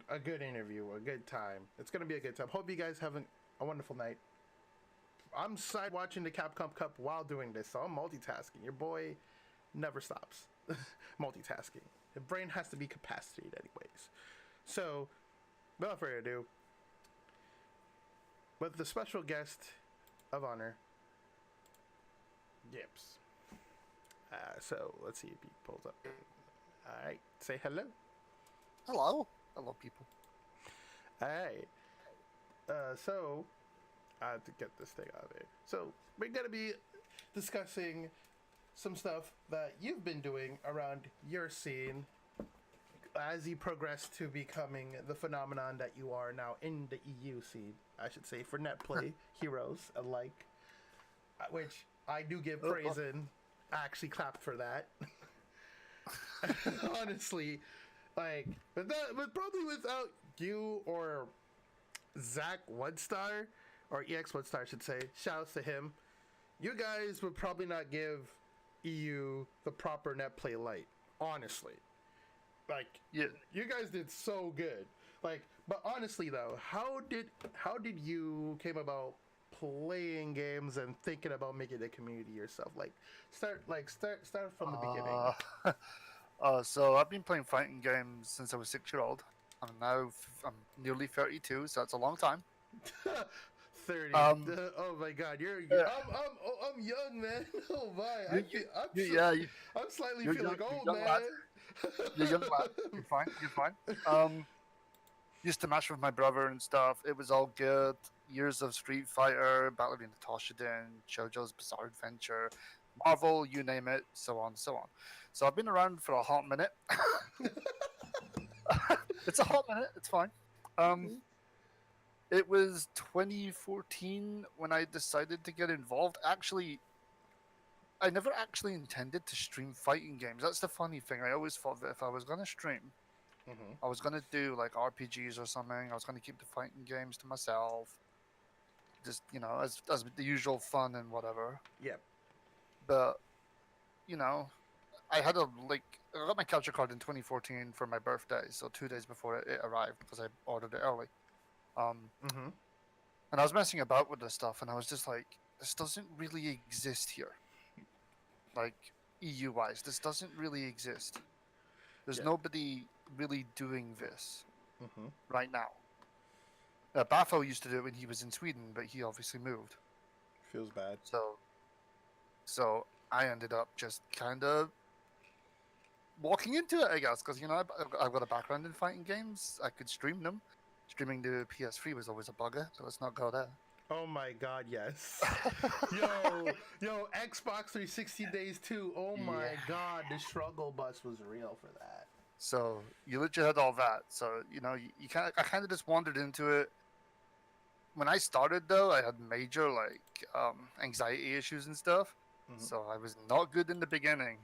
a good interview, a good time. It's gonna be a good time. Hope you guys have a wonderful night. I'm side watching the Capcom Cup while doing this, so I'm multitasking. Your boy never stops multitasking. The brain has to be capacitated, anyways. So, without further ado, with the special guest of honor, Gibbs. So let's see if he pulls up. All right, say hello. Hello. Hello, people. All right. So I have to get this thing out of there. So we're gonna be discussing some stuff that you've been doing around your scene as you progress to becoming the phenomenon that you are now in the EU scene. I should say for netplay heroes alike, which I do give praise in. I actually clapped for that. Honestly, like, but probably without you or Zach Woodstar, or EX Woodstar, I should say, shouts to him, you guys would probably not give EU the proper net play light. Honestly, like, Yeah. you guys did so good. Like, but honestly though, how did you came about playing games and thinking about making a community yourself? Like, start from the beginning. So I've been playing fighting games since I was 6 year old. I'm nearly 32, so that's a long time. 30. Oh my God, I'm young, man. Oh my, I'm slightly feeling old, man. Lad. You're young lad. You're fine. You're fine. Used to match with my brother and stuff. It was all good. Years of Street Fighter, Battle of Toshiden, JoJo's Bizarre Adventure, Marvel, you name it, so on, so on. So I've been around for a hot minute. It's a hot minute. It's fine. It was 2014 when I decided to get involved. Actually, I never actually intended to stream fighting games. That's the funny thing. I always thought that if I was going to stream, I was going to do like RPGs or something. I was going to keep the fighting games to myself. Just, as the usual fun and whatever. Yep. But, I got my capture card in 2014 for my birthday, so 2 days before it arrived because I ordered it early. And I was messing about with this stuff, and I was just like, this doesn't really exist here. Like, EU-wise, this doesn't really exist. There's nobody really doing this right now. Bafo used to do it when he was in Sweden, but he obviously moved. Feels bad. So I ended up just kind of walking into it, I guess, because, I've got a background in fighting games. I could stream them. Streaming to PS3 was always a bugger, so let's not go there. Oh my God, yes. yo, Xbox 360 days too. Oh my God, the struggle bus was real for that. So you literally had all that. So, I kind of just wandered into it. When I started, though, I had major, anxiety issues and stuff. So I was not good in the beginning.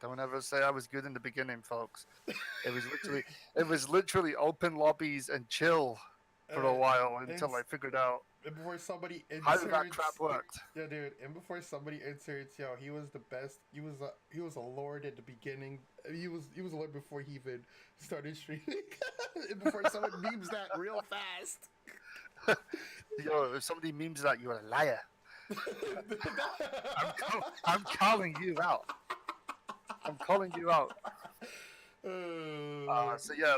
Don't ever say I was good in the beginning, folks. It was literally open lobbies and chill for a while until I figured out before somebody inserts, how that crap worked. Yeah, dude. And before somebody inserts, he was the best. He was a lord at the beginning. He was a lord before he even started streaming. And before someone memes that real fast. Yo, if somebody memes that, you're a liar. I'm calling you out. I'm calling you out. So yeah,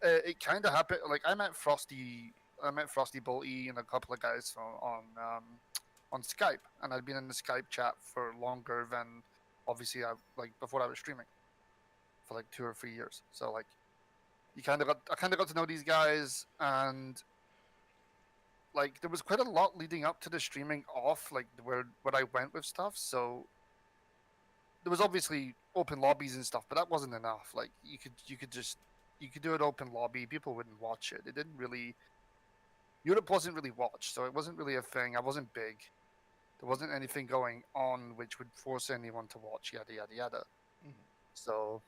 it kind of happened. Like I met Frosty Bolty and a couple of guys on Skype, and I'd been in the Skype chat for longer than obviously before I was streaming for 2 or 3 years. So I kind of got to know these guys, and there was quite a lot leading up to the streaming off, where I went with stuff. So there was obviously open lobbies and stuff, but that wasn't enough. You could do an open lobby, people wouldn't watch it. It didn't really. Europe wasn't really watched, so it wasn't really a thing. I wasn't big. There wasn't anything going on which would force anyone to watch. Yada yada yada. So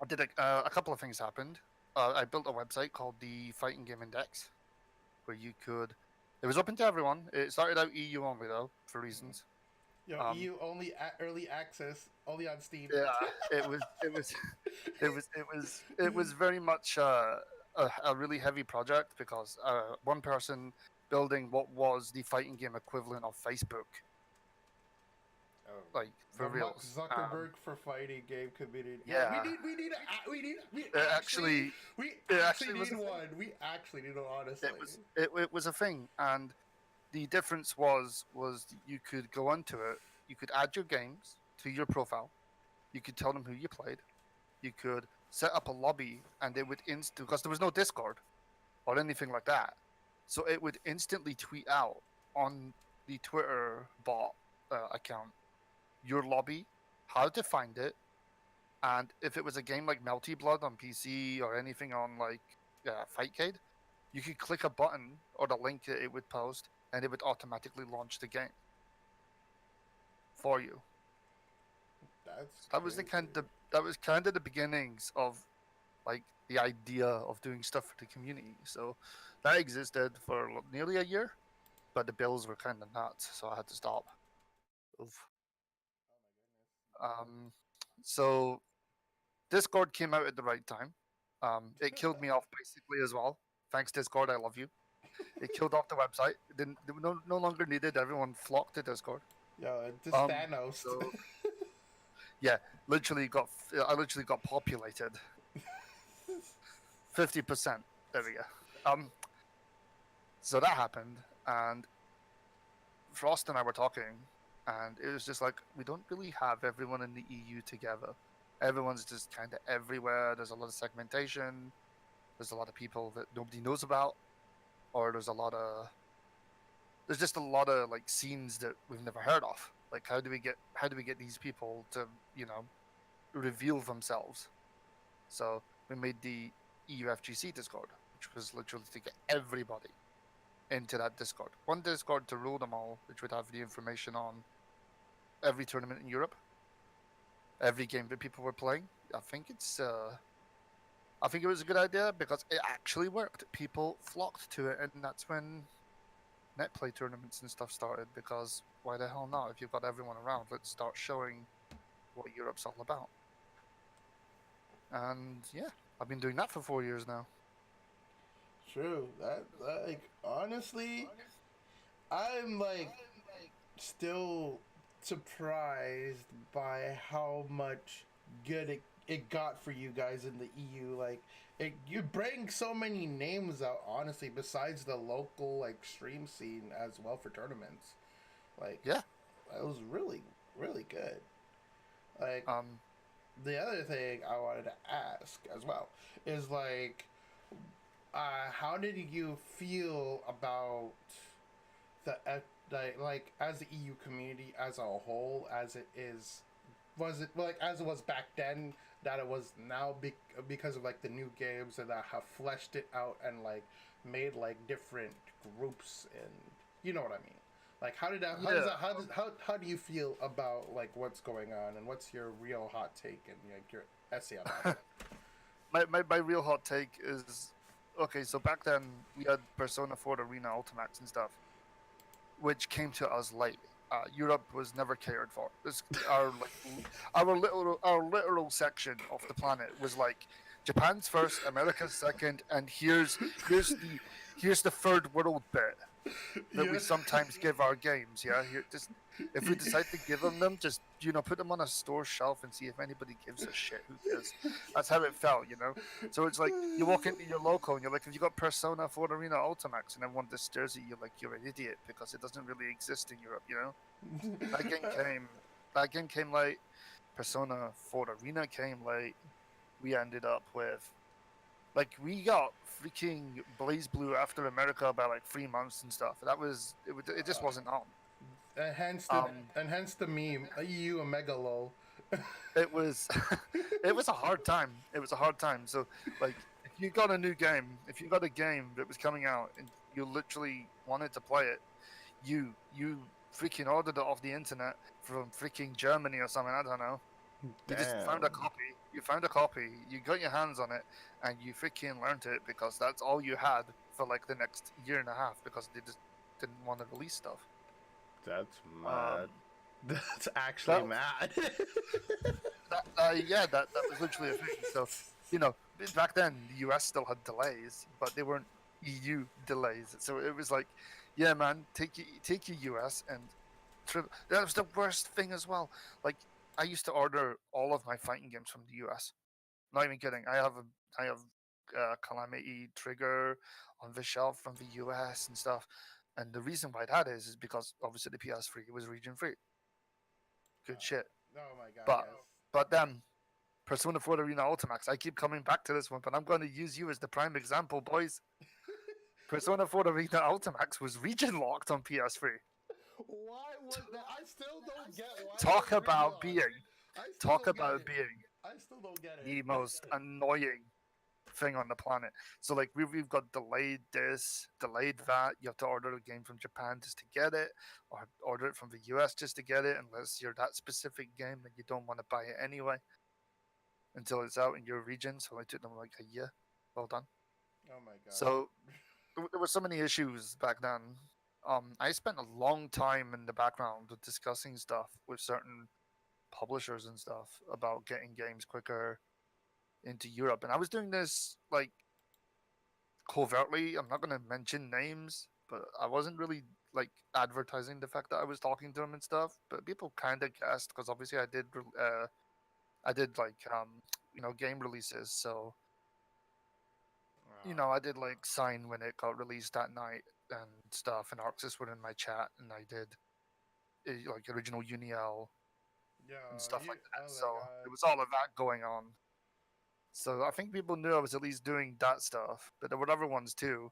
I did a couple of things happened. I built a website called the Fighting Game Index, where you could. It was open to everyone. It started out EU only though, for reasons. EU only early access, only on Steam. Yeah, it was very much a really heavy project because one person building what was the fighting game equivalent of Facebook, Oh, like for the Mark reals. Zuckerberg for fighting game community. Yeah. We It actually actually was need a thing. one. We actually need one, honestly. It was a thing, and the difference was you could go onto it, you could add your games to your profile, you could tell them who you played, you could set up a lobby, and it would because there was no Discord or anything like that, so it would instantly tweet out on the Twitter bot account your lobby, how to find it, and if it was a game like Melty Blood on PC or anything on like Fightcade, you could click a button or the link that it would post, and it would automatically launch the game for you. That was kind of the beginnings of like the idea of doing stuff for the community. So that existed for nearly a year, but the bills were kind of nuts, so I had to stop. Oof. So Discord came out at the right time. It killed me off basically as well. Thanks Discord, I love you. It killed off the website. It didn't no longer needed. Everyone flocked to Discord. Yeah, just Thanos. So, yeah, I literally got populated. 50%. There we go. So that happened, and Frost and I were talking, and it was just like, we don't really have everyone in the EU together. Everyone's just kind of everywhere. There's a lot of segmentation. There's a lot of people that nobody knows about, or there's just a lot of like scenes that we've never heard of. Like, how do we get these people to, reveal themselves? So we made the EUFGC Discord, which was literally to get everybody into that Discord. One Discord to rule them all, which would have the information on every tournament in Europe, every game that people were playing. I think it was a good idea because it actually worked. People flocked to it, and that's when net play tournaments and stuff started, because why the hell not? If you've got everyone around, let's start showing what Europe's all about. And yeah, I've been doing that for 4 years now. True. That like, honestly, I'm like still surprised by how much good it got for you guys in the EU. Like, you bring so many names out, honestly, besides the local like stream scene as well for tournaments. Like, yeah, it was really, really good. Like, the other thing I wanted to ask as well is like, how did you feel about the like as the EU community as a whole, as it is? Was it like as it was back then, that it was now because of like the new games that have fleshed it out and like made like different groups, and you know what I mean? Like, how do you feel about like what's going on, and what's your real hot take and like your essay about it? My real hot take is, okay, so back then we had Persona 4 Arena Ultimax and stuff, which came to us late. Europe was never cared for. Our literal section of the planet was like Japan's first, America's second, and here's the third world bit that we sometimes give our games. Yeah, if we decide to give them, just put them on a store shelf and see if anybody gives a shit. Who cares? That's how it felt, So it's like you walk into your local and you're like, "Have you got Persona 4 Arena Ultimax?" And everyone just stares at you like you're an idiot because it doesn't really exist in Europe, That game came late. Persona 4 Arena came late. We ended up with, like, we got freaking Blaze Blue after America by like 3 months and stuff. It just wasn't on. And hence the meme, EU and Megalo. It was a hard time. It was a hard time. So like, if you got a game that was coming out and you literally wanted to play it, you freaking ordered it off the internet from freaking Germany or something. I don't know. You just found a copy. You found a copy. You got your hands on it, and you freaking learned it because that's all you had for like the next year and a half, because they just didn't want to release stuff. That's mad. That's actually mad. that was literally a thing. So, back then the US still had delays, but they weren't EU delays. So it was like, yeah, man, take your US and that was the worst thing as well. Like I used to order all of my fighting games from the US. Not even kidding. I have Calamity Trigger on the shelf from the US and stuff. And the reason why that is because obviously the PS3 was region free. Good shit. Oh my god, But yes. but then Persona 4 Arena Ultimax. I keep coming back to this one, but I'm going to use you as the prime example, boys. Persona 4 Arena Ultimax was region locked on PS3. Why was that? I still don't get why. Talk about being I still don't get it. the most annoying thing on the planet. So like we've got delayed this, delayed that. You have to order a game from Japan just to get it, or order it from the US just to get it, unless you're that specific game and you don't want to buy it anyway until it's out in your region. So it took them like a year. Well done. Oh my god. So there were so many issues back then. I spent a long time in the background discussing stuff with certain publishers and stuff about getting games quicker into Europe, and I was doing this like covertly. I'm not going to mention names, but I wasn't really like advertising the fact that I was talking to them and stuff. But people kind of guessed because obviously I did like game releases, so I did like sign when it got released that night and stuff, and Arxis were in my chat, and I did like original Uniel and stuff like that. So it was all of that going on. So I think people knew I was at least doing that stuff, but there were other ones too.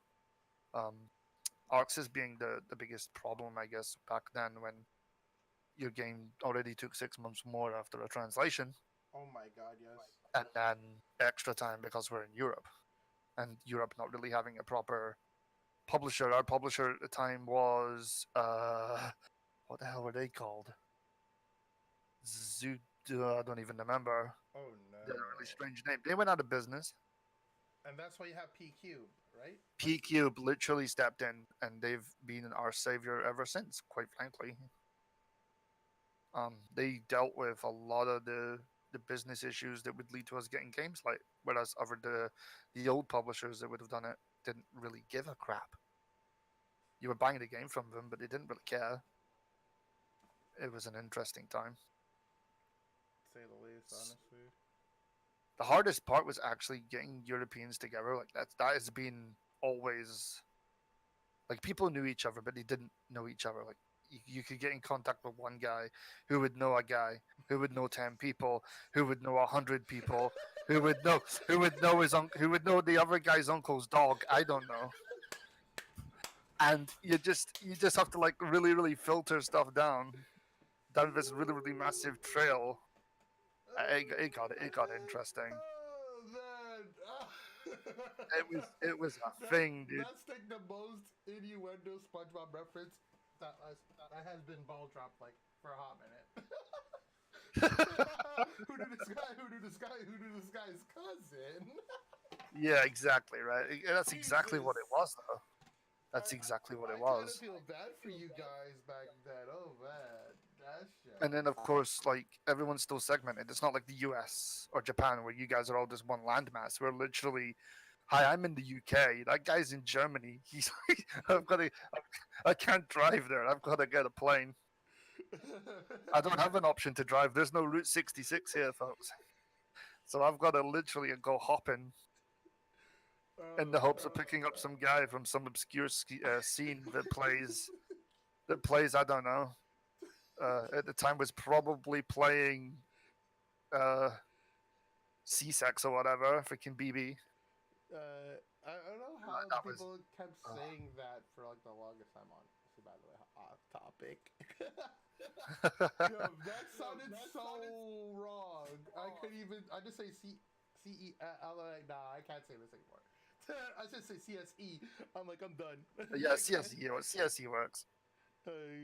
Arxis being the biggest problem, I guess, back then when your game already took 6 months more after a translation. Oh my god, yes. And then extra time because we're in Europe, and Europe not really having a proper publisher. Our publisher at the time was what the hell were they called? I don't even remember. Oh no. They had a really strange name. They went out of business. And that's why you have P-Cube, right? P-Cube literally stepped in, and they've been our savior ever since, quite frankly. They dealt with a lot of the business issues that would lead to us getting games late, whereas the old publishers that would have done it didn't really give a crap. You were buying the game from them, but they didn't really care. It was an interesting time. To say the least, honestly. The hardest part was actually getting Europeans together. Like that has been always like people knew each other, but they didn't know each other. Like you could get in contact with one guy who would know a guy who would know 10 people, who would know 100 people, who would know who would know the other guy's uncle's dog. I don't know. And you just have to like really filter stuff down this really massive trail. It got interesting. Oh man. It was a thing, dude. That's like the most innuendo SpongeBob reference that has been ball dropped like for a hot minute. Who knew this guy's cousin? Yeah, exactly, right. That's exactly what it was, though. That's exactly what it was. I feel bad for you guys back then. Oh man, that shit. And then, of course, like everyone's still segmented. It's not like the US or Japan where you guys are all just one landmass. We're literally, hi, I'm in the UK. That guy's in Germany. He's like, I can't drive there. I've got to get a plane. I don't have an option to drive. There's no Route 66 here, folks. So I've got to literally go hopping in the hopes of picking up some guy from some obscure scene that plays, I don't know. At the time was probably playing C-Sex or whatever, freaking BB. I don't know how people kept saying that for like the longest time on. By the way, off topic. Yo, that sounded so wrong. I just say C-E-L. Nah, I can't say this anymore. I just say CSE. I'm like, I'm done. Yeah, CSE works.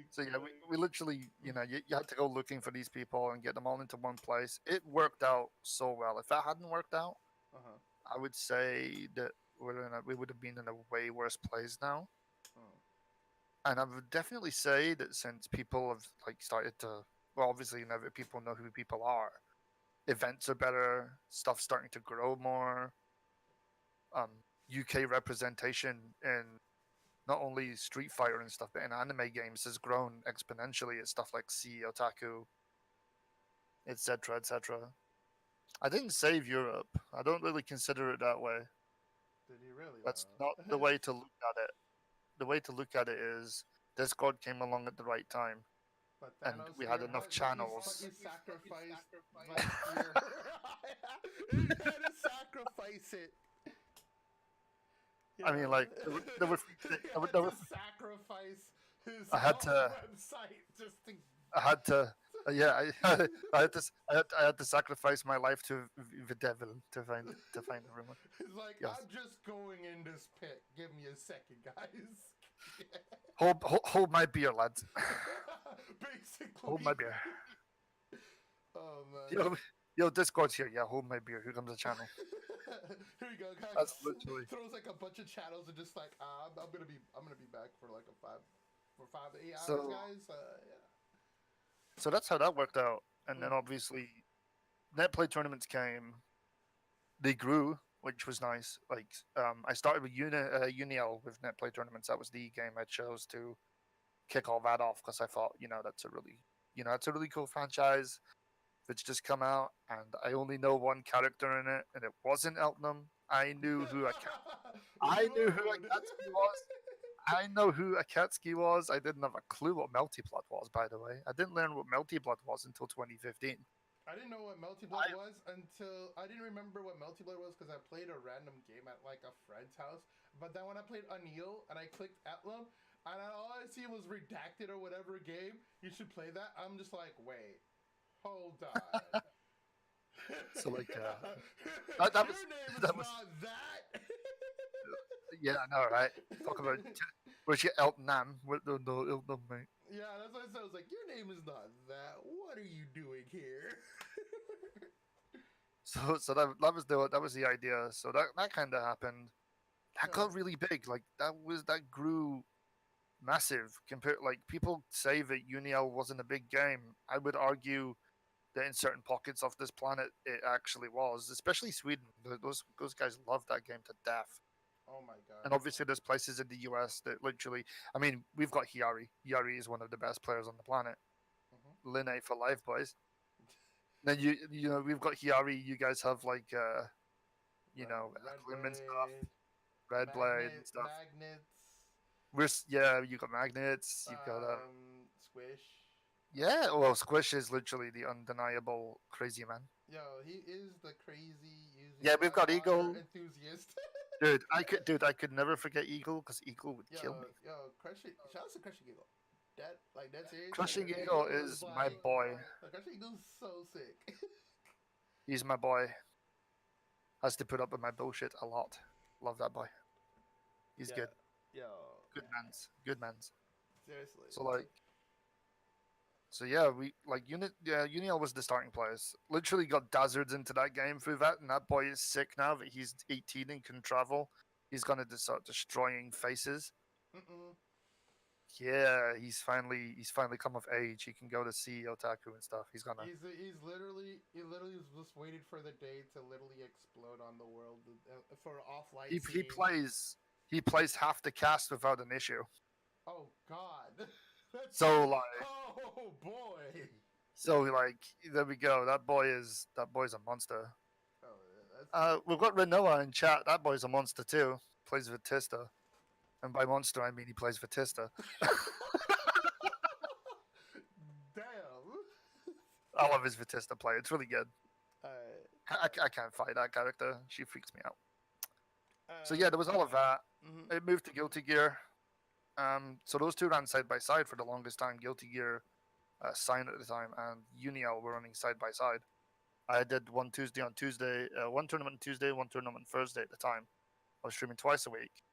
So yeah, we literally, you had to go looking for these people and get them all into one place. It worked out so well. If that hadn't worked out, I would say that we would have been in a way worse place now. And I would definitely say that since people have like started to, well, obviously now that people know who people are, events are better, stuff's starting to grow more. UK representation in not only Street Fighter and stuff, but in anime games has grown exponentially. It's stuff like Sea Otaku, etc., etc. I didn't save Europe. I don't really consider it that way. Did you really? That's not the way to look at it. The way to look at it is Discord came along at the right time, But and Thanos, we had enough channels. But you sacrificed like your. You had to sacrifice it. I mean, like there were sacrifice his I had to. website just to. I had to. Yeah, I had to sacrifice my life to the devil to find everyone. It's like, yes. I'm just going in this pit. Give me a second, guys. hold my beer, lads. Basically. Hold my beer. Oh man. Yo, Discord's here. Yeah, hold my beer. Here comes the channel. Here you go, guys. That's literally. Throws like a bunch of channels and just like, I'm gonna be back for like 5 to 8 hours, So, guys. Yeah. So that's how that worked out, and then obviously, netplay tournaments came. They grew, which was nice. Like, I started with Uniel with netplay tournaments. That was the game I chose to kick all that off because I thought, that's a really cool franchise that's just come out, and I only know one character in it, and it wasn't Eltnum. I knew who Akatsuki was. I know who Akatsuki was. I didn't have a clue what Melty Blood was, by the way. I didn't learn what Melty Blood was until 2015. I didn't know what Melty Blood was until I didn't remember what Melty Blood was because I played a random game at like a friend's house. But then when I played Anil and I clicked Etlum and all I see was redacted or whatever game, you should play that. I'm just like, wait, hold on. So like, Your name is not that. Yeah, I know, right? Talk about where's your Eltnam? No, Eltnam, mate. Yeah, that's what I said. I was like, your name is not that. What are you doing here? So that was the idea. So that kind of happened. That got really big. Like that grew massive. Compared, like people say that Uniel wasn't a big game. I would argue that in certain pockets of this planet, it actually was. Especially Sweden. Those guys love that game to death. Oh my god. And obviously there's places in the US that literally, I mean, we've got Hiyari. Hiyari is one of the best players on the planet. Mm-hmm. Linne for life, boys. Then we've got Hiyari. You guys have like Red stuff, Red Blade and stuff. Magnets. You got magnets. You've got Squish. Yeah, well, Squish is literally the undeniable crazy man. Yo, he is the crazy. Yeah, we've got Eagle. Enthusiast. Dude, I could never forget Eagle because Eagle would kill me. Yo, shout out to Crushing Eagle. That's it. Crushing Eagle is my boy. Crushing Eagle's so sick. He's my boy. Has to put up with my bullshit a lot. Love that boy. He's good. Yo. Good mans. Seriously. So yeah, Uniel was the starting players. Literally got dazzled into that game through that, and that boy is sick now that he's 18 and can travel. He's gonna start destroying faces. Yeah, he's finally come of age. He can go to see Otaku and stuff. He's literally just waited for the day to literally explode on the world for offline. He plays half the cast without an issue. Oh God. So like, oh boy. So like, there we go. That boy's a monster. Oh, we've got Renoa in chat. That boy's a monster too. Plays Vatista, and by monster I mean he plays Vatista. Damn. I love his Vatista play. It's really good. I can't fight that character. She freaks me out. So yeah, there was all of that. Mm-hmm. It moved to Guilty Gear. So those two ran side by side for the longest time. Guilty Gear, Sign at the time, and Uniel were running side by side. I did one Tuesday on Tuesday, one tournament on Tuesday, one tournament on Thursday at the time. I was streaming twice a week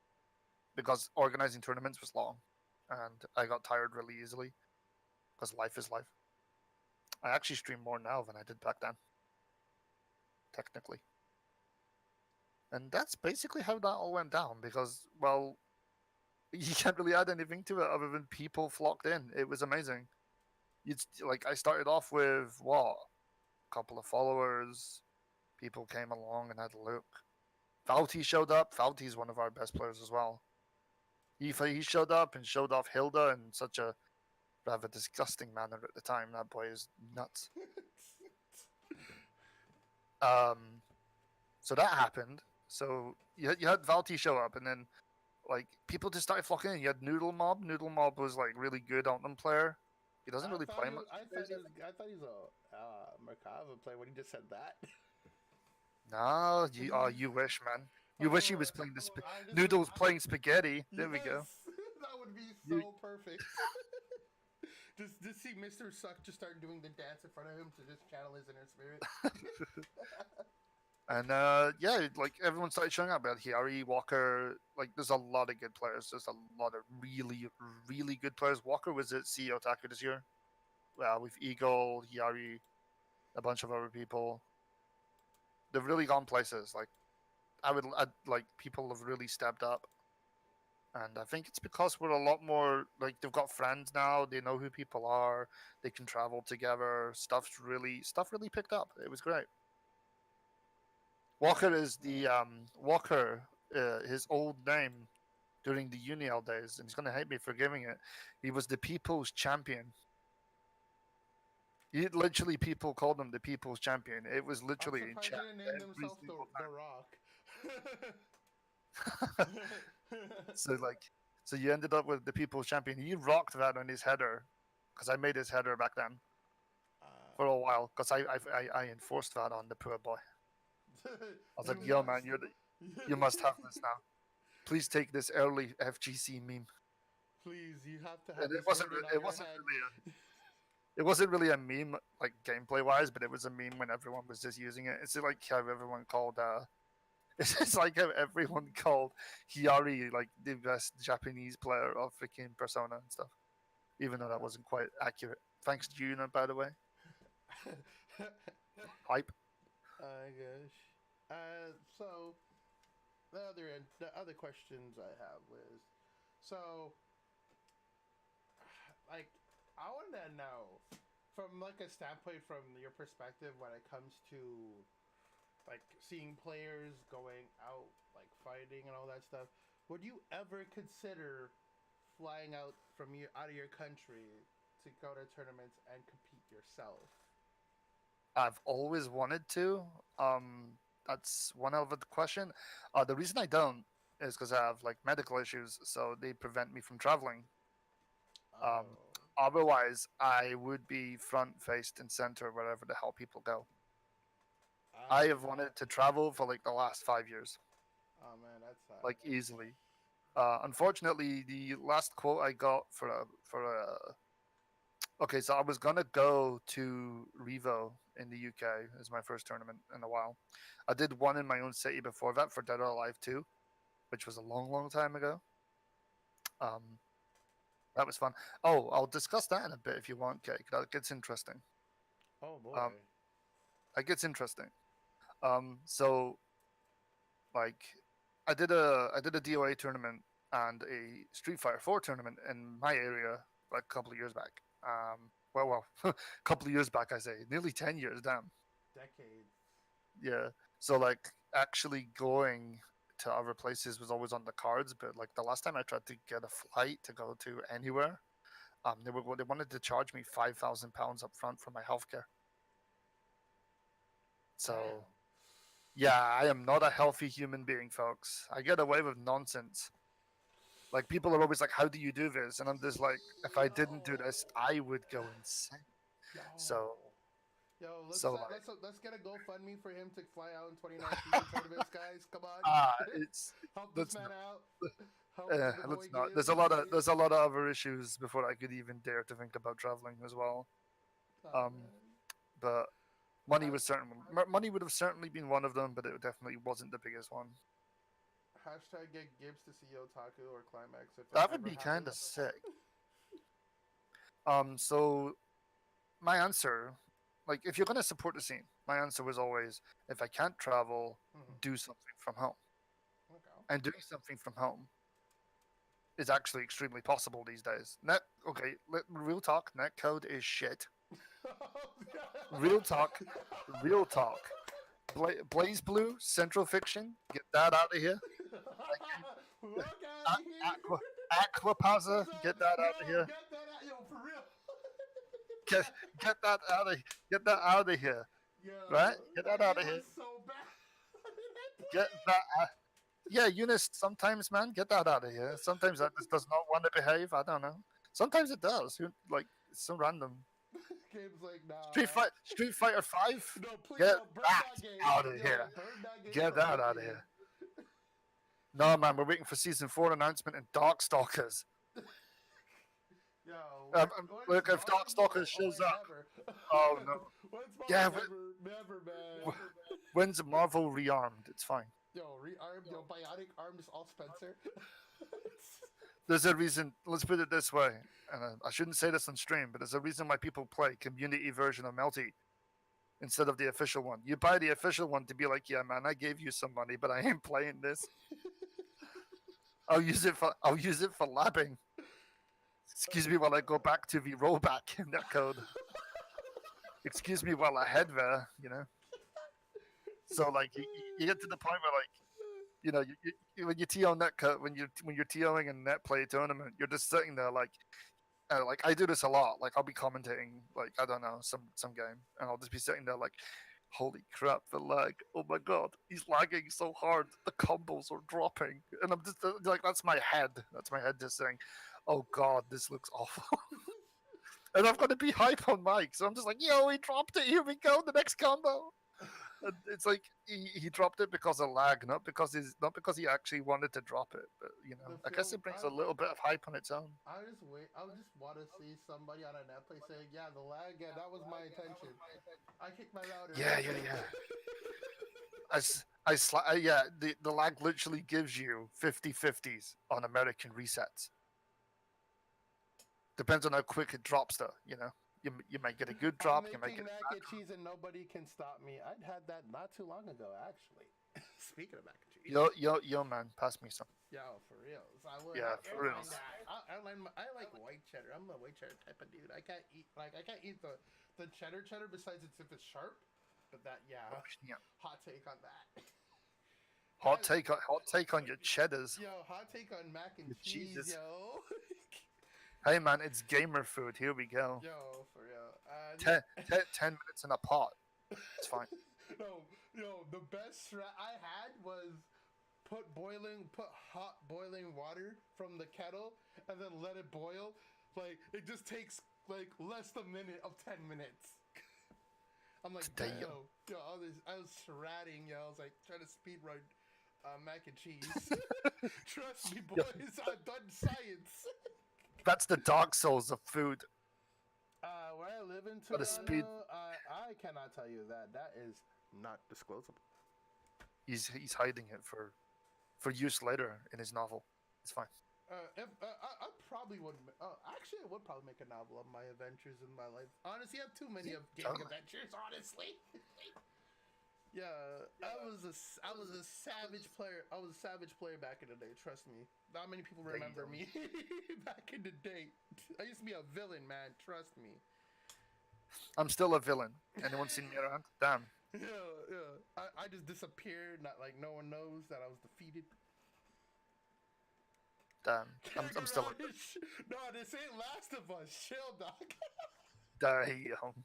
because organizing tournaments was long, and I got tired really easily because life is life. I actually stream more now than I did back then, technically. And that's basically how that all went down because, well, you can't really add anything to it other than people flocked in. It was amazing. I started off with a couple of followers. People came along and had a look. Valty showed up. Valty's one of our best players as well. He showed up and showed off Hilda in such a rather disgusting manner at the time. That boy is nuts. So that happened. So you had Valty show up, and then like people just started flocking in. You had Noodle Mob. Noodle Mob was like really good Outland player. He doesn't really play much. I thought he was a Merkava player when he just said that. No, you wish, man. You wish he was playing Noodles playing spaghetti. There we go. That would be so perfect. just see Mr. Suck just start doing the dance in front of him to just channel his inner spirit. And yeah, like everyone started showing up. About Hiari, Walker, like there's a lot of good players. There's a lot of really, really good players. Walker was at CEO Otaku this year. Well, with Eagle, Hiari, a bunch of other people. They've really gone places. Like I'd like people have really stepped up. And I think it's because we're a lot more like they've got friends now. They know who people are. They can travel together. Stuff really picked up. It was great. Walker is the Walker. His old name during the UNIL days, and he's gonna hate me for giving it. He was the People's Champion. Literally, people called him the People's Champion. It was literally in chat. Named himself the Rock. So you ended up with the People's Champion. He rocked that on his header, because I made his header back then for a while, because I enforced that on the poor boy. I was like, yo, man, you must have this now. Please take this early FGC meme. Please, you have to have. And it wasn't really a meme like gameplay wise, but it was a meme when everyone was just using it. It's like how everyone called. It's like how everyone called Hiari like the best Japanese player of freaking Persona and stuff, even though that wasn't quite accurate. Thanks, Juna, by the way. Hype. Gosh. So the other questions I have is, so like I want to know from like a standpoint from your perspective when it comes to like seeing players going out like fighting and all that stuff. Would you ever consider flying out of your country to go to tournaments and compete yourself? I've always wanted to. That's one hell of a question. The reason I don't is because I have like medical issues, so they prevent me from traveling. Otherwise, I would be front, faced, and center wherever the hell people go. I have wanted to travel for like the last 5 years. Oh man, that's sad. Like easily. Unfortunately, the last quote I got for a okay, so I was gonna go to Revo in the UK as my first tournament in a while. I did one in my own city before that for Dead or Alive 2, which was a long, long time ago. That was fun. Oh, I'll discuss that in a bit if you want, Cake. That gets interesting. Oh boy. That gets interesting. So, like, I did a DOA tournament and a Street Fighter 4 tournament in my area like a couple of years back. Well, a couple of years back, I say, nearly 10 years, damn. Decades. Yeah. So like actually going to other places was always on the cards, but like the last time I tried to get a flight to go to anywhere, they wanted to charge me £5,000 up front for my healthcare. So, yeah, I am not a healthy human being, folks. I get away with nonsense. Like, people are always like, how do you do this? And I'm just like, if I didn't do this, I would go insane. Let's get a GoFundMe for him to fly out in 2019 tournaments, guys. Come on. Help this man out. Let's not. There's a lot of other issues before I could even dare to think about traveling as well. But money would have certainly been one of them, but it definitely wasn't the biggest one. Hashtag get Gibbs to see Otaku or Climax. That would be kind of sick. So my answer, like, if you're gonna support the scene, my answer was always, if I can't travel, do something from home. Okay. And doing something from home is actually extremely possible these days. Real talk, netcode is shit. Real talk. Blaze Blue, Central Fiction, get that out of here. Look out of here. Aquapaza, get that out of here. Get that out, yo, for real. Get that out of here. Yo, Right? Get that out of here. was so bad. Get that. Yeah, Eunice. Sometimes, man, get that out of here. Sometimes that just does not want to behave. I don't know. Sometimes it does. Like it's so random. Game's like, nah. Street Fighter 5. No, please Get don't burn that game. out of Yo, here. burn that game Get for that out of me. here. No, man, we're waiting for season 4 announcement in Darkstalkers. Yo, Look, if Darkstalkers shows up. Oh no. Yeah, never, man. When's Marvel rearmed? It's fine. Yo, rearmed, yo, bionic armed is all Spencer. There's a reason. Let's put it this way, and I shouldn't say this on stream, but there's a reason why people play community version of Melty instead of the official one. You buy the official one to be like, yeah, man, I gave you some money, but I ain't playing this. I'll use it for labbing. Excuse me while I go back to the rollback in that code. Excuse me while I head there, you know. So like you get to the point where like, you know, when you TO netcut, when you're TOing a net play tournament, you're just sitting there like I do this a lot. Like I'll be commentating like I don't know some game, and I'll just be sitting there like, holy crap, the lag! Oh my god, he's lagging so hard. The combos are dropping, and I'm just like that's my head. That's my head just saying, oh god, this looks awful. And I've got to be hype on mic, so I'm just like, yo, he dropped it. Here we go, the next combo. And it's like he dropped it because of lag, not because he actually wanted to drop it. But you know, I guess it brings a little bit of hype on its own. I just want to see somebody on a net play saying, "Yeah, the lag. Yeah, that was my intention. I kicked my router." Yeah. The lag literally gives you 50-50s on American resets. Depends on how quick it drops, though. You know. You might get a good drop. You might get mac and cheese, and nobody can stop me. I'd had that not too long ago, actually. Speaking of mac and cheese. Yo, man, pass me some. Yo, for real. So I for real. I like white cheddar. I'm a white cheddar type of dude. I can't eat the cheddar besides if it's sharp. But that hot take on that. Hot take on your cheddars. Yo, hot take on mac and cheese, Jesus. yo. Hey man, it's gamer food. Here we go. Yo, for real. 10 minutes in a pot. It's fine. No, the best strat I had was put hot boiling water from the kettle and then let it boil. Like it just takes like less than a minute of 10 minutes. I'm like, yo, I was stratting, yo. I was like trying to speed run mac and cheese. Trust me, boys, I've done science. That's the Dark Souls of food. Where I live in Toronto, I cannot tell you that. That is not disclosable. He's hiding it for use later in his novel. It's fine. I probably would. Actually, I would probably make a novel of my adventures in my life. Honestly, I have too many of gaming adventures. Honestly. Yeah, I was a savage player. I was a savage player back in the day. Trust me. Not many people remember me back in the day. I used to be a villain, man. Trust me. I'm still a villain. Anyone seen me around? Damn. Yeah. I just disappeared. Not like no one knows that I was defeated. Damn. I'm still. No, this ain't Last of Us. Chill, dog. Damn.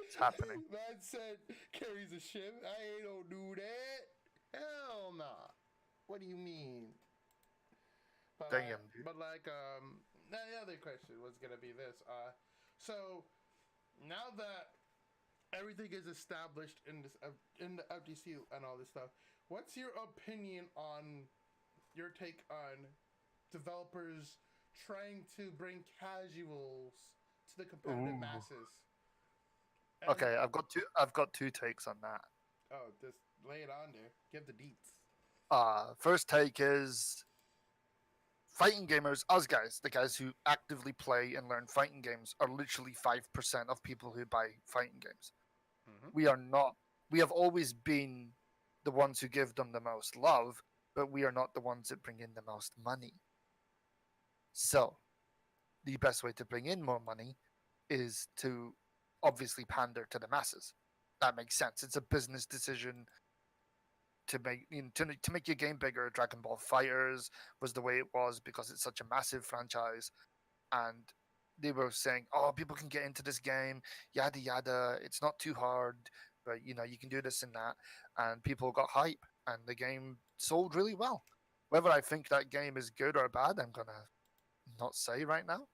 It's happening. Man said carries a ship. I ain't gonna do that. Hell nah. What do you mean? But Damn, dude. But like the other question was gonna be this. So now that everything is established in the FGC and all this stuff, what's your opinion on your take on developers trying to bring casuals to the competitive masses? Okay, I've got two takes on that. Oh, just lay it on there. Give the deets. First take is fighting gamers, us guys, the guys who actively play and learn fighting games, are literally 5% of people who buy fighting games. Mm-hmm. We have always been the ones who give them the most love, but we are not the ones that bring in the most money. So, the best way to bring in more money is to obviously pander to the masses. That makes sense. It's a business decision. to make to make your game bigger. Dragon Ball Fighters was the way it was because it's such a massive franchise, and they were saying, "Oh, people can get into this game, yada yada. It's not too hard, but you know you can do this and that." And people got hype, and the game sold really well. Whether I think that game is good or bad, I'm gonna not say right now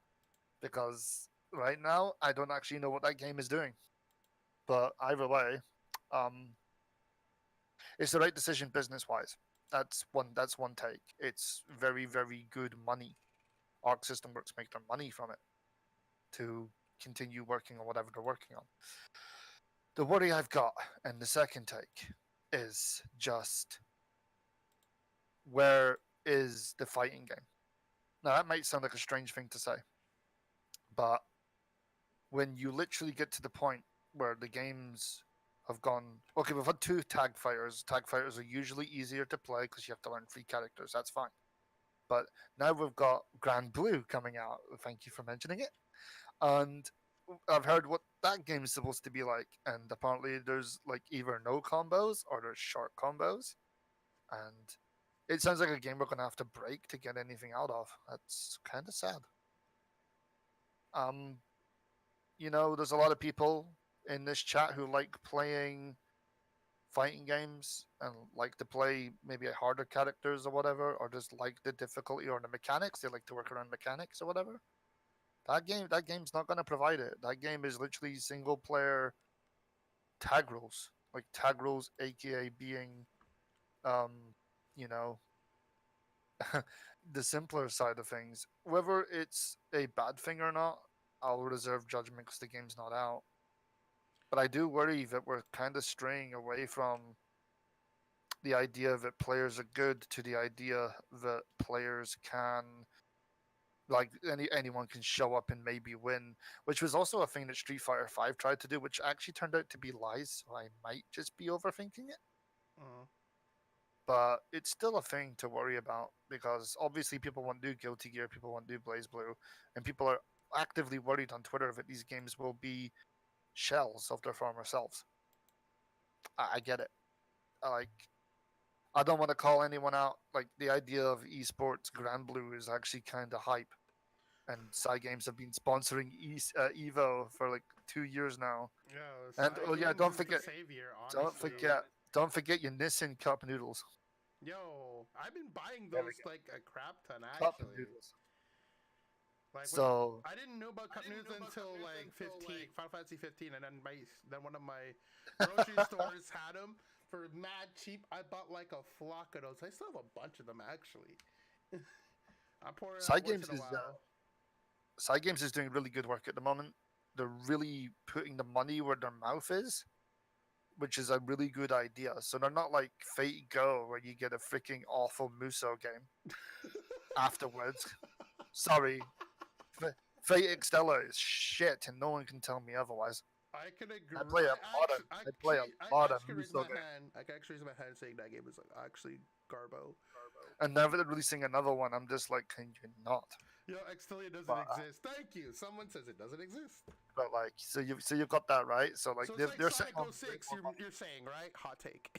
because right now I don't actually know what that game is doing. But either way, um, it's the right decision business wise. That's one take. It's very, very good money. Arc System Works make their money from it to continue working on whatever they're working on. The worry I've got, and the second take, is just where is the fighting game? Now that might sound like a strange thing to say, but when you literally get to the point where the games have gone, okay, we've had two tag fighters. Tag fighters are usually easier to play because you have to learn 3 characters. That's fine. But now we've got Grand Blue coming out. Thank you for mentioning it. And I've heard what that game is supposed to be like, and apparently there's like either no combos or there's short combos, and it sounds like a game we're gonna have to break to get anything out of. That's kind of sad. Um, there's a lot of people in this chat who like playing fighting games and like to play maybe harder characters or whatever, or just like the difficulty or the mechanics. They like to work around mechanics or whatever. That game's not gonna provide it. That game is literally single player tag rules, like tag rules, aka being, um, you know, the simpler side of things. Whether it's a bad thing or not, I'll reserve judgment because the game's not out. But I do worry that we're kind of straying away from the idea that players are good to the idea that players can, like anyone can show up and maybe win, which was also a thing that Street Fighter V tried to do, which actually turned out to be lies. So I might just be overthinking it. But it's still a thing to worry about because obviously people want to do Guilty Gear, people want to do Blaze Blue, and people are actively worried on Twitter that these games will be shells of their former selves. I get it. I don't want to call anyone out. Like the idea of esports Grand Blue is actually kind of hype, and Games have been sponsoring Evo for like 2 years now. Yeah, and oh yeah, don't forget, savior, don't forget your Nissan cup noodles. Yo, I've been buying those like a crap ton Cup actually. noodles. Like So I didn't know about cup noodles until like 15, Final Fantasy 15, and then one of my grocery stores had them for mad cheap. I bought like a flock of those. I still have a bunch of them actually. I pour it out once in a while. Side Games is doing really good work at the moment. They're really putting the money where their mouth is, which is a really good idea. So they're not like Fate Go, where you get a freaking awful Muso game afterwards. Sorry, Fate Extella is shit, and no one can tell me otherwise. I can agree. I play a lot of Muso games. I can actually raise my hand saying that game is actually garbo. And now that they're releasing another one, I'm just like, can you not? Yo, Extelia doesn't exist. Thank you. Someone says it doesn't exist. But like, so you've got that right. So like, so they're Sonic 06. You're saying, right? Hot take.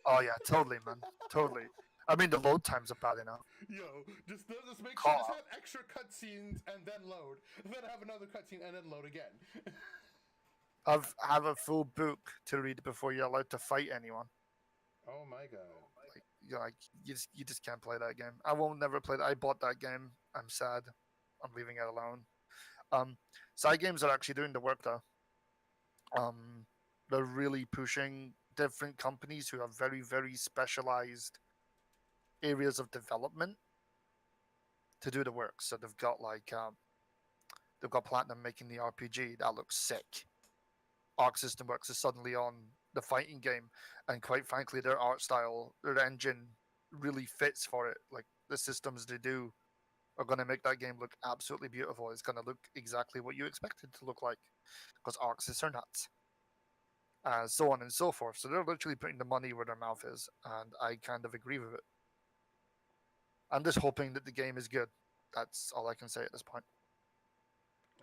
Oh yeah, totally, man, totally. I mean, the load times are bad enough. Yo, just make sure just have extra cutscenes and then load, and then have another cutscene and then load again. Have a full book to read before you're allowed to fight anyone. Oh my god! You just can't play that game. I won't never play that. I bought that game. I'm sad. I'm leaving it alone. Side Games are actually doing the work though. They're really pushing different companies who have very, very specialized areas of development to do the work. So they've got Platinum making the RPG that looks sick. Arc System Works is suddenly on the fighting game, and quite frankly, their art style, their engine really fits for it. Like the systems they do are going to make that game look absolutely beautiful. It's going to look exactly what you expect it to look like because Arc Systems are nuts. So on and so forth. So they're literally putting the money where their mouth is, and I kind of agree with it. I'm just hoping that the game is good. That's all I can say at this point.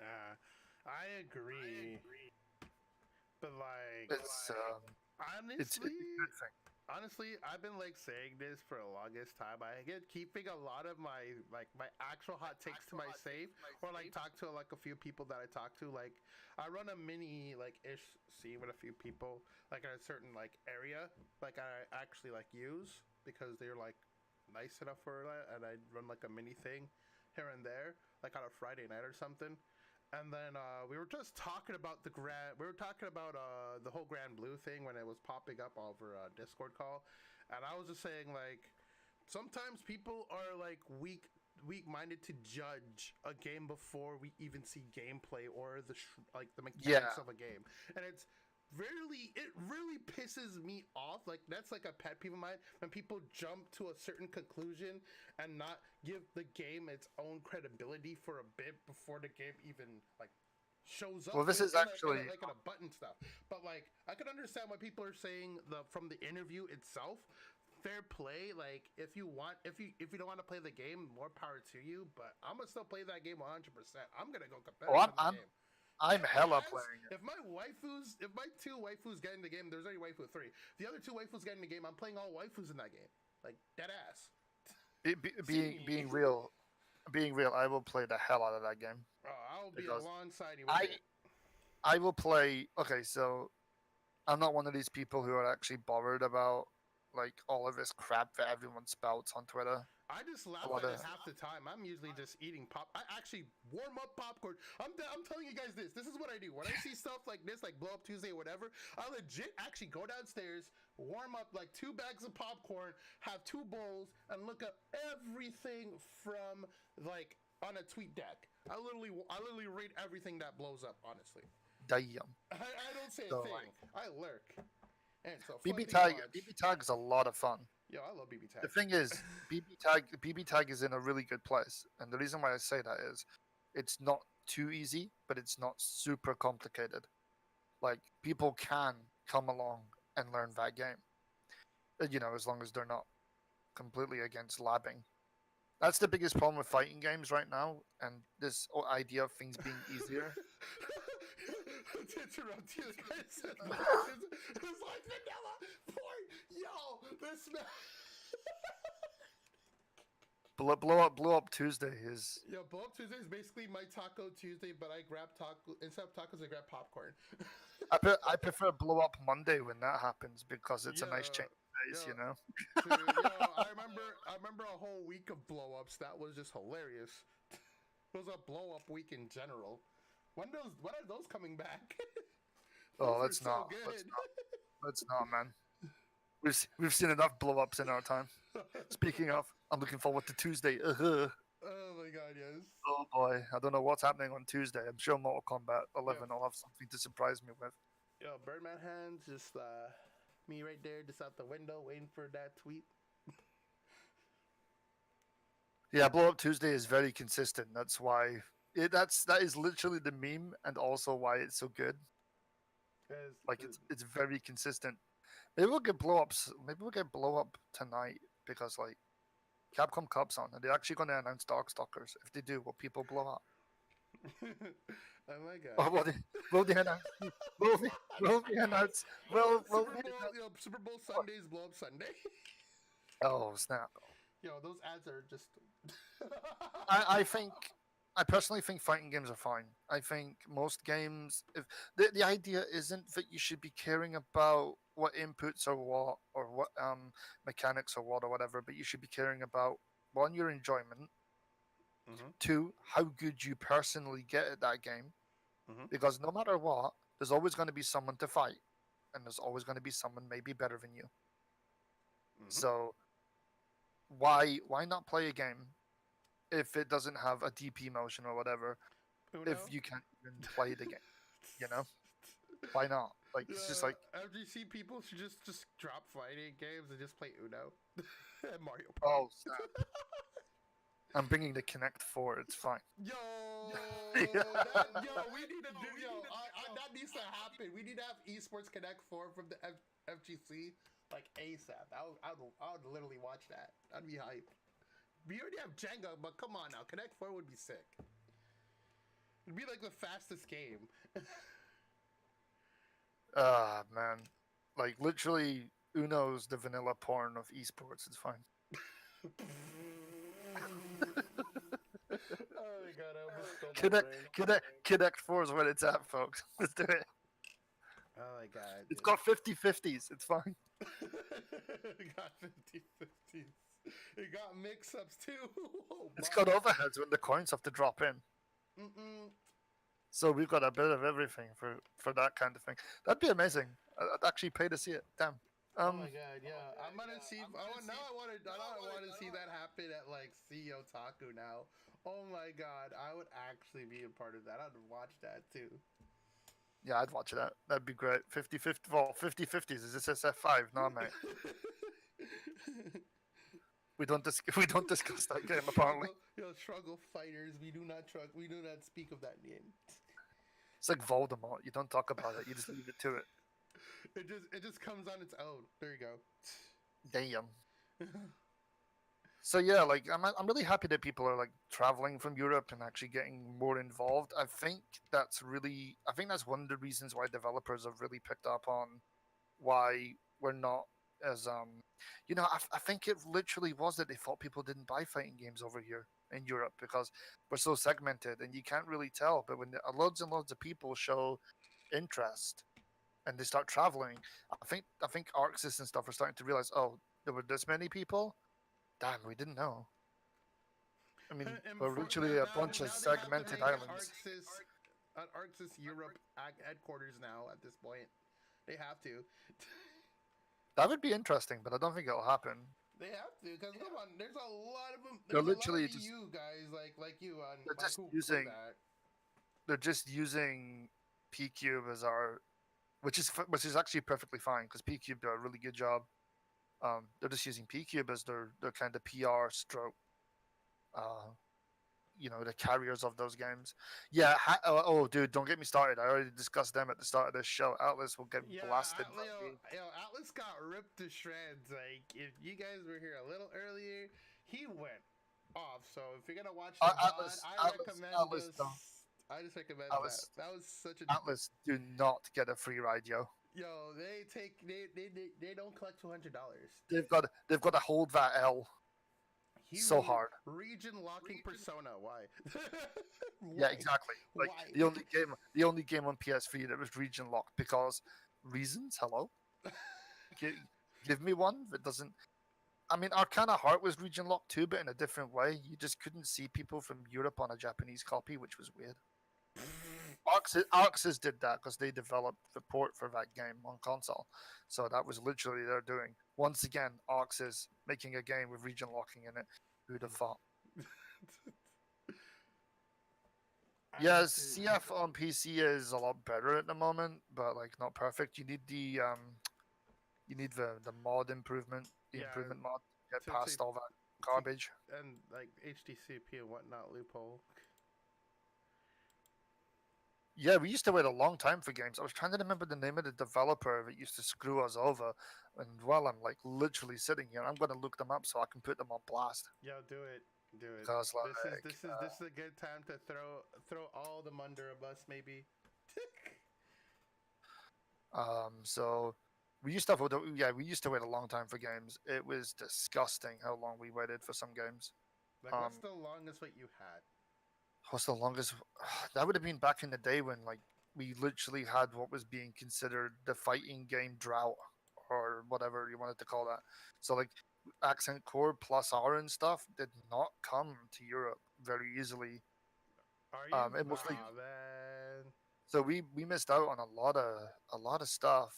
I agree. But like, honestly, it's a good thing. honestly, I've been like saying this for the longest time. I get keeping a lot of my my actual hot takes to my safe, or like talk to like a few people that I talk to. Like I run a mini like ish scene with a few people, like in a certain like area, like I actually like use because they're like nice enough for that, and I run like a mini thing here and there, like on a Friday night or something. And then we were just talking about we were talking about the whole Grand Blue thing when it was popping up over Discord call, and I was just saying like sometimes people are like weak-minded to judge a game before we even see gameplay or like the mechanics of a game, and it really pisses me off. Like that's like a pet peeve of mine when people jump to a certain conclusion and not give the game its own credibility for a bit before the game even like shows up. Well, this is actually like in a button stuff. But like I could understand why people are saying from the interview itself. Fair play. Like if you don't want to play the game, more power to you. But I'm gonna still play that game 100%. I'm gonna go competitive in the game. I'm hella playing it. If my two waifus get in the game, there's already waifu 3. The other 2 waifus get in the game, I'm playing all waifus in that game. Like, dead ass. Being real, I will play the hell out of that game. Oh, I'll be alongside you with it. I will play, okay, so I'm not one of these people who are actually bothered about like all of this crap that everyone spouts on Twitter. I just laugh at it half the time. I'm usually just eating I actually warm up popcorn. I'm telling you guys this. This is what I do. When I see stuff like this, like Blow Up Tuesday or whatever, I legit actually go downstairs, warm up like 2 bags of popcorn, have 2 bowls, and look up everything from like on a tweet deck. I literally read everything that blows up, honestly. Damn. I don't say a thing. I lurk. And so BB Tag is a lot of fun. Yo, I love BB Tag. The thing is, BB Tag is in a really good place, and the reason why I say that is, it's not too easy, but it's not super complicated. Like people can come along and learn that game, you know, as long as they're not completely against labbing. That's the biggest problem with fighting games right now, and this idea of things being easier. To interrupt you, guys. It's like vanilla porn. Yo, this man. Blow up Tuesday is. Yo, Blow Up Tuesday is basically my Taco Tuesday, but I grab instead of tacos, I grab popcorn. I prefer Blow Up Monday when that happens because it's a nice change of pace, you know. Dude, I remember a whole week of blow ups. That was just hilarious. It was a blow up week in general. When are those coming back? Oh, let's not, man. We've seen enough blow ups in our time. Speaking of, I'm looking forward to Tuesday. Oh my god, yes. Oh boy, I don't know what's happening on Tuesday. I'm sure Mortal Kombat 11 will have something to surprise me with. Yo, Birdman hands, just me right there, just out the window, waiting for that tweet. Yeah, Blow Up Tuesday is very consistent. That's why that is literally the meme, and also why it's so good. Like it's very consistent. Maybe we'll get blow ups. Maybe we'll get blow up tonight because like Capcom Cup's on, and they're actually going to announce Darkstalkers. If they do, will people blow up? Oh my god! Oh, will they announce? Will they announce? Super Bowl Sundays, blow up Sunday. Oh snap! Yo, those ads are just. I personally think fighting games are fine. I think most games, if the idea isn't that you should be caring about what inputs are what or what mechanics are what or whatever, but you should be caring about 1, your enjoyment, 2, how good you personally get at that game, because no matter what, there's always going to be someone to fight, and there's always going to be someone maybe better than you. So why not play a game if it doesn't have a DP motion or whatever? Uno? If you can't even play the game, you know, why not? Like it's just like FGC people should just drop fighting games and just play Uno and Mario Party. Oh snap! I'm bringing the Kinect 4. It's fine. Yo, we need to do that needs to happen. We need to have Esports Connect 4 from the FGC like ASAP. I would literally watch that. That'd be hype. We already have Jenga, but come on now, Connect 4 would be sick. It'd be like the fastest game. Man, like literally, Uno's the vanilla porn of esports. It's fine. Oh my god, I almost spilled my Connect, brain. Connect 4 is where it's at, folks. Let's do it. Oh my god. It's got 50-50s. It's fine. It got 50-50s. It got mix-ups too. Oh, It's my. got overheads when the coins have to drop in. Mm-mm. So we've got a bit of everything for that kind of thing. That'd be amazing. I'd actually pay to see it. Damn. Oh my god, yeah. I'm gonna see. I want to see that happen at like CEO Taku now. Oh my god, I would actually be a part of that. I'd watch that too. Yeah, I'd watch that. That'd be great. 50-50. Well, 50-50s. Is this SF5? No, mate. We don't discuss that game apparently. Struggle fighters. We do not speak of that name. It's like Voldemort. You don't talk about it. You just leave it to it. It just comes on its own. There you go. Damn. So yeah, like I'm really happy that people are like traveling from Europe and actually getting more involved. I think that's one of the reasons why developers have really picked up on why we're not as I think it literally was that they thought people didn't buy fighting games over here in Europe because we're so segmented and you can't really tell. But when loads and loads of people show interest and they start traveling, I think Arxis and stuff are starting to realize, oh, there were this many people. Damn, we didn't know. I mean, we're literally a bunch of segmented islands. Arxis Europe headquarters now at this point. They have to. That would be interesting, but I don't think it'll happen. They have to, because come on, there's a lot of them. They're literally just you guys like you on. They're just using. They're just using PCube as our, which is actually perfectly fine because PCube do a really good job. They're just using PCube as their kind of PR stroke. The carriers of those games. Yeah. Dude, don't get me started. I already discussed them at the start of this show. Atlas will get blasted. Atlas got ripped to shreds. Like, if you guys were here a little earlier, he went off. So if you're gonna watch the Atlas, I recommend Atlas, this. I just recommend Atlas, that. That was such a Atlas. Do not get a free ride, yo. Yo, they don't collect $200. They've got to hold that L. So hard. Region locking Persona. Why? Yeah, exactly. Like why? the only game on PS3 that was region locked because reasons. Hello. Give me one that doesn't. I mean, Arcana Heart was region locked too, but in a different way. You just couldn't see people from Europe on a Japanese copy, which was weird. Arxis did that because they developed the port for that game on console. So that was literally their doing. Once again, Arxis making a game with region locking in it. Who'd have thought? Yeah, CF on PC is a lot better at the moment, but like not perfect. You need the mod improvement, improvement mod to get past all that garbage. And like HDCP and whatnot loophole. Yeah, we used to wait a long time for games. I was trying to remember the name of the developer that used to screw us over. And while I'm like literally sitting here, I'm going to look them up so I can put them on blast. Yo, do it. Because like, this is a good time to throw all them under a bus, maybe. So we used to wait a long time for games. It was disgusting how long we waited for some games. Like, what's the longest wait you had? What's the longest? That would have been back in the day when like we literally had what was being considered the fighting game drought or whatever you wanted to call that. So like Accent Core plus R and stuff did not come to Europe very easily. Are you? It was like, man. so we missed out on a lot of stuff.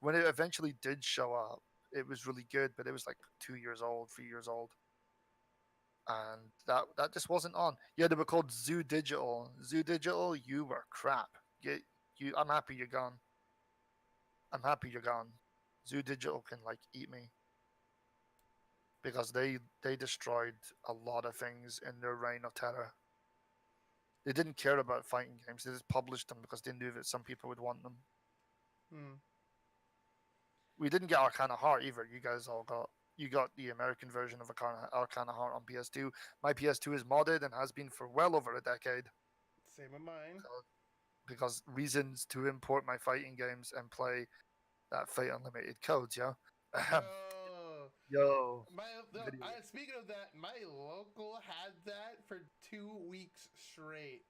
When it eventually did show up, it was really good, but it was like 2 years old, 3 years old. And that just wasn't on. Yeah, they were called Zoo Digital. Zoo Digital, you were crap. I'm happy you're gone. Zoo Digital can like eat me. Because they destroyed a lot of things in their reign of terror. They didn't care about fighting games. They just published them because they knew that some people would want them. We didn't get Arcana Heart either. You guys all got the American version of Arcana Heart on PS2. My PS2 is modded and has been for well over a decade. Same with mine. Because reasons to import my fighting games and play that Fate Unlimited codes, yeah? Yo, Yo, video. speaking of that, my local had that for 2 weeks straight.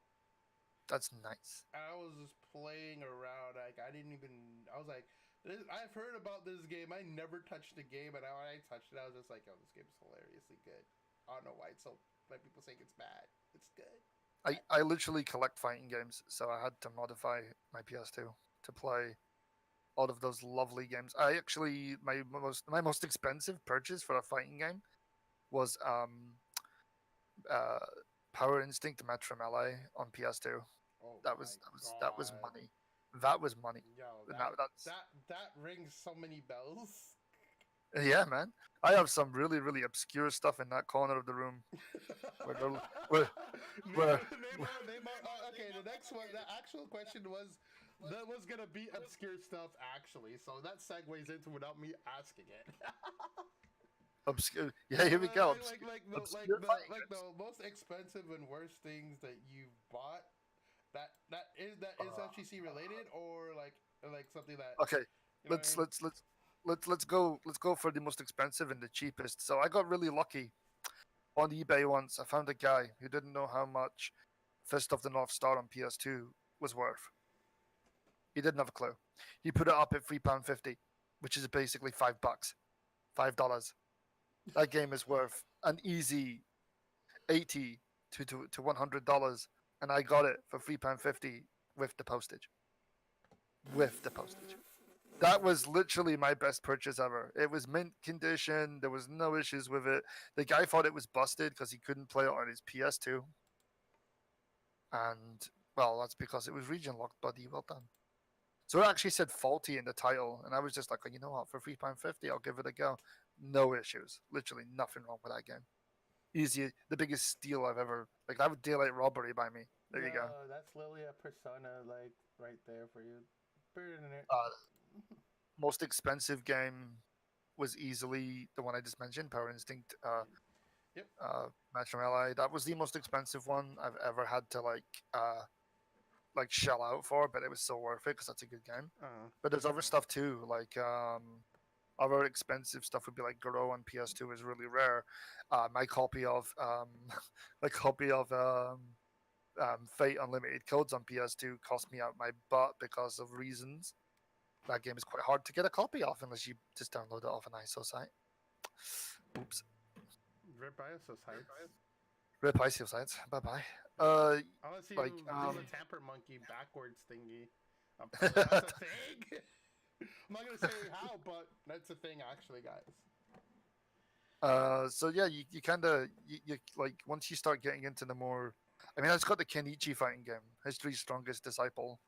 That's nice. I was just playing around. Like I didn't even. I was like, I've heard about this game. I never touched the game, and when I touched it, I was just like, "Yo, this game is hilariously good." I don't know why it's so. Like people think it's bad. It's good. I literally collect fighting games, so I had to modify my PS2 to play all of those lovely games. I actually my most expensive purchase for a fighting game was uh Power Instinct Metro Melee on PS2. Oh That my was that was god. money. That was money. Yo, That's that rings so many bells. yeah, man. I have some really obscure stuff in that corner of the room. Where, they're- where, where, Okay, the next one, the actual question was, that was gonna be obscure stuff actually, so that segues into without me asking it. obscure. Yeah, here we go. Like the most expensive and worst things that you've bought. That is FGC related or like something that. Okay, You know what I mean? let's go for the most expensive and the cheapest. So I got really lucky on eBay once. I found a guy who didn't know how much Fist of the North Star on PS2 was worth. He didn't have a clue. He put it up at £3.50, which is basically $5, $5. That game is worth an easy $80 to $100, and I got it for £3.50 with the postage. With the postage. That was literally my best purchase ever. It was mint condition. There was no issues with it. The guy thought it was busted because he couldn't play it on his PS2. And, well, that's because it was region locked, buddy. Well done. So it actually said faulty in the title. And I was just like, oh, you know what? For £3.50, I'll give it a go. No issues. Literally nothing wrong with that game. Easy. The biggest steal I've ever... Like, that would daylight robbery by me. There you go. That's literally a persona, like, right there for you. Most expensive game was easily the one I just mentioned, Power Instinct. Yep. Metro Melee. That was the most expensive one I've ever had to like shell out for, but it was so worth it because that's a good game. But there's other stuff too, like other expensive stuff would be like Garo on PS2 is really rare. My copy of Fate Unlimited Codes on PS2 cost me out my butt because of reasons. That game is quite hard to get a copy of unless you just download it off an ISO site. Oops. Rip ISO sites. Rip ISO sites. Bye bye. Unless you like, do the tamper monkey backwards thingy. That's a thing. I'm not gonna say how, but that's a thing actually, guys. So yeah, you kind of you like once you start getting into the more. I mean, it's got the Kenichi fighting game, History's Strongest Disciple.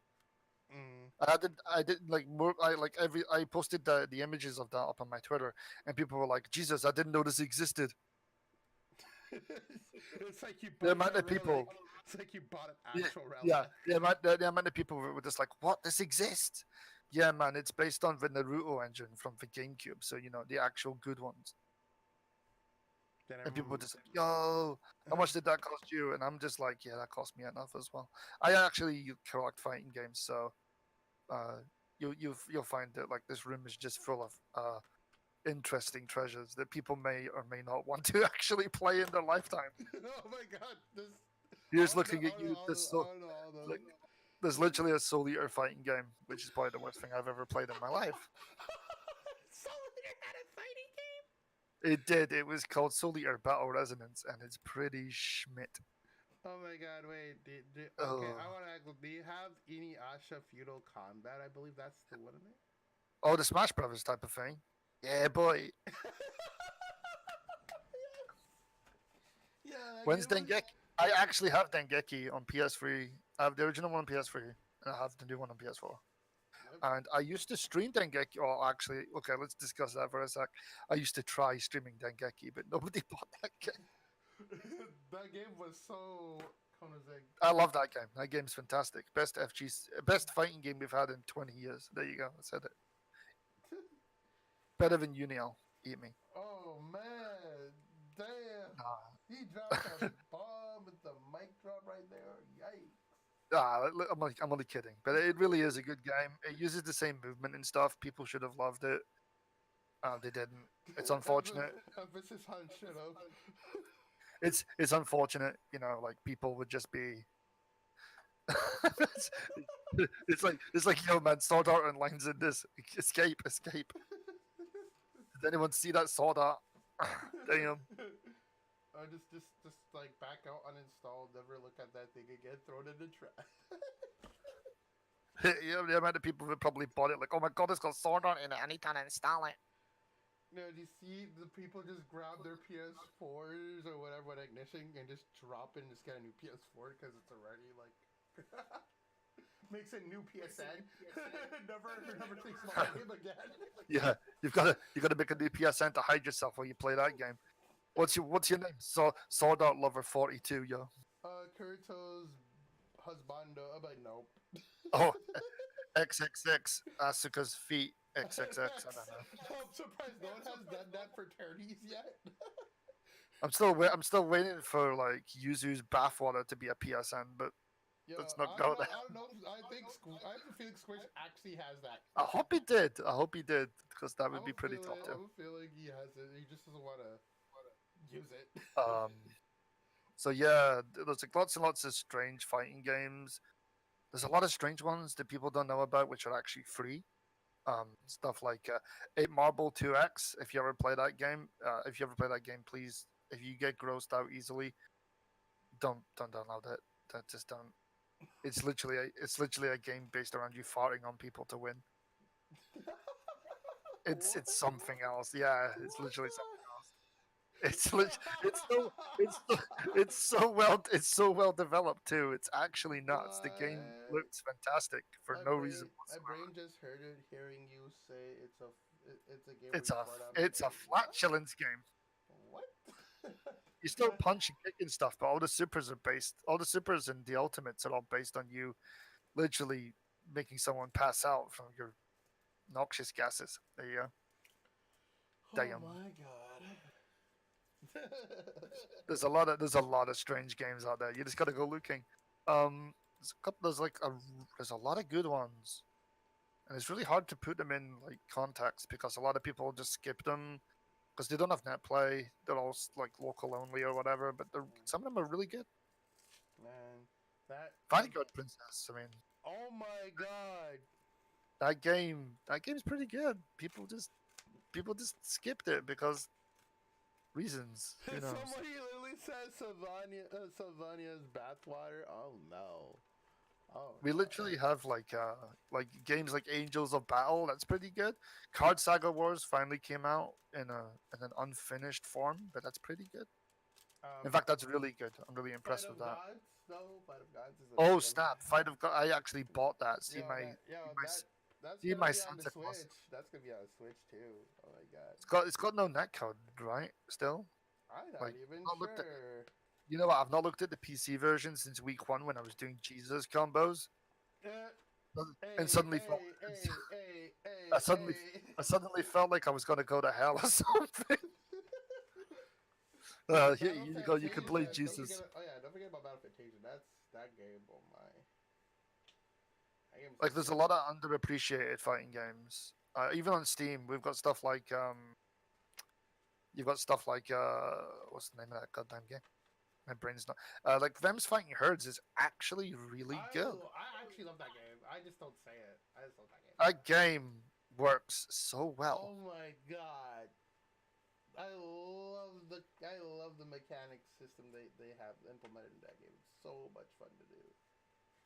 I did like more. I posted the images of that up on my Twitter, and people were like, "Jesus, I didn't know this existed." It's like you bought The amount of people. It's like you bought an actual relic. Yeah, the amount of people were just like, "What? This exists?" Yeah, man, it's based on the Naruto engine from the GameCube, so you know the actual good ones. And people were just like, "Yo, how much did that cost you?" And I'm just like, "Yeah, that cost me enough as well." I actually collect fighting games, so you'll find that like this room is just full of interesting treasures that people may or may not want to actually play in their lifetime. Oh my god! Here's looking at you. There's literally a Soul Eater fighting game, which is probably the worst thing I've ever played in my life. Soul Eater had a fighting game? It did. It was called Soul Eater Battle Resonance, and it's pretty schmidt. Oh my god, wait. Okay, I want to ask, do you have Inuyasha Feudal Combat? I believe that's the one in it. Oh, the Smash Brothers type of thing. Yeah, boy. Yeah. When's Dengeki? I actually have Dengeki on PS3. I have the original one on PS3, and I have the new one on PS4. Yep. And I used to stream Dengeki. Oh, actually, okay, let's discuss that for a sec. I used to try streaming Dengeki, but nobody bought that game. That game was so... I love that game. That game's fantastic. Best fighting game we've had in 20 years. There you go. I said it. Better than Uniel. Eat me. Oh man, damn! Nah. He dropped a bomb with the mic drop right there. Yikes! I'm only kidding, but it really is a good game. It uses the same movement and stuff. People should have loved it. They didn't. It's unfortunate. Emphasis on should have. It's unfortunate. You know, like people would just be. it's, it's like yo man, Sword Art Online's in this. Escape. Did anyone see that Sword Art? Damn. Just like back out, uninstall, never look at that thing again, throw it in the trash. Yeah, the amount of people who probably bought it, like, oh my god, it's got Sword Art in it. I need to install it. No, do you see the people just grab their PS4s or whatever with Ignition and just drop it and just get a new PS4 because it's already like makes a new PSN. never thinks about the game again. Yeah, you gotta make a new PSN to hide yourself while you play that game. What's your name? Sword Art Lover 42, yo. Kirito's husbando. I'm like, nope. Oh, XXX Asuka's feet. XXX. I don't know. I'm surprised no one has done that for Ternies yet. I'm still waiting for like Yuzu's bathwater to be a PSN, but let's not go there. I don't know. I have a feeling Squish actually has that. I hope he did, because that would be pretty tough I too. have a feeling he has it. He just doesn't want to use it. So yeah, there's like lots and lots of strange fighting games. There's a lot of strange ones that people don't know about, which are actually free. Stuff like 8 Marble 2X. If you ever play that game, please, if you get grossed out easily, don't download it. Just don't. It's literally a game based around you farting on people to win. It's something else. Yeah, it's literally something else. It's so well developed too. It's actually nuts. The game looks fantastic for no reason whatsoever. My brain just hearing you say it's a game. It's a flatulence game. What? You still punch and kick and stuff, but all the supers and the ultimates are all based on you literally making someone pass out from your noxious gases. There you go. Damn. Oh my god. There's a lot of strange games out there. You just gotta go looking. There's a lot of good ones, and it's really hard to put them in like context because a lot of people just skip them because they don't have net play. They're all like local only or whatever. But some of them are really good. Man, Fighting God Princess. I mean, oh my god, that game's pretty good. People just skipped it because reasons. Who knows? Somebody literally says Sylvania's bathwater. Oh no. Oh. We literally have like games like Angels of Battle. That's pretty good. Card Saga Wars finally came out in an unfinished form, but that's pretty good. In fact, that's really good. I'm really impressed with that. Fight of Gods is Oh snap! Fight of God. I actually bought that. That's gonna my be on Santa the Claus. Switch. That's gonna be on Switch too. Oh my god. It's got no netcode, right? Still. I'm not even sure. You know what? I've not looked at the PC version since week 1 when I was doing Jesus combos. And suddenly I suddenly felt like I was gonna go to hell or something. Here you go. You can play Jesus. Don't forget about Battlefield Fantasia. That's that game. Oh my. Like, there's a lot of underappreciated fighting games. Even on Steam, we've got stuff like what's the name of that goddamn game? My brain's not. Like Them's Fighting Herds is actually really good. I actually love that game. I just don't say it. I just love that game. That game works so well. Oh my god. I love the mechanics system they have implemented in that game. It's so much fun to do.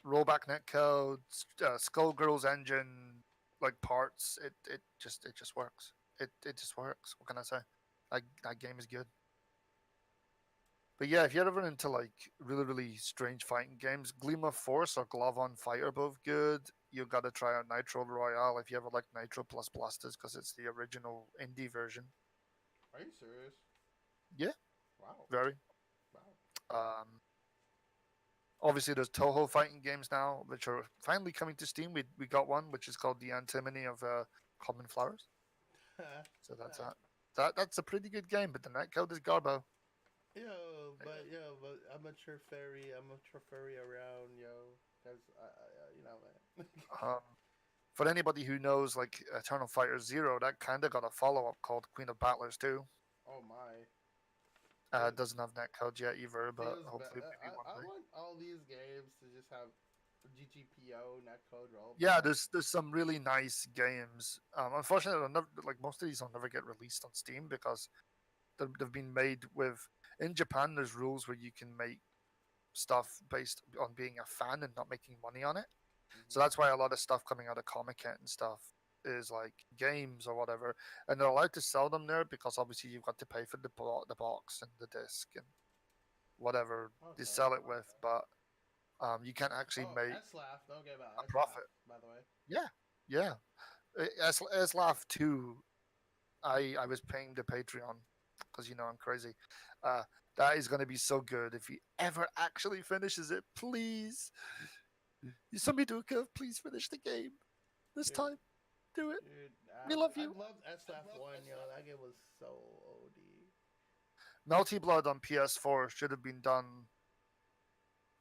Rollback netcode, Skullgirls engine, like parts. It just works. It just works. What can I say? That game is good. But yeah, if you're ever into like really strange fighting games, Gleam of Force or Glove on Fight are both good. You gotta try out Nitro Royale if you ever like Nitro plus Blasters because it's the original indie version. Are you serious? Yeah. Wow. Very. Wow. Obviously, there's Toho fighting games now, which are finally coming to Steam. We got one, which is called The Antimony of Common Flowers. So that's that. That's a pretty good game, but the netcode is garbo. But amateur ferry around, cause you know, man. for anybody who knows like Eternal Fighter Zero, that kind of got a follow up called Queen of Battlers 2. Oh my. It doesn't have netcode yet either, but hopefully maybe one I day. want all these games to just have GGPO netcode roll. Yeah, there's some really nice games. Unfortunately, like most of these will never get released on Steam because they've been made with. In Japan, there's rules where you can make stuff based on being a fan and not making money on it. So that's why a lot of stuff coming out of Comic Con and stuff is like games or whatever, and they're allowed to sell them there because obviously you've got to pay for the box and the disc and whatever they sell it with, but you can't actually make S-Laugh, don't get about a profit. By the way. Yeah. S-Laugh 2, I was paying the Patreon because I'm crazy. That is going to be so good if he ever actually finishes it. Please, Yusumiduka, please finish the game this time. Do it. Dude, we love you. I loved S-Laugh 1, that game was so OD. Melty Blood on PS4 should have been done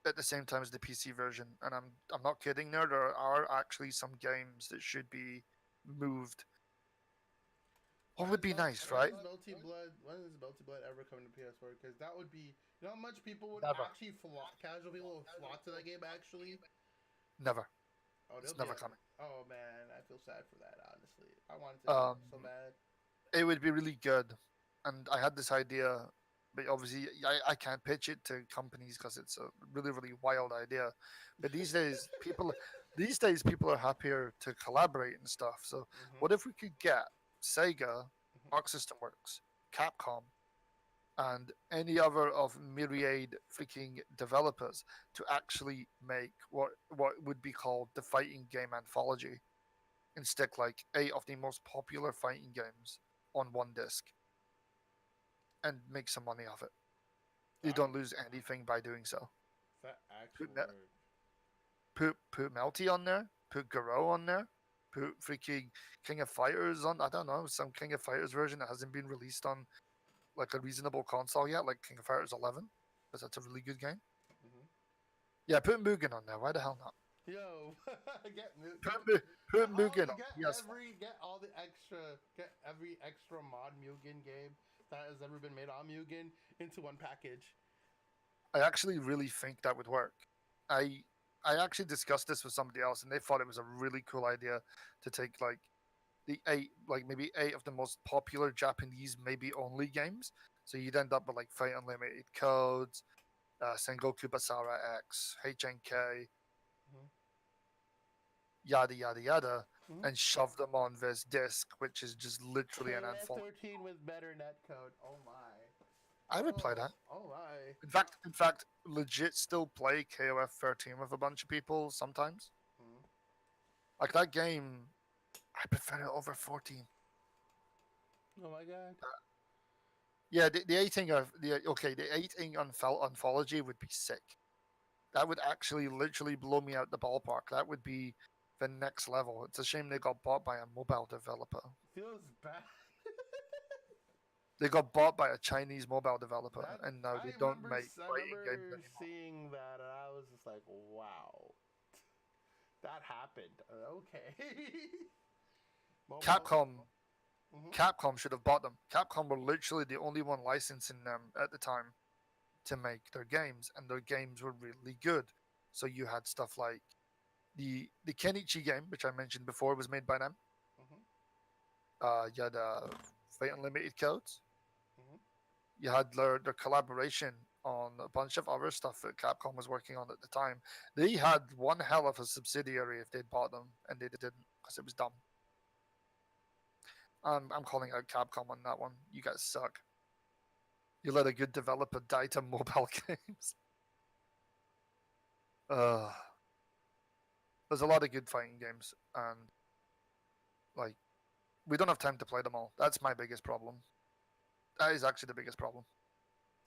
at the same time as the PC version, and I'm not kidding. There are actually some games that should be moved. What would be nice, right? When is Melty Blood ever coming to PS4? Because that would be, how much people would Never. actually casual people would flock to that game actually? Never. Oh, it's never coming. Oh man, I feel sad for that. Honestly, I wanted to so bad. It would be really good, and I had this idea, but obviously I can't pitch it to companies because it's a really really wild idea. But these days people are happier to collaborate and stuff. So what if we could get Sega, Arc System Works, Capcom, and any other of myriad freaking developers to actually make what would be called the fighting game anthology, and stick like 8 of the most popular fighting games on one disc and make some money off it. You don't lose anything by doing so. That actually put Melty on there, put Garou on there, put freaking King of Fighters on. I don't know, some King of Fighters version that hasn't been released on like a reasonable console yet, like King of Fighters 11, because that's a really good game. Yeah, put Mugen on there. Why the hell not? Yo, put Mugen on. Yes. Get every extra mod Mugen game that has ever been made on Mugen into one package. I actually really think that would work. I actually discussed this with somebody else, and they thought it was a really cool idea to take like maybe 8 of the most popular Japanese maybe only games. So you'd end up with like Fight Unlimited Codes, Sengoku Basara X, HNK, yada yada yada, and shove them on this disc, which is just literally an anthology. 13 with better netcode. Oh my. I would play that. Oh my. In fact, legit still play KOF 13 with a bunch of people sometimes. Like that game, I prefer it over 14. Oh my god. Yeah, the 18 of the 18 anthology would be sick. That would actually literally blow me out the ballpark. That would be the next level. It's a shame they got bought by a mobile developer. Feels bad. They got bought by a Chinese mobile developer, and now they don't make fighting games anymore. Seeing that, and I was just like, wow, that happened. Okay. Capcom should have bought them. Capcom were literally the only one licensing them at the time to make their games, and their games were really good. So you had stuff like the Kenichi game, which I mentioned before, was made by them. You had Fate Unlimited Codes. You had their collaboration on a bunch of other stuff that Capcom was working on at the time. They had one hell of a subsidiary if they'd bought them, and they didn't because it was dumb. I'm calling out Capcom on that one. You guys suck. You let a good developer die to mobile games. There's a lot of good fighting games, and like we don't have time to play them all. That's my biggest problem. That is actually the biggest problem.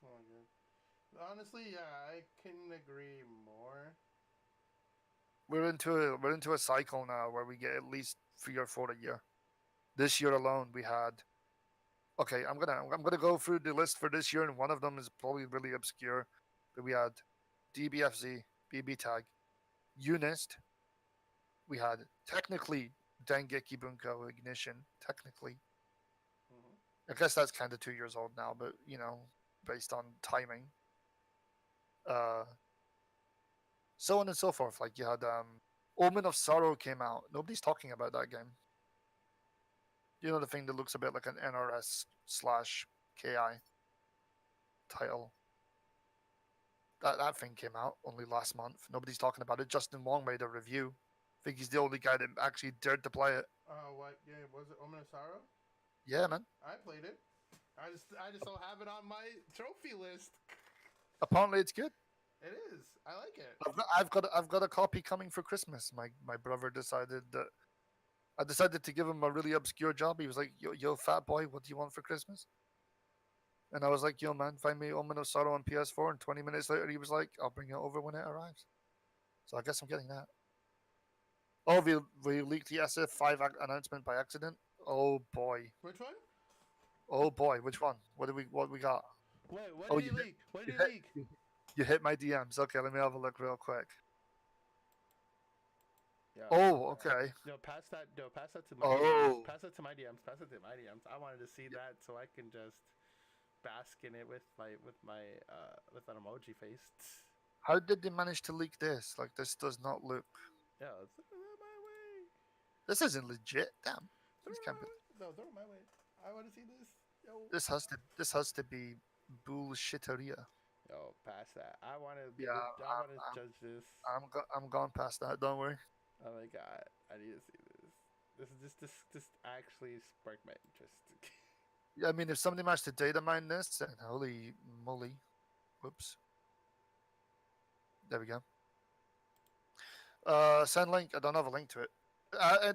Oh my god. Honestly, yeah, I can agree more. We're into a cycle now where we get at least 3 or 4 a year. This year alone, we had. Okay, I'm gonna go through the list for this year, and one of them is probably really obscure. But we had DBFZ, BB Tag, Unist, We had technically Dengeki Bunko Ignition. Technically, I guess that's kind of 2 years old now, but based on timing, uh, so on and so forth. Like you had Omen of Sorrow came out. Nobody's talking about that game. You know, the thing that looks a bit like an NRS/KI title. That thing came out only last month. Nobody's talking about it. Justin Wong made a review. I think he's the only guy that actually dared to play it. What game was it? Omen of Sorrow? Yeah, man. I played it. I just don't have it on my trophy list. Apparently, it's good. It is. I like it. I've got a copy coming for Christmas. My brother decided that I decided to give him a really obscure job. He was like, yo, fat boy, what do you want for Christmas? And I was like, yo, man, find me Omen of Sorrow on PS4. And 20 minutes later, he was like, I'll bring it over when it arrives. So I guess I'm getting that. Oh, we leaked the SF5 announcement by accident. Oh boy. Which one? Oh boy, which one? What we got? Wait, what did he leak? What did he leak? You hit my DMs. Okay, let me have a look real quick. Yeah. Oh, okay. No, pass that to my Oh. DMs. Pass it to my DMs. Pass it to my DMs. I wanted to see that so I can just bask in it with an emoji face. How did they manage to leak this? Like, this does not look. Yeah, throw it my way. This isn't legit. Damn. Throw it my way. I want to see this. Yo. This has to be bullshitteria. Yo, pass that. I want to. Yeah, I want to judge this. I'm gone past that. Don't worry. Oh my god, I need to see this. This actually sparked my interest. Yeah, I mean, if somebody managed to data mine this, then holy moly. Whoops. There we go. Send link. I don't have a link to it.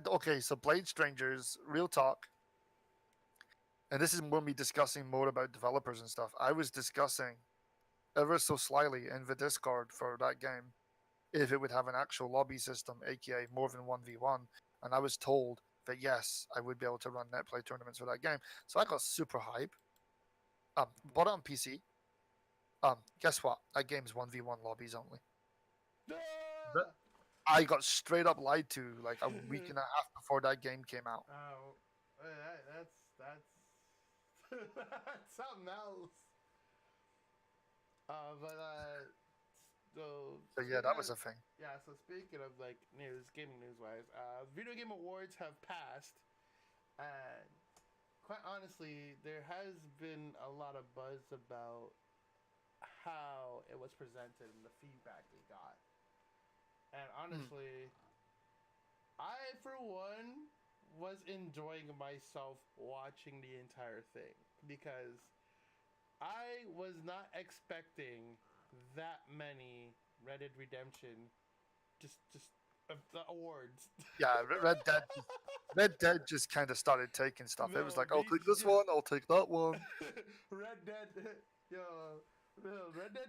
Okay, so Blade Strangers, real talk. And this is when we discussing more about developers and stuff. I was discussing ever so slyly in the Discord for that game if it would have an actual lobby system, aka more than 1v1. And I was told that yes, I would be able to run net play tournaments for that game. So I got super hype. Bought it on PC. Guess what? That game's 1v1 lobbies only. I got straight up lied to like a week and a half before that game came out. Oh, that's something else. So yeah, that was a thing. Yeah, so speaking of like gaming news wise, Video Game Awards have passed, and quite honestly, there has been a lot of buzz about how it was presented and the feedback they got. And honestly, I for one was enjoying myself watching the entire thing because I was not expecting that many Red Dead Redemption just the awards. Yeah, Red Dead just kind of started taking stuff. It was like, I'll take this one, I'll take that one. Red Dead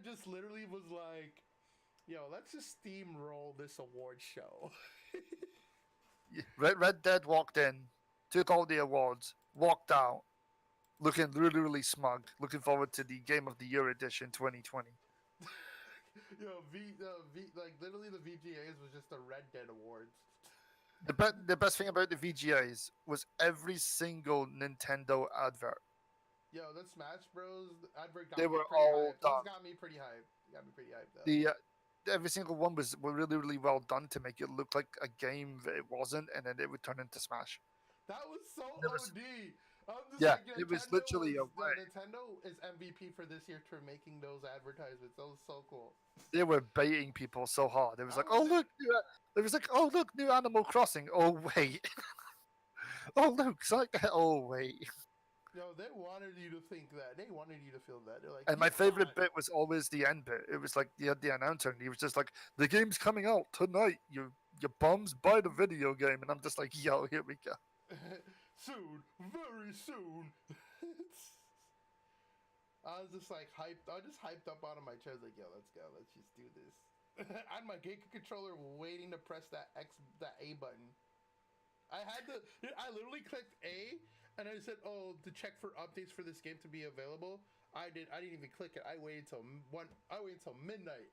just literally was like, yo, let's just steamroll this award show. Red Dead walked in, took all the awards, walked out, looking really, really smug, looking forward to the Game of the Year edition 2020. Yo, like literally the VGAs was just the Red Dead Awards. The best thing about the VGAs was every single Nintendo advert. Yo, the Smash Bros. Advert got they me were pretty all hyped. done. Those got me pretty hyped. Though. Every single one was really, really well done to make it look like a game that it wasn't, and then it would turn into Smash. That was so OD. Yeah, it was literally a way. Nintendo is MVP for this year for making those advertisements. That was so cool. They were baiting people so hard. It was like, look, new Animal Crossing. Oh wait, oh look, oh wait. Yo, they wanted you to think that. They wanted you to feel that. They're like. And my favorite bit was always the end bit. It was like the announcer, and he was just like, "The game's coming out tonight. You bums, buy the video game." And I'm just like, "Yo, here we go." Soon, very soon. I was just like hyped. I was just hyped up out of my chair. Like, yo, let's go. Let's just do this. I had my Geka controller waiting to press that A button. I literally clicked A, and I said, "Oh, to check for updates for this game to be available." I didn't even click it. I waited till midnight,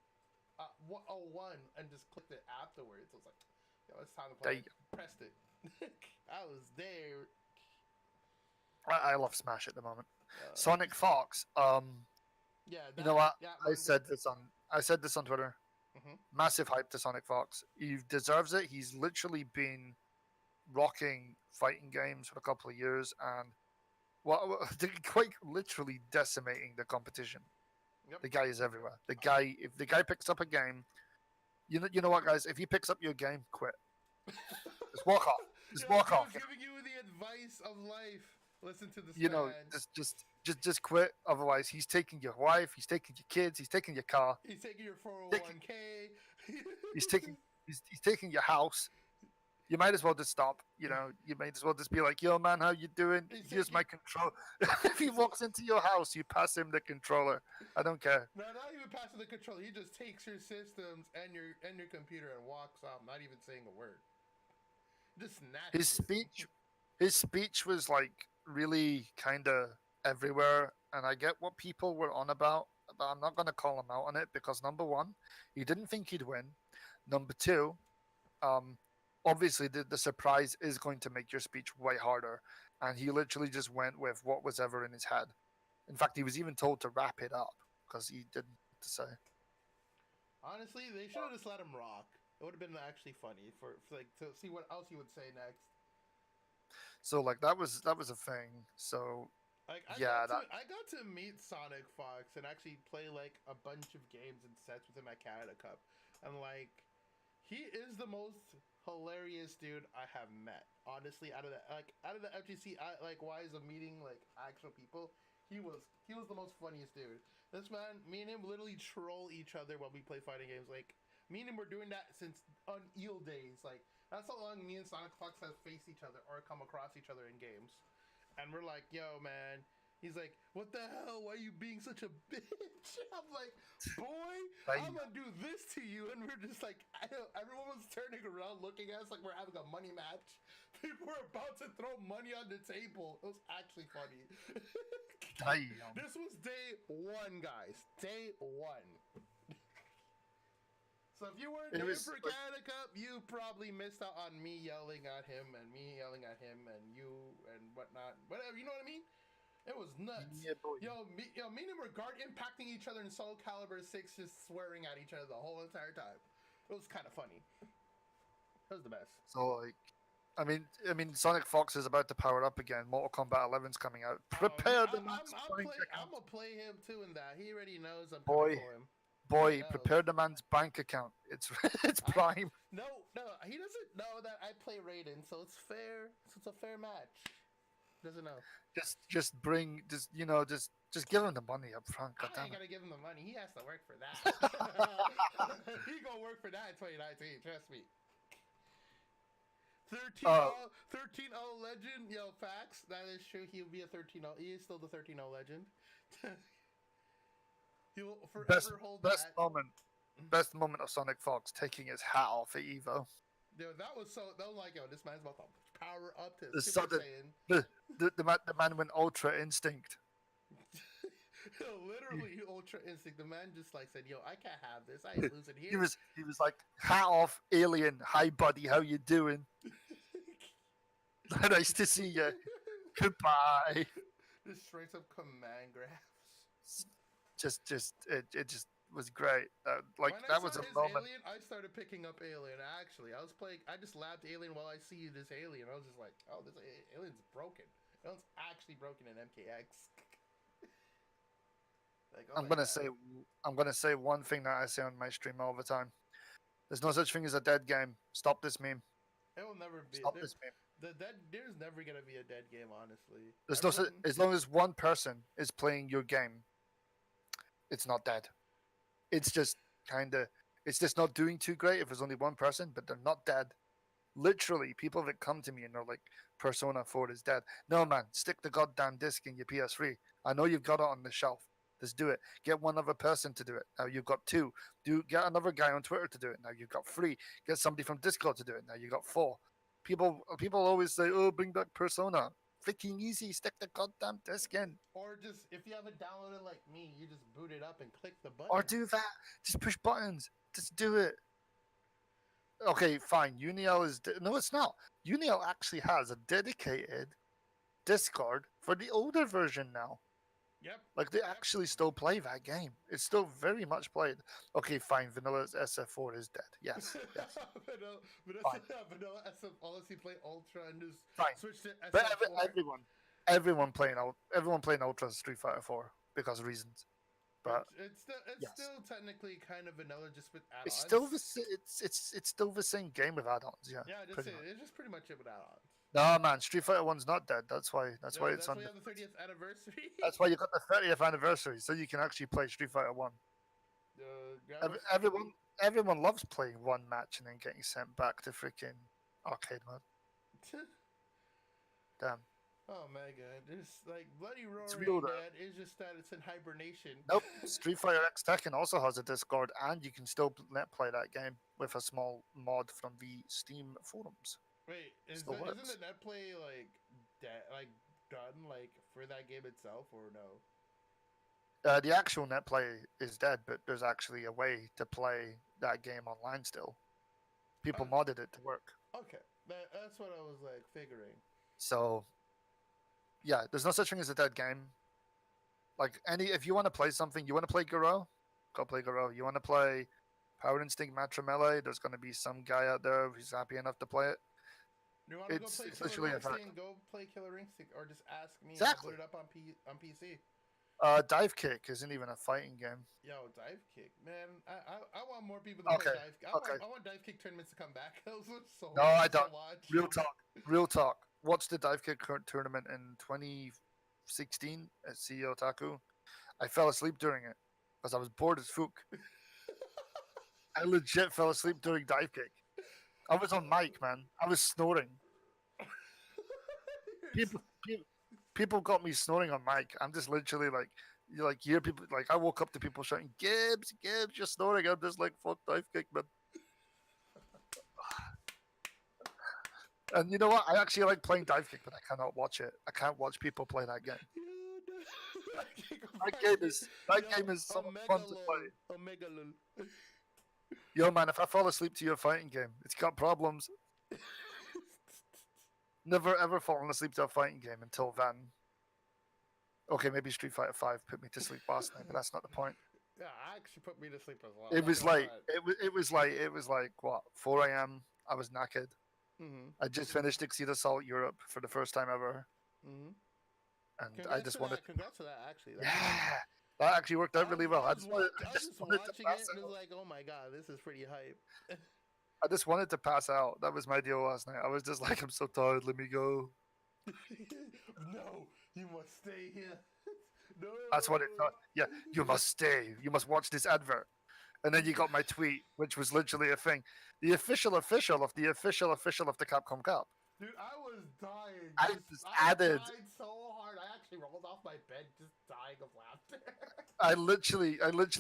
1:01, and just clicked it afterwards. I was like, Yo, it's time to There play. you Pressed it. I was there. I love Smash at the moment. Uh, Sonic Fox. yeah, You know what? Yeah, I said this on Twitter. Mhm. Massive hype to Sonic Fox. He deserves it. He's literally been rocking fighting games for a couple of years and quite literally decimating the competition. Yep. The guy is everywhere. If the guy picks up a game, you know what, guys? If he picks up your game, quit. Just walk off. Just walk off. Giving you the advice of life. Listen to this You man. know, just quit. Otherwise, he's taking your wife, he's taking your kids, he's taking your car, He's taking your 401k. he's taking your house. You might as well just stop. You know, you might as well just be like, "Yo, man, how you doing? Here's my control." If he walks into your house, you pass him the controller. I don't care. No, not even passing the controller. He just takes your systems and your computer and walks off, not even saying a word. Just snatches. His speech was like really kind of everywhere, and I get what people were on about, but I'm not gonna call him out on it because number one, he didn't think he'd win. Number two, obviously the surprise is going to make your speech way harder, and he literally just went with what was ever in his head. In fact, he was even told to wrap it up because he didn't know what to say. Honestly, they should have just let him rock. It would have been actually funny for like to see what else he would say next. So like that was a thing. So Like yeah, I got to meet Sonic Fox and actually play like a bunch of games and sets with him at Canada Cup, and like he is the most hilarious dude I have met. Honestly, out of the FGC wise of meeting like actual people, he was the most funniest dude. This man, me and him literally troll each other when we play fighting games. Like me and him were doing that since on eel days. Like that's how long me and Sonic Fox have faced each other or come across each other in games. And we're like, yo, man. He's like, what the hell? Why are you being such a bitch? I'm like, boy, I'm gonna do this to you. And we're just like, everyone was turning around looking at us like we're having a money match. People were about to throw money on the table. It was actually funny. This was day one, guys. Day one. So if you weren't there for Canada Cup, you probably missed out on me yelling at him and me yelling at him and you and whatnot. Whatever, you know what I mean? It was nuts. Yeah, boy. Me and him were impacting each other in Soul Calibur 6, just swearing at each other the whole entire time. It was kind of funny. It was the best. So like, I mean, Sonic Fox is about to power up again. Mortal Kombat 11's coming out. Prepare the man's bank account. I'm gonna play him too in that. He already knows I'm Boy. coming for him. Boy, prepare the man's bank account. It's prime. No, he doesn't know that I play Raiden, so it's fair. So it's a fair match. Doesn't know. Just give him the money up front. I ain't gonna give him the money. He has to work for that. He gonna work for that in 2019. Trust me. 13-0 legend. Yo, facts. That is true. He'll be a 13-0. He is still the 13-0 legend. He will forever hold best that. Best moment of Sonic Fox taking his hat off at Evo. Dude, that was like, yo, this man's about to power up to The Super sudden, the man went Ultra Instinct. Literally Ultra Instinct. The man just like said, yo, I can't have this. I ain't losing here. He was like, hat off, alien. Hi, buddy. How you doing? Nice to see you. Goodbye. Just straight up command grabs. It just was great. That was a moment. Alien, I started picking up Alien. Actually, I just labbed Alien while I see this Alien. I was just like, oh, this Alien's broken. Alien's actually broken in MKX. Like, oh I'm gonna say one thing that I say on my stream all the time. There's no such thing as a dead game. Stop this meme. It will never be. Stop this meme. There's never gonna be a dead game, honestly. As long as one person is playing your game, it's not dead. It's just not doing too great if there's only one person, but they're not dead. Literally, people that come to me and they're like, Persona 4 is dead. No, man, stick the goddamn disc in your PS3. I know you've got it on the shelf. Let's do it. Get one other person to do it. Now you've got 2. Get another guy on Twitter to do it. Now you've got 3. Get somebody from Discord to do it. Now you've got 4. People always say, oh, bring back Persona. Freaking easy. Stick the goddamn disc in. Or just, if you haven't downloaded like me, you just boot it up and click the button. Or do that. Just push buttons. Just do it. Okay, fine. Uniel is no, it's not. Uniel actually has a dedicated Discord for the older version now. Yep. Like they actually still play that game. It's still very much played. Okay, fine. Vanilla SF4 is dead. Yes, yes. Fine, Vanilla SF policy play Ultra and just fine. switch to But SF4. everyone playing Ultra Street Fighter 4 because of reasons. But It's yes, still technically kind of vanilla, just with it's add-ons. still it's still the same game with add-ons. Yeah, Yeah, just pretty it. much. It's just pretty much it with add-ons. No man, Street Fighter 1's not dead. That's why That's it's why on. you have the 30th anniversary. That's why you got the 30th anniversary, so you can actually play Street Fighter 1. Everyone loves playing one match and then getting sent back to freaking arcade mode. Damn. Oh my god, there's like Bloody It's Roar real ain't though. dead. It's just that it's in hibernation. Nope. Street Fighter X Tekken also has a Discord, and you can still play that game with a small mod from the Steam forums. Wait, isn't the net play like done like for that game itself or no? The actual net play is dead, but there's actually a way to play that game online still. People modded it to work. Okay, that's what I was like figuring. So, yeah, there's no such thing as a dead game. Like if you want to play something, you want to play Garo, go play Garo. You want to play Power Instinct Matra Melee, there's going to be some guy out there who's happy enough to play it. You want to go play Killer Instinct? Go play Killer Instinct, or just ask me. Exactly. I'll put it up on PC. Dive Kick isn't even a fighting game. Yo, Dive Kick, man! I want more people to play Dive Kick. I want Dive Kick tournaments to come back. Those were so. No, I don't. Real talk. Watched the Dive Kick tournament in 2016 at CEO Otaku. I fell asleep during it because I was bored as fuck. I legit fell asleep during Dive Kick. I was on mic, man. I was snoring. People got me snoring on mic. I'm just literally like, you like hear people like I woke up to people shouting, Gibbs, you're snoring. I'm just like, fuck Dive Kick, man. And you know what? I actually like playing Dive Kick, but I cannot watch it. I can't watch people play that game. That game is so fun to play. Yo, man, if I fall asleep to your fighting game, it's got problems. Never ever fallen asleep to a fighting game until then. Okay, maybe Street Fighter 5 put me to sleep last night, but that's not the point. Yeah, actually put me to sleep as well. It was like it was like what 4 a.m. I was knackered. Mm-hmm. I just finished Exceed Assault Europe for the first time ever. Mm-hmm. And congrats I just wanted. Congrats to that, actually. That actually worked out really well. I was just watching it and it was like, oh my god, this is pretty hype. I just wanted to pass out. That was my deal last night. I was just like, I'm so tired. Let me go. No, you must stay here. No. That's what it thought. Yeah, you must stay. You must watch this advert. And then you got my tweet, which was literally a thing. The official of the Capcom Cup. Dude, I was dying. I died so hard. I actually rolled off my bed just dying of laughter. I literally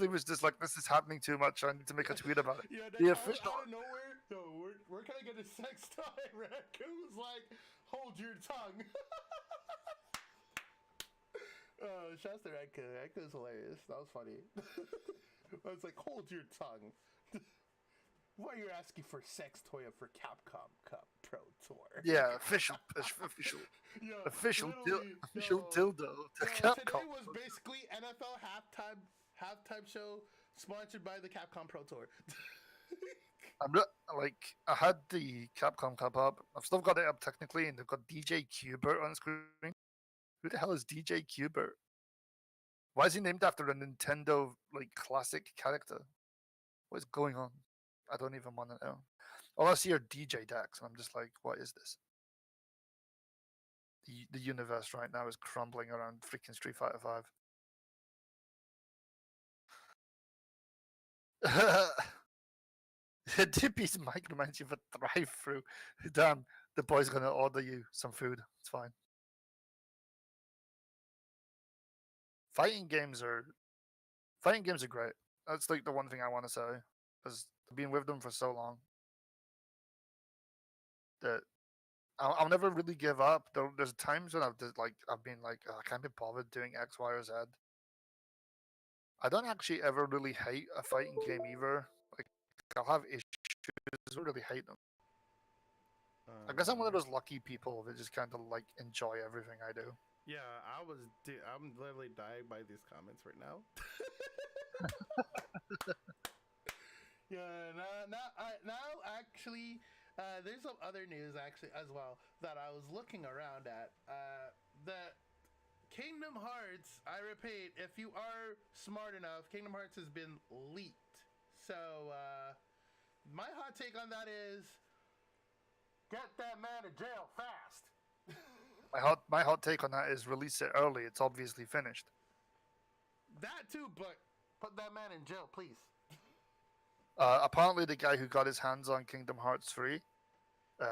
was just like, this is happening too much. I need to make a tweet about it. Yeah, the official. Out of nowhere, yo, where can I get a sex toy? Raccoon's like, hold your tongue. Shouts to Raccoon. Raccoon's hilarious. That was funny. I was like, hold your tongue. Why are you asking for sex toy for Capcom Cup Pro Tour? Yeah, official Yo, dildo to Capcom. Today was basically NFL halftime show sponsored by the Capcom Pro Tour. I'm not like I had the Capcom Cup up. I've still got it up technically, and they've got DJ Qbert on screen. Who the hell is DJ Qbert? Why is he named after a Nintendo like classic character? What is going on? I don't even want to know. All I see are DJ decks, and I'm just like, what is this? The universe right now is crumbling around freaking Street Fighter 5. Dippy's mic reminds you of a drive-through. Damn, the boy's gonna order you some food. It's fine. Fighting games are great. That's like the one thing I want to say, because I've been with them for so long that I'll never really give up. There's times when I've been like, oh, I can't be bothered doing X, Y, or Z. I don't actually ever really hate a fighting game either. Like I'll have issues because we really hate them. I guess I'm one of those lucky people that just kind of like enjoy everything I do. Yeah, I'm literally dying by these comments right now. Yeah, now actually, there's some other news actually as well that I was looking around at. That Kingdom Hearts, I repeat, if you are smart enough, Kingdom Hearts has been leaked. So, my hot take on that is, get that man to jail fast. My hot take on that is release it early. It's obviously finished. That too, but put that man in jail, please. Apparently, the guy who got his hands on Kingdom Hearts 3,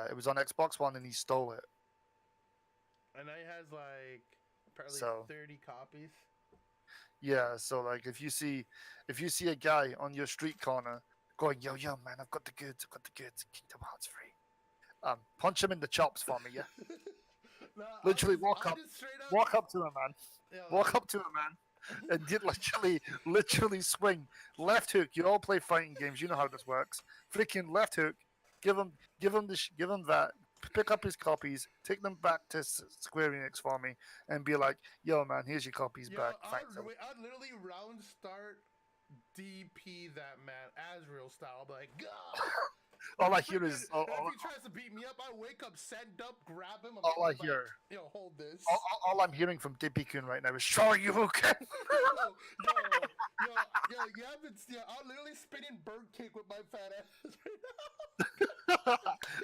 it was on Xbox One and he stole it. And he has like apparently 30 copies. Yeah, so like if you see a guy on your street corner going, yo man, I've got the goods, Kingdom Hearts 3. Punch him in the chops for me, yeah. No, literally walk up to a man. Yeah, walk up to a man. And did literally swing left hook. You all play fighting games. You know how this works. Freaking left hook. Give him that. Pick up his copies. Take them back to Square Enix for me, and be like, "Yo, man, here's your copies back." I'd literally round start DP that man Azrael style. I'll be like, God. All I hear is, if he tries to beat me up, I wake up, send up, grab him. All I hear, hold this. All I'm hearing from Dippykun right now is, "Show you who can." I'm literally spinning bird kick with my fat ass right now.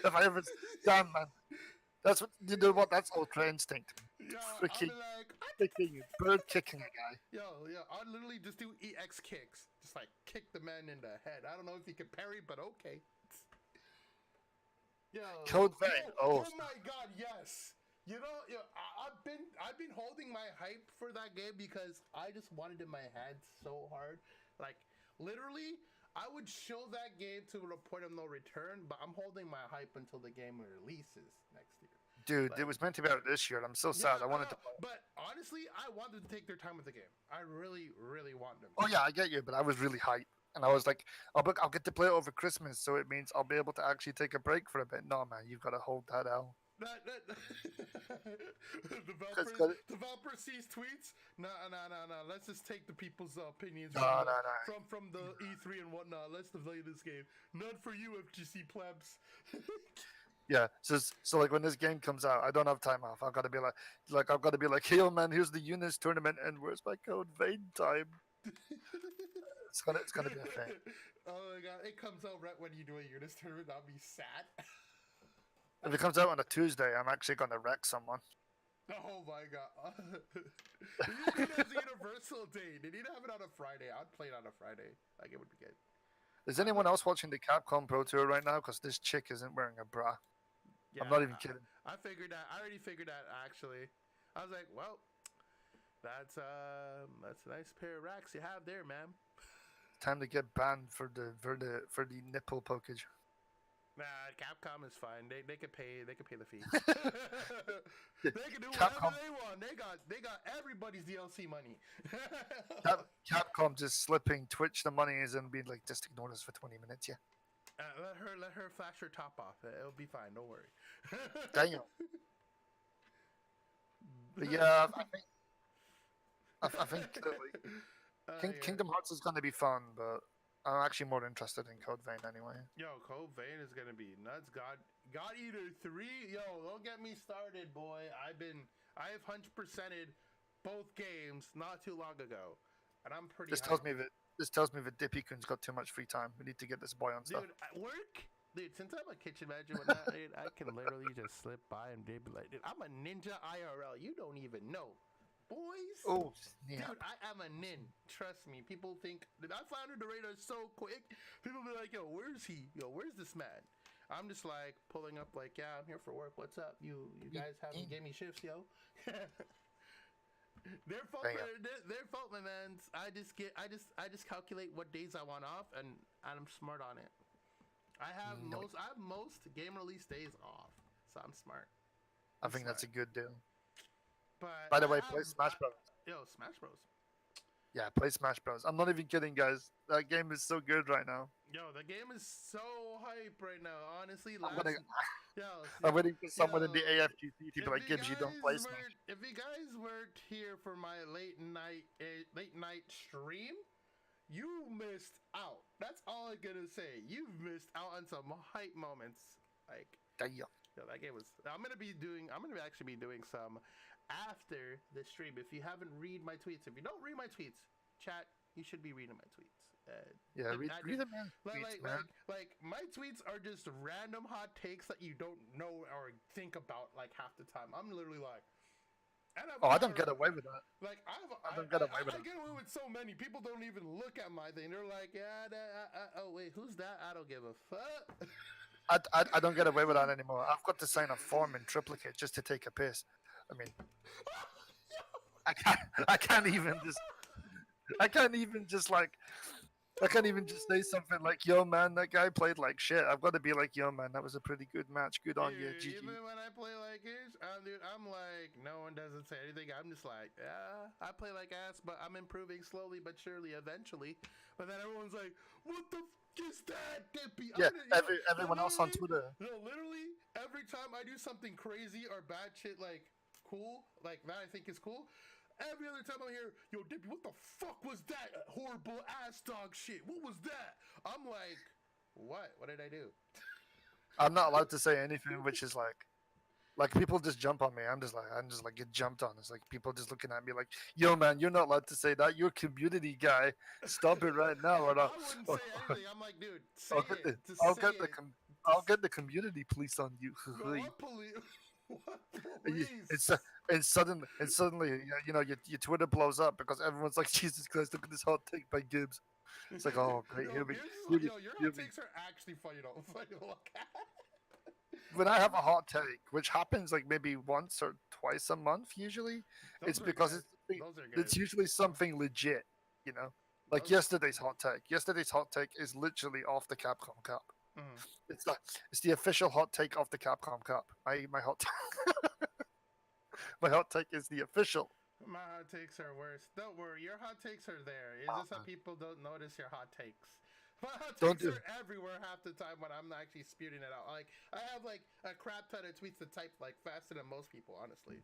If I ever, damn man, that's what you know. What that's Ultra Instinct. Yeah, freaking, like, bird kicking a guy. I'd literally just do EX kicks, just like kick the man in the head. I don't know if he can parry, but okay. Code Vein. Oh my God, yes. I've been holding my hype for that game because I just wanted it in my head so hard. Like literally, I would show that game to the point of no return, but I'm holding my hype until the game releases next year. Dude, it was meant to be out this year. I'm so sad. I wanted to. But honestly, I wanted to take their time with the game. I really, really want them. Oh yeah, I get you, but I was really hyped. And I was like, I'll get to play it over Christmas, so it means I'll be able to actually take a break for a bit. No, man, you've got to hold that out. Developer sees tweets. No. Let's just take the people's opinions from the E3 and whatnot. Let's delay this game. Not for you, FGC plebs. Yeah, so like when this game comes out, I don't have time off. I've got to be like, hey, man, here's the Eunice tournament, and where's my Code Vein time? It's gonna be a thing. Oh my God, it comes out right when you do a Eunice tournament. I'll be sad. If it comes out on a Tuesday, I'm actually gonna wreck someone. Oh my God. It has a universal day. They need to have it on a Friday. I'd play it on a Friday. Like it would be good. Is anyone else watching the Capcom Pro Tour right now? Because this chick isn't wearing a bra. Yeah, I'm not even kidding. I already figured that actually. I was like, well, that's a nice pair of racks you have there, man. Time to get banned for the nipple pokage. Nah, Capcom is fine. They could pay the fee. They can do whatever they want. They got everybody's DLC money. Capcom just slipping Twitch the money is and being like, just ignore us for 20 minutes, yeah. Let her flash her top off. It'll be fine. Don't worry. Damn. But yeah, I think Kingdom Hearts is going to be fun, but I'm actually more interested in Code Vein anyway. Yo, Code Vein is going to be nuts. God Eater 3, yo, don't get me started, boy. I have 100%ed both games not too long ago, and I'm pretty. This tells me that Dippykun's got too much free time. We need to get this boy on stuff. Dude, at work. Dude, since I'm a kitchen manager, I can literally just slip by and they'd be like, dude, I'm a ninja IRL. You don't even know. Boys. Oh, yeah. Dude, I am a nin. Trust me. People think that I fly under the radar so quick. People be like, yo, where's he? Yo, where's this man? I'm just like pulling up like, yeah, I'm here for work. What's up? You guys haven't gave me shifts, yo. Their fault, my man. I just calculate what days I want off and I'm smart on it. I have most game release days off, so I'm smart. I think that's a good deal. But by the way, play Smash Bros. Yo, Smash Bros. Yeah, play Smash Bros. I'm not even kidding, guys. That game is so good right now. Yo, the game is so hype right now. Honestly, yo, I'm waiting for someone in the AFGC to be like, if Gibbs, you don't play Smash. if you guys weren't here for my late night stream, you missed out. That's all I'm gonna say. You've missed out on some hype moments. Like, Damn. yo, that game was. I'm gonna actually be doing some after the stream. If you haven't read my tweets, if you don't read my tweets, chat, you should be reading my tweets. Yeah, read them, man. Like my tweets are just random hot takes that you don't know or think about like half the time. I'm literally like, I don't get away with that. Like I don't get away with I that. get away with so many. People don't even look at my thing. They're like, yeah, oh wait, who's that? I don't give a fuck. I don't get away with that anymore. I've got to sign a form in triplicate just to take a piss. I mean, I can't even just say something like, yo man, that guy played like shit. I've got to be like, yo man, that was a pretty good match. Good on you, GG. Even when I play like this, dude, I'm like, no one doesn't say anything. I'm just like, yeah, I play like ass, but I'm improving slowly but surely eventually. But then everyone's like, what the f is that, Dippy? Yeah, everyone else on Twitter. No, literally, every time I do something crazy or bad shit, like cool, like that I think is cool, every other time I hear, yo, Dippy, what the fuck was that horrible ass dog shit? What was that? I'm like, what? What did I do? I'm not allowed to say anything, which is like people just jump on me. I'm just like get jumped on. It's like people just looking at me like, yo man, you're not allowed to say that. You're a community guy. Stop it right now. Or I wouldn't say anything. I'm like, dude, say I'll get the community police on you. What police? What police? And suddenly, you know, your Twitter blows up because everyone's like, Jesus Christ, look at this hot take by Gibbs. It's like, oh great, your hot takes are actually funny though. Funny to look at. When I have a hot take, which happens like maybe once or twice a month, usually, it's because it's usually something legit, you know. Like yesterday's hot take. Yesterday's hot take is literally off the Capcom Cup. Mm-hmm. It's the official hot take of the Capcom Cup. My hot my hot take is the official. My hot takes are worse. Don't worry, your hot takes are there. It's just that people don't notice your hot takes. My hot takes are everywhere half the time when I'm not actually spewing it out. Like I have like a crap ton of tweets to type like faster than most people, honestly.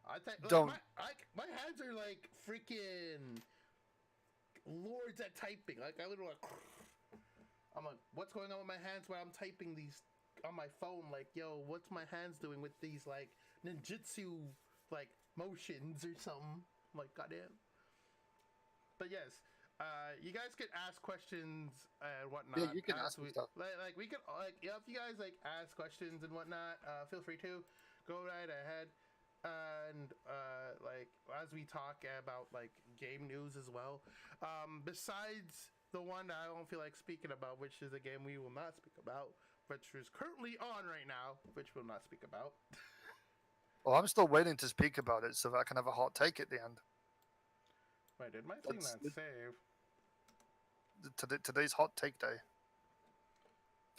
I type my hands are like freaking lords at typing. Like I literally I'm like, what's going on with my hands when I'm typing these on my phone? Like, yo, what's my hands doing with these like ninjutsu like motions or something? I'm like, goddamn. But yes, you guys could ask questions and whatnot. Yeah, you can ask me stuff. Like we could like if you guys like ask questions and whatnot, feel free to go right ahead. And like as we talk about like game news as well, besides the one that I don't feel like speaking about, which is a game we will not speak about, which is currently on right now, which we'll not speak about. Well, I'm still waiting to speak about it so that I can have a hot take at the end. Wait, did my thing not save? Today's hot take day.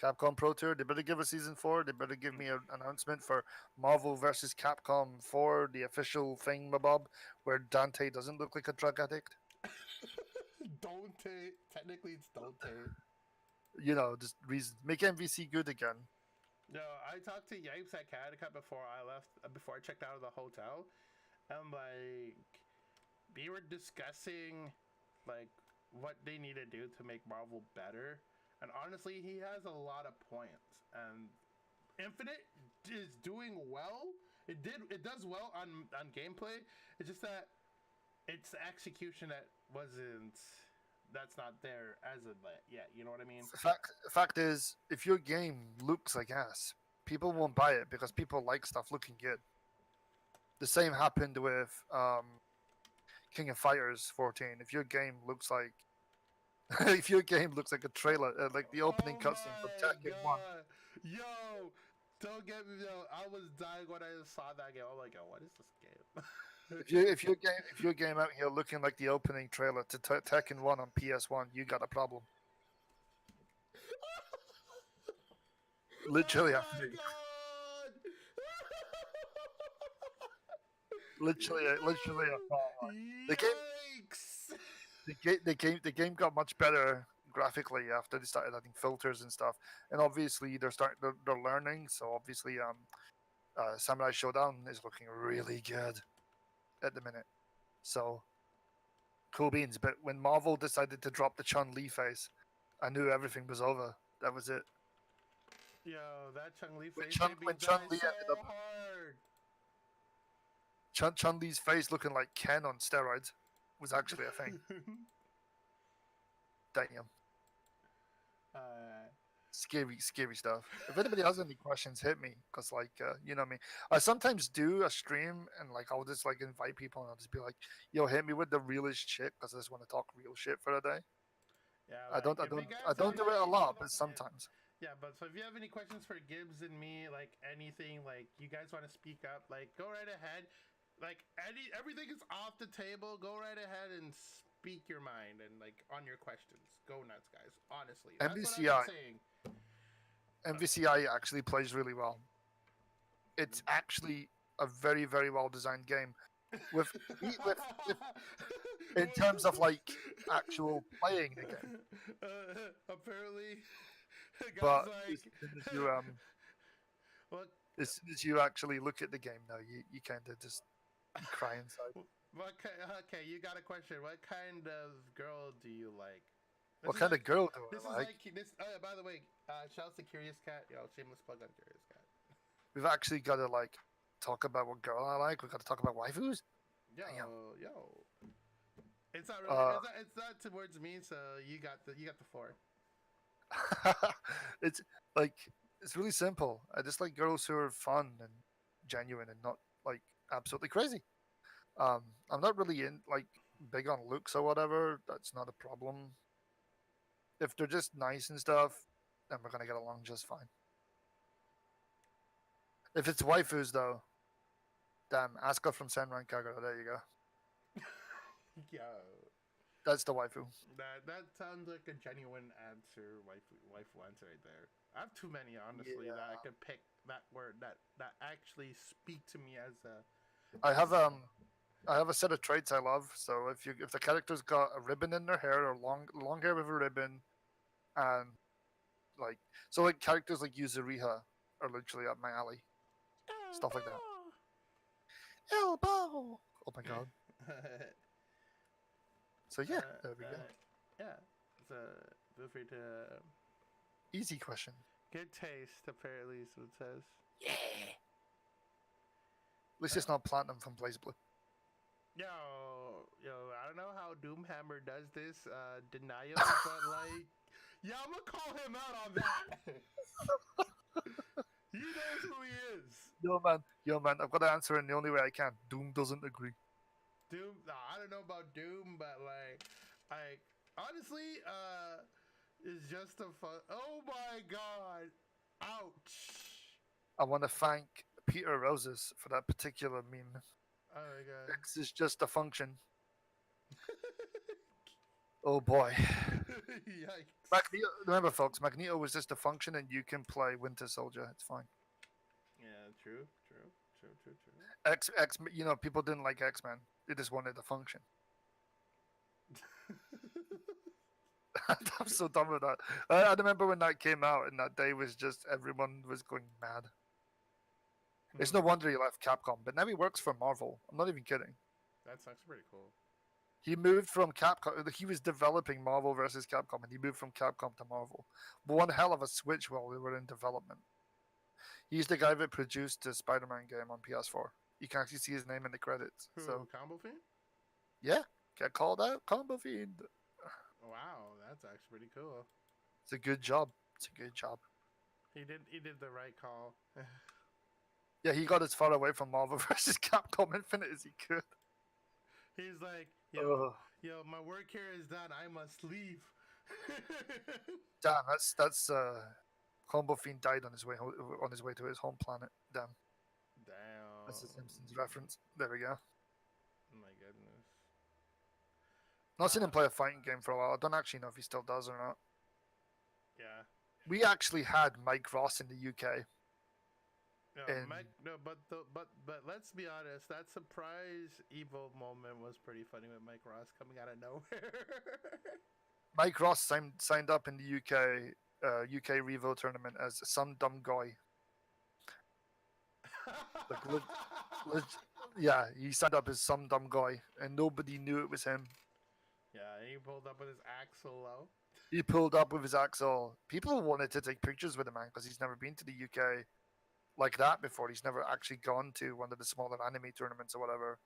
Capcom Pro Tour, they better give a Season 4. They better give me an announcement for Marvel vs. Capcom 4, the official thing, Mabob, where Dante doesn't look like a drug addict. Dante. Technically, it's Dante. You know, just reason. Make MVC good again. No, I talked to Yipes at Connecticut before I left, before I checked out of the hotel. And, like, we were discussing, like, what they need to do to make Marvel better. And honestly, he has a lot of points. And Infinite is doing well. It does well on gameplay. It's just that it's the execution that's not there as of yet. You know what I mean? Fact is, if your game looks like ass, people won't buy it because people like stuff looking good. The same happened with King of Fighters 14. If your game looks like a trailer, like the opening cutscene from Tekken 1. Yo, don't get me. Yo, I was dying when I saw that game. I'm like, yo, what is this game? If your game out here looking like the opening trailer to Tekken 1 on PS1, you got a problem. Literally, literally a the game got much better graphically after they started adding filters and stuff. And obviously they're learning. So obviously, Samurai Showdown is looking really good at the minute. So cool beans. But when Marvel decided to drop the Chun-Li face, I knew everything was over. That was it. Yo, that Chun-Li When face made me die Chun-Li so ended up hard. Chun-Li's face looking like Ken on steroids was actually a thing. Damn. Scary stuff. If anybody has any questions, hit me, because like you know what I mean. I sometimes do a stream and like I'll just like invite people and I'll just be like, "Yo, hit me with the realest shit," because I just want to talk real shit for a day. Yeah, I don't do it a lot, but sometimes. Yeah, but so if you have any questions for Gibbs and me, like anything, like you guys want to speak up, like go right ahead. Like everything is off the table. Go right ahead and speak your mind and like on your questions. Go nuts, guys. Honestly, that's MVCI. what I'm saying. MVCI actually plays really well. It's actually a very, very well designed game. With in terms of like actual playing the game. Apparently, but like, as soon as you actually look at the game, though, you kind of just cry inside. Okay, you got a question. What kind of girl do you like? What kind of girl do I like? Oh, by the way, shouts to Curious Cat. Yo, shameless plug on Curious Cat. We've actually got to like talk about what girl I like. We've got to talk about waifus. Yo. It's not really. It's not towards me. So you got the floor. It's like it's really simple. I just like girls who are fun and genuine and not like absolutely crazy. I'm not really big on looks or whatever. That's not a problem. If they're just nice and stuff, then we're gonna get along just fine. If it's waifus though, damn, Asuka from Senran Kagura. There you go. Yo. That's the waifu. That sounds like a genuine answer, waifu answer right there. I have too many, honestly, that I could pick that word that actually speak to me as a. I have a set of traits I love. So if the character's got a ribbon in their hair or long hair with a ribbon, and like characters like Yuzuriha are literally up my alley. Stuff like that. Elbow. Oh my god. So yeah, there we go. Yeah. So feel free to. Easy question. Good taste, apparently, is what it says. Yeah. At least it's not platinum from BlazBlue. Yo, I don't know how Doomhammer does this, denial, but like, yeah, I'm gonna call him out on that. He knows who he is. Yo man, I've got to answer in the only way I can. Doom doesn't agree. Doom, no, I don't know about Doom, but like, honestly, it's just a fun. Oh my god, ouch! I want to thank Peter Roses for that particular meme. Oh my god. X is just a function. Oh boy. Yikes. Magneto, remember folks, Magneto was just a function and you can play Winter Soldier. It's fine. Yeah, true. X, you know, people didn't like X-Men. They just wanted a function. I'm so done with that. I remember when that came out and that day was just, everyone was going mad. It's no wonder he left Capcom, but now he works for Marvel. I'm not even kidding. That sounds pretty cool. He moved from Capcom. He was developing Marvel vs. Capcom, and he moved from Capcom to Marvel. But one hell of a switch while they were in development. He's the guy that produced the Spider-Man game on PS4. You can actually see his name in the credits. Who, so Combo Fiend? Yeah, get called out, Combo Fiend. Wow, that's actually pretty cool. It's a good job. He did the right call. Yeah, he got as far away from Marvel vs. Capcom Infinite as he could. He's like, yo, my work here is done. I must leave. Damn, that's Combo Fiend died on his way to his home planet. Damn. That's a Simpsons reference. There we go. Oh my goodness. Not seen him play a fighting game for a while. I don't actually know if he still does or not. Yeah. We actually had Mike Ross in the UK. But let's be honest. That surprise Evo moment was pretty funny with Mike Ross coming out of nowhere. Mike Ross signed up in the UK Revo tournament as some dumb guy. Like, yeah, he signed up as some dumb guy, and nobody knew it was him. Yeah, he pulled up with his axle low. He pulled up with his axle. People wanted to take pictures with him, man, because he's never been to the UK like that before. He's never actually gone to one of the smaller anime tournaments or whatever.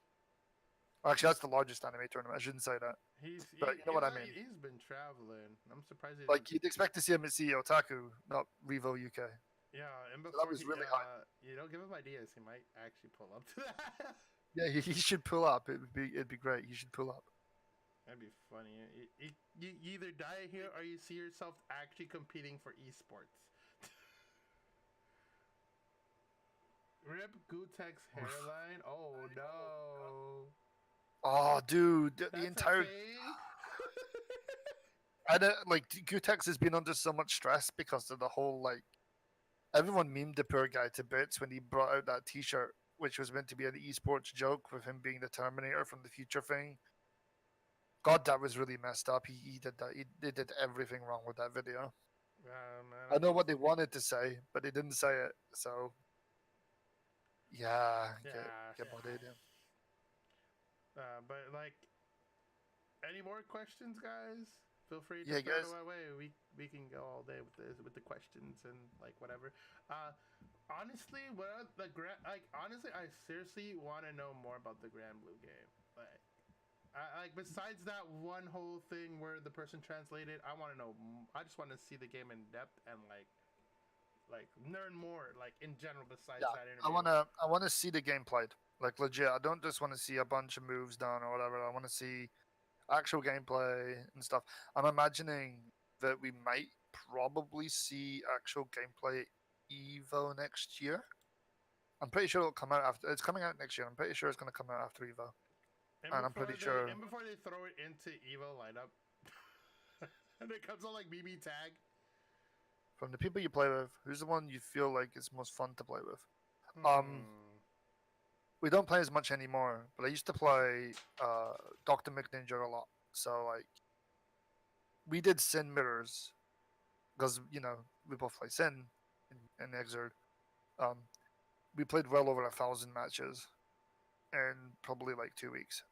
Actually, that's the largest anime tournament. I shouldn't say that. But you know what I mean. He's been traveling. I'm surprised. Like, you'd expect to see him at CEO Otaku, not Revo UK. Yeah, and So before that was really high. you know, give him ideas. He might actually pull up to that. Yeah, he should pull up. It'd be great. He should pull up. That'd be funny. You either die here or you see yourself actually competing for esports. Rip Gutek's hairline. Oh no. Oh, dude, the entire. I don't, like, Gutex has been under so much stress because of the whole, like, everyone memed the poor guy to bits when he brought out that T-shirt, which was meant to be an esports joke with him being the Terminator from the future thing. God, that was really messed up. He did that. He did everything wrong with that video. Man, I know what they wanted to say, but they didn't say it. So, yeah, get bodied. But like, any more questions, guys? Feel free to Yeah, throw it guys. our way. We can go all day with the questions and like whatever. Honestly, honestly, I seriously want to know more about the Grand Blue game. Like besides that one whole thing where the person translated, I want to know. I just want to see the game in depth and like learn more, like in general. Besides that interview, I wanna see the game played. Like, legit. I don't just want to see a bunch of moves done or whatever. I want to see actual gameplay and stuff. I'm imagining that we might probably see actual gameplay Evo next year. I'm pretty sure it'll come out after. It's coming out next year. I'm pretty sure it's going to come out after Evo. And I'm pretty sure. And before they throw it into Evo lineup, and it comes on like BB tag. From the people you play with, who's the one you feel like is most fun to play with? We don't play as much anymore, but I used to play Dr. McNinja a lot. So, like, we did Sin Mirrors because, you know, we both play Sin in Exerd. We played well over 1,000 matches in probably like 2 weeks.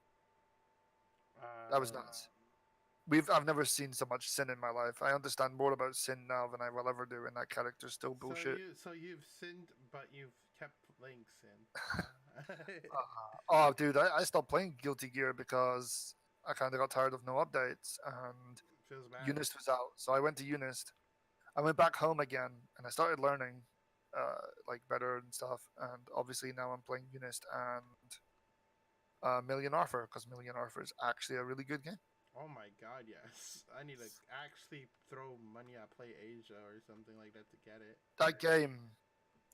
That was nuts. I've never seen so much Sin in my life. I understand more about Sin now than I will ever do, and that character's still bullshit. So you've sinned, but you've kept playing Sin. Oh, dude, I stopped playing Guilty Gear because I kind of got tired of no updates, and Unist was out. So I went to Unist. I went back home again, and I started learning like better and stuff. And obviously now I'm playing Unist and Million Arthur, because Million Arthur is actually a really good game. Oh my god, yes. I need to actually throw money at Play Asia or something like that to get it. That game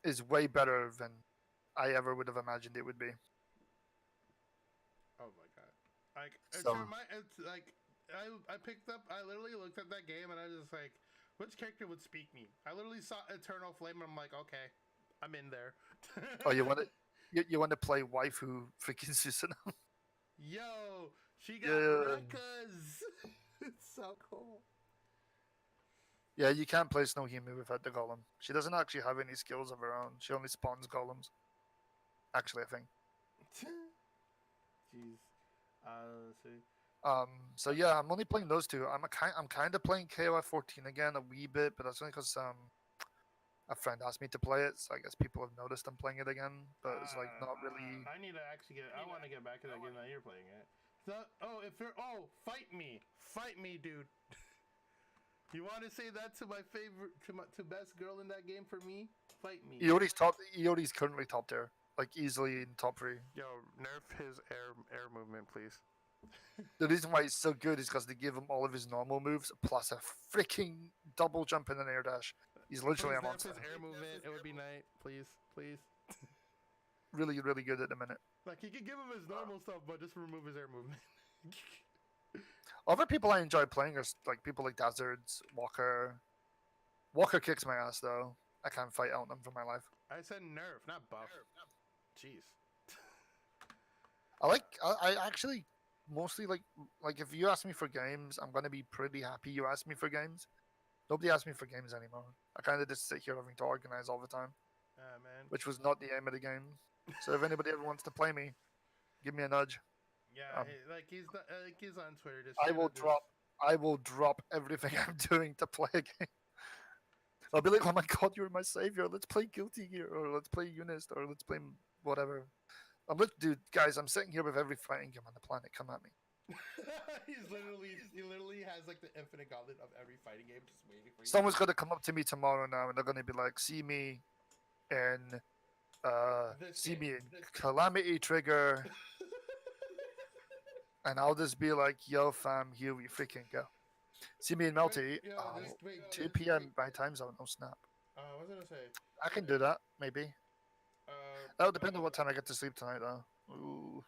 is way better than I ever would have imagined it would be. Oh my god. Like, it's like, I literally looked at that game and I was just like, which character would speak me? I literally saw Eternal Flame and I'm like, okay, I'm in there. Oh, you want to play waifu freaking Susanoo? Yo, she got Rekkas. It's so cool. Yeah, you can't play Snowhime without the golem. She doesn't actually have any skills of her own. She only spawns golems. Actually, I think. Jeez. Let's see. So yeah, I'm only playing those two. I'm kind of playing KOF 14 again a wee bit, but that's only because a friend asked me to play it, so I guess people have noticed I'm playing it again. But it's like not really. I need to actually I want to get back to that game that you're playing it. So, fight me, dude. You want to say that to my favorite, to best girl in that game for me? Fight me. Iori's currently top tier, like easily in top 3. Yo, nerf his air movement, please. The reason why it's so good is because they give him all of his normal moves plus a freaking double jump and an air dash. He's literally a monster. His air movement, it would be nice, please. Really, really good at the minute. Like, he could give him his normal stuff, but just remove his air movement. Other people I enjoy playing are like people like Dazzards, Walker. Walker kicks my ass though. I can't fight out him for my life. I said nerf, not buff. Jeez. I actually mostly like if you ask me for games, I'm gonna be pretty happy you asked me for games. Nobody asks me for games anymore. I kind of just sit here having to organize all the time, Man. which was not the aim of the game. So if anybody ever wants to play me, give me a nudge. Yeah, like he's not, like he's on Twitter. Just I will drop. I will drop everything I'm doing to play a game. I'll be like, oh my god, you're my savior. Let's play Guilty Gear, or let's play Unist, or let's play whatever. Dude, guys, I'm sitting here with every fighting game on the planet. Come at me. He literally has like the infinite gauntlet of every fighting game just waiting for you. Someone's gonna come up to me tomorrow now, and they're gonna be like, see me in Calamity Trigger, and I'll just be like, yo fam, here we freaking go. See me in Melty, 2 p.m. my time zone, no snap. What was I gonna say? I can do that, maybe. That'll depend on what time I get to sleep tonight, though. Ooh.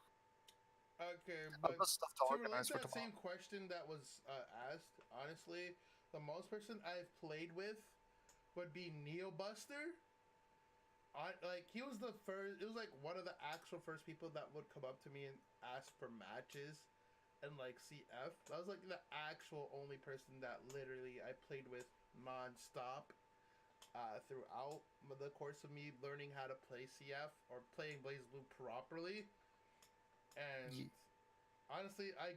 Okay, I've got stuff to organize for that tomorrow. same question that was asked, honestly, the most person I've played with would be Neobuster. Like, he was the first, it was like one of the actual first people that would come up to me and ask for matches and like CF. That was like the actual only person that literally I played with non-stop throughout the course of me learning how to play CF or playing BlazBlue properly. And honestly, I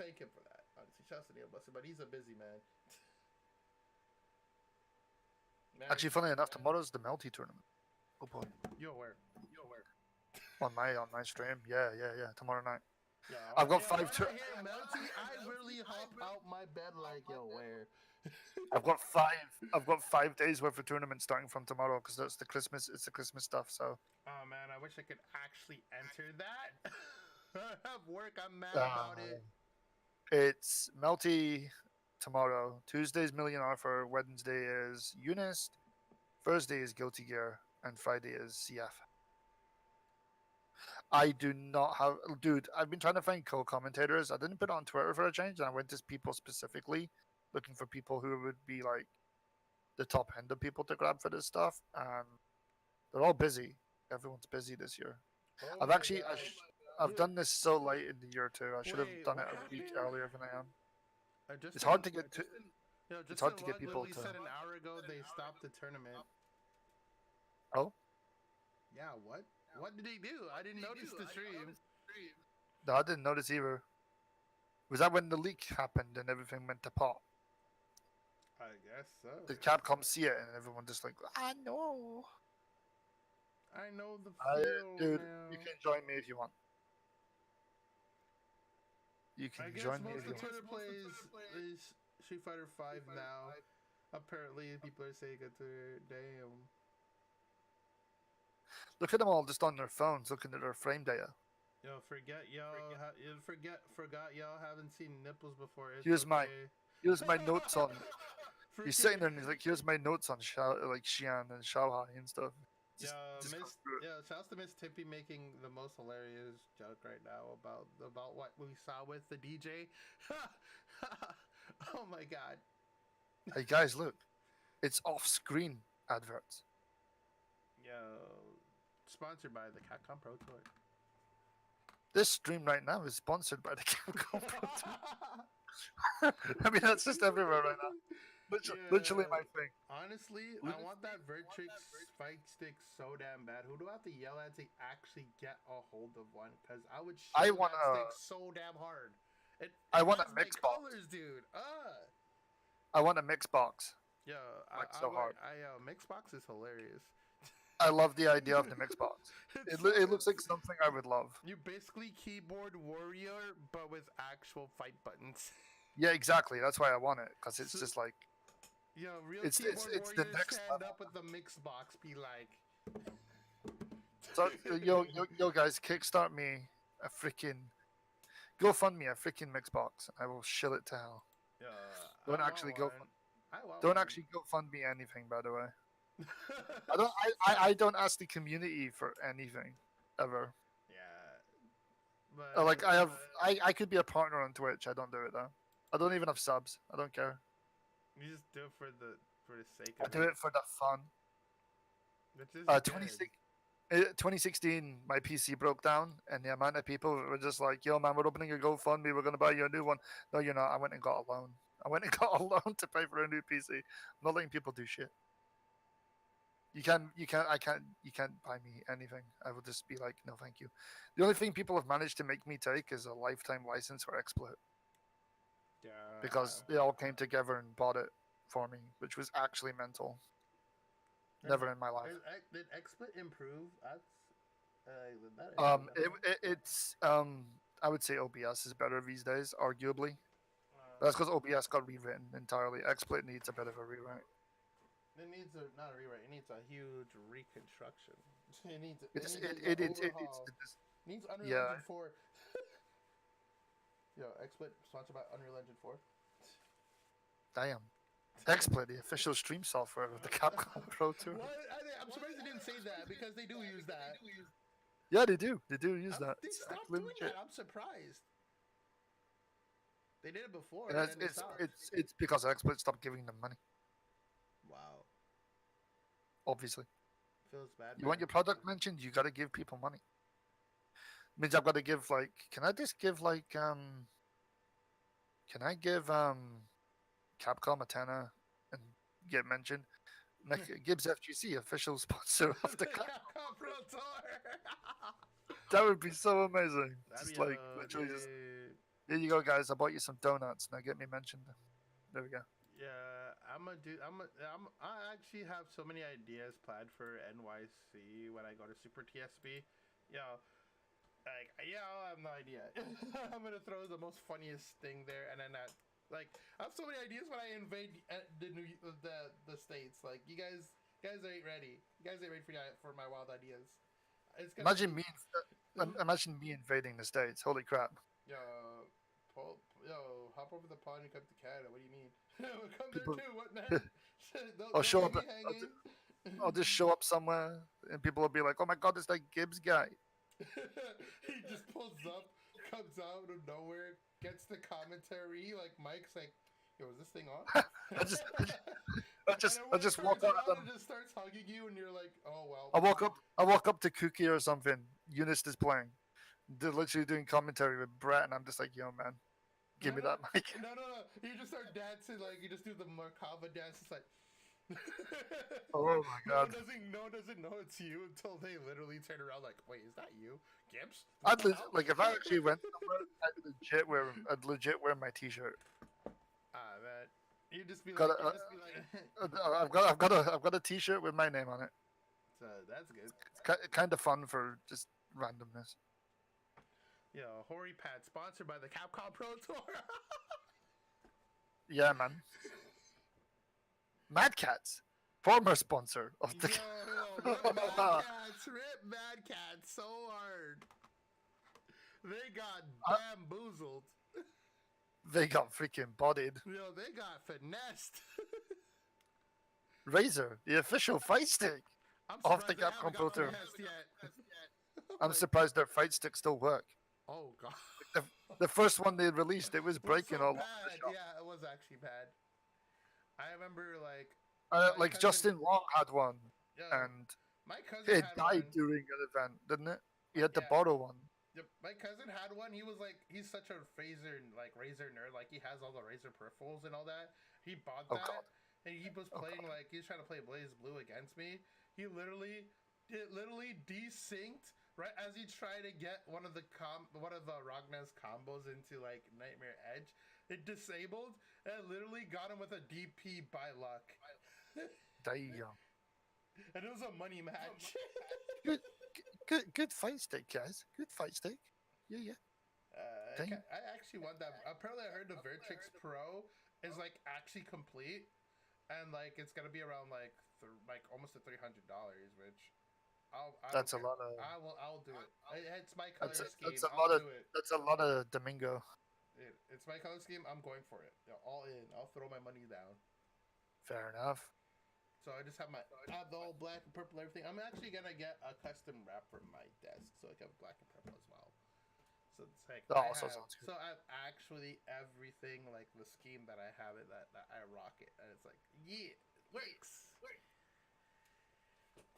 thank him for that. Honestly, shouts to Neobuster, but he's a busy man. Actually, funny enough, tomorrow's the Melty tournament. Oh boy. You're aware. On my stream, yeah. Tomorrow night. Yeah, I've got I really hop out my bed like, yo, where? I've got 5 days worth of tournaments starting from tomorrow because it's the Christmas stuff. So. Oh man, I wish I could actually enter that. I have work. I'm mad about it. It's Melty tomorrow. Tuesday's Million Arthur. Wednesday is Unist. Thursday is Guilty Gear, and Friday is CF. I do not have, dude. I've been trying to find co-commentators. I didn't put it on Twitter for a change, and I went to people specifically looking for people who would be like the top end of people to grab for this stuff, and they're all busy. Everyone's busy this year. Oh I've done this so late in the year too. I should have done it a week earlier than I am. It's hard to get to. It's hard to get people to. Said an hour ago they stopped the tournament. Oh. Yeah. What? What did they do? I didn't notice the stream. No, I didn't notice either. Was that when the leak happened and everything went to pot? I guess so. Did Capcom see it and everyone just like, I know the feel, dude, now. You can join me if you want. You can join me if you want. Twitter plays is Street Fighter 5 now. Apparently, people are saying it to damn. Look at them all just on their phones, looking at their frame data. Yo, forgot y'all haven't seen nipples before. It's here's okay. my notes on. He's sitting there and he's like, here's my notes on Xian and Xiaohai and stuff. Shouts to Miss Tippy making the most hilarious joke right now about what we saw with the DJ. Oh my god. Hey guys, look. It's off-screen adverts. Yo, sponsored by the Capcom Pro Tour. This stream right now is sponsored by the Capcom Pro Tour. I mean, that's just everywhere right now. Literally my thing. Honestly, I want that Vertrix fight stick so damn bad. Who do I have to yell at to actually get a hold of one? Because I would shoot that stick so damn hard. I want a mix box. Colors, dude. I want a mix box. Yeah, hard. Mix box is hilarious. I love the idea of the mix box. It looks like something I would love. You basically keyboard warrior, but with actual fight buttons. Yeah, exactly. That's why I want it, because it's just like. Yo, real it's keyboard the warriors next stand level. up with the mix box, be like. So yo guys, kickstart me a freaking, GoFundMe a freaking mix box. I will shill it to hell. Yeah. Don't actually GoFund me anything, by the way. I don't ask the community for anything ever. Yeah. But like I could be a partner on Twitch. I don't do it though. I don't even have subs. I don't care. You just do it for the sake of I do it for the fun. Which is 26 2016, my PC broke down, and the amount of people were just like, "Yo, man, we're opening a GoFundMe. We're gonna buy you a new one." No, you're not. I went and got a loan. I went and got a loan to pay for a new PC. I'm not letting people do shit. You can't, you can't buy me anything. I will just be like, no, thank you. The only thing people have managed to make me take is a lifetime license for XSplit Yeah. because they all came together and bought it for me, which was actually mental. Never in my life. Did XSplit improve? It's I would say OBS is better these days, arguably. That's because OBS got rewritten entirely. XSplit needs a bit of a rewrite. It needs not a rewrite. It needs a huge reconstruction. It needs needs Unreal Engine 4. Yo, XSplit sponsored by Unreal Engine 4. Damn. XSplit, the official stream software of the Capcom Pro Tour. I'm surprised they didn't say that because they do use that. Yeah, they do. They do use that. They stopped doing that. I'm surprised. They did it before. It's because XSplit stopped giving them money. Wow. Obviously. Feels bad. You want your product mentioned, you gotta give people money. Means I've got to give like, can I just give like can I give Capcom a tenner and get mentioned? GibzFGC, official sponsor of the Capcom Pro Tour. That would be so amazing. Just like literally just, here you go, guys. I bought you some donuts. Now get me mentioned. There we go. Yeah, I actually have so many ideas planned for NYC when I go to Super TSB. I have no idea. I'm gonna throw the most funniest thing there, and then I have so many ideas when I invade the states. Like you guys ain't ready. You guys ain't ready for my wild ideas. Imagine me invading the states. Holy crap! Hop over the pond and come to Canada. What do you mean? Come there too. What man? I'll show up. I'll just show up somewhere, and people will be like, "Oh my god, it's that Gibbs guy." He just pulls up, comes out of nowhere, gets the commentary. Like Mike's like, "Yo, is this thing on?" I just walk out and just starts hugging you, and you're like, "Oh well." I walk up to Cookie or something. Eunice is playing. They're literally doing commentary with Brett, and I'm just like, "Yo, man, give me that mic." No. You just start dancing, like you just do the Merkava dance. It's like. Oh my god. No one doesn't know it's you until they literally turn around like, wait, is that you? Gibbs? If I actually went somewhere, I'd legit wear my t-shirt. Man. You'd just be I've got a t-shirt with my name on it. So that's good. It's kind of fun for just randomness. Hori Pad sponsored by the Capcom Pro Tour. Yeah, man. Mad Cats, former sponsor of the. Rip Mad Cats so hard. They got bamboozled. They got freaking bodied. They got finessed. Razer, the official fight stick of the Capcom Pro Tour. I'm surprised their fight sticks still work. Oh god. The first one they released, it was breaking all over the shop. Yeah, it was actually bad. I remember cousin, Justin Long had one, and my cousin it died during an event, didn't it? He had to borrow one. Yep, my cousin had one. He was he's such a Razer nerd. Like he has all the Razer peripherals and all that. He bought that, and he was playing he was trying to play Blaze Blue against me. It literally desynced right as he tried to get one of the Ragnar's combos into Nightmare Edge. It disabled and literally got him with a DP by luck. Damn. And it was a money match. Good fight stick, guys. Good fight stick. Yeah. I actually want that. Apparently, I heard the Vertex Pro is actually complete, and it's gonna be around almost to $300, which that's a lot of. I'll do it. It's my color scheme. That's a lot of Domingo. It's my color scheme. I'm going for it. All in. I'll throw my money down. Fair enough. So I just have the whole black and purple everything. I'm actually gonna get a custom wrap for my desk, so I can have black and purple as well. So it's sounds good. So I have actually everything the scheme that I have it that I rock it, and it's yeah, works.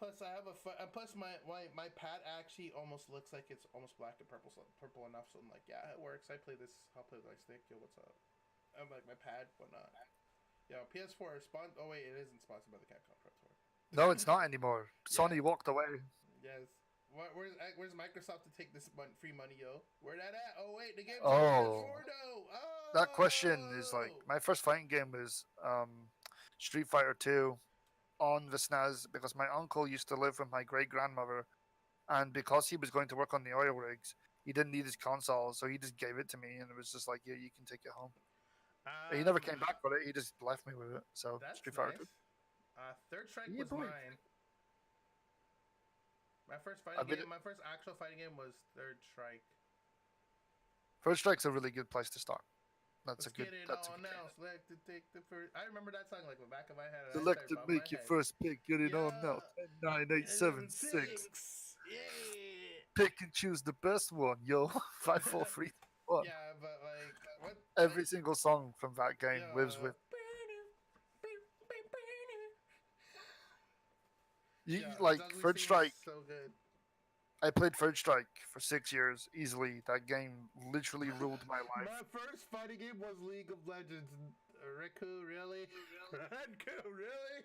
plus I have plus my pad actually almost looks like it's almost black to purple, so purple enough. So I'm like, yeah, it works. I'll play with my stick. Yo, what's up? I'm like my pad, whatnot. Yo, PS4 sponsored. Oh wait, it isn't sponsored by the Capcom Pro Tour. No, it's not anymore. Sony walked away. Yes. Where's Microsoft to take this free money, yo? Where that at? Oh wait, the game's Oh. on PS4 though. Oh. That question is like my first fighting game was Street Fighter 2 on the SNES because my uncle used to live with my great grandmother, and because he was going to work on the oil rigs, he didn't need his console, so he just gave it to me, and it was just like, yeah, you can take it home. He never came back with it. He just left me with it. So that's Street Fighter nice. 2. Third Strike Yeah, was boy. mine. My first fighting game, my first actual fighting game was Third Strike. Third Strike's a really good place to start. That's Let's a good. Get it That's on now. Select to take the first. I remember that song like the back of my head. Select to make your first pick. Get it on now. 9, 8, 7, 6. Yeah. Pick and choose the best one, yo. 5, 4, 3, 1. Yeah, but like what? Every single song from that game lives with. Like Third Strike. So good. I played Third Strike for 6 years easily. That game literally ruled my life. My first fighting game was League of Legends. Riku, really? Riku, really?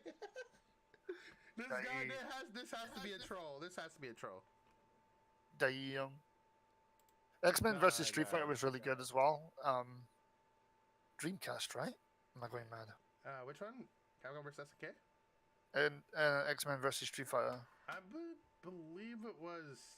This has to be a troll. This has to be a troll. Damn. X-Men versus Street Fighter was really good as well. Dreamcast, right? Am I going mad? Which one? Capcom vs. SNK? And X-Men versus Street Fighter. I believe it was.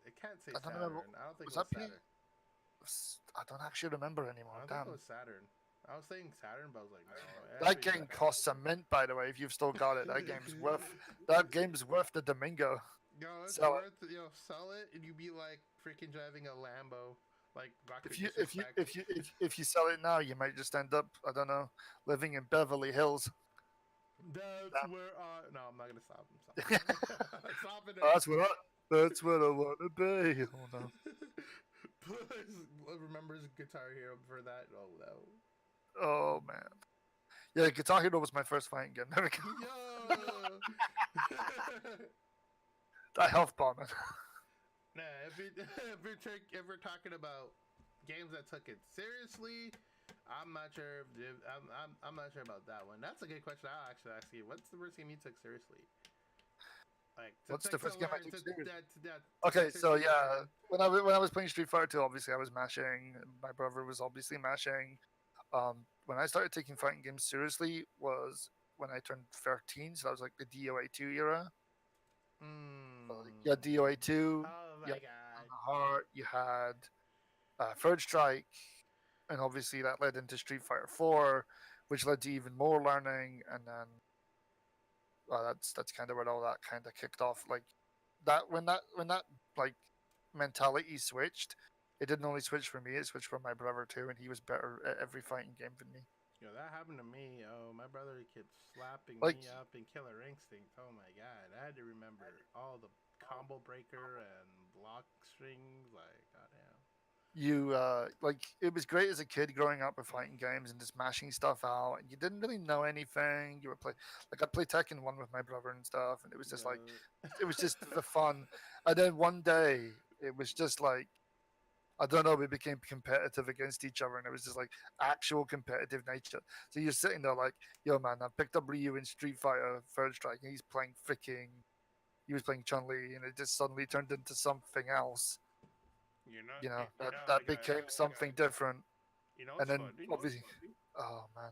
It can't say I don't Saturn. remember. I don't think Was it was that Saturn. I don't actually remember anymore. I don't Damn. think it was Saturn. I was saying Saturn, but I was like, no. That game costs a mint, by the way. If you've still got it, that game's worth. That game's worth the Domingo. No, it's Sell worth it. Sell it, and you be like freaking driving a Lambo, like if you sell it now, you might just end up, I don't know, living in Beverly Hills. That's where no, I'm not gonna stop. I'm stopping. That's what I want to be. Oh no. Remember his Guitar Hero for that? Oh no. Oh man. Yeah, Guitar Hero was my first fighting game. There we go. Yo. That health bombing. Nah, if we're talking about games that took it seriously, I'm not sure. I'm not sure about that one. That's a good question. I'll actually ask you. What's the first game you took seriously? Like, what's the first game I took seriously? That Okay, so yeah, when I was playing Street Fighter 2, obviously I was mashing. My brother was obviously mashing. When I started taking fighting games seriously was when I turned 13. So that was like the DOA 2 era. Yeah, DOA 2. Oh my god. Heart. You had Third Strike, and obviously that led into Street Fighter 4, which led to even more learning, and then that's kind of where all that kind of kicked off. Like that when that like mentality switched, it didn't only switch for me; it switched for my brother too, and he was better at every fighting game than me. Yo, that happened to me. Oh, my brother kept slapping me up in Killer Instinct. Oh my god, I had to remember all the combo breaker and block strings. Like, goddamn. You like it was great as a kid growing up with fighting games and just mashing stuff out, and you didn't really know anything. You were I'd play Tekken 1 with my brother and stuff, and it was just like it was just the fun. And then one day it was just like, I don't know, we became competitive against each other, and it was just like actual competitive nature. So you're sitting there like, yo man, I picked up Ryu in Street Fighter Third Strike, and he was playing Chun-Li, and it just suddenly turned into something else. That became something different. And then obviously, oh man.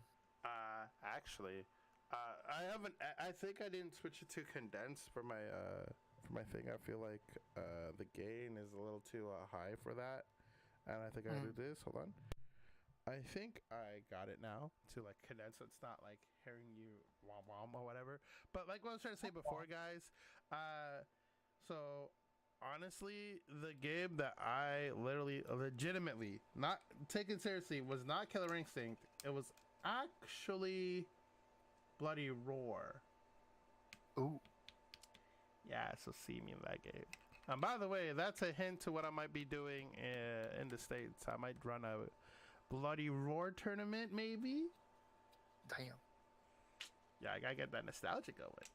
Actually, I haven't. I think I didn't switch it to condensed for my thing. I feel like the gain is a little too high for that, and I think I do this. Hold on. I think I got it now to like condense. So it's not like hearing you wom wom or whatever. But like what I was trying to say before, guys. So honestly, the game that I legitimately, not taken seriously, was not Killer Instinct. It was actually Bloody Roar. Ooh. Yeah, so see me in that game. And by the way, that's a hint to what I might be doing in the States. I might run a Bloody Roar tournament, maybe? Damn. Yeah, I gotta get that nostalgia going.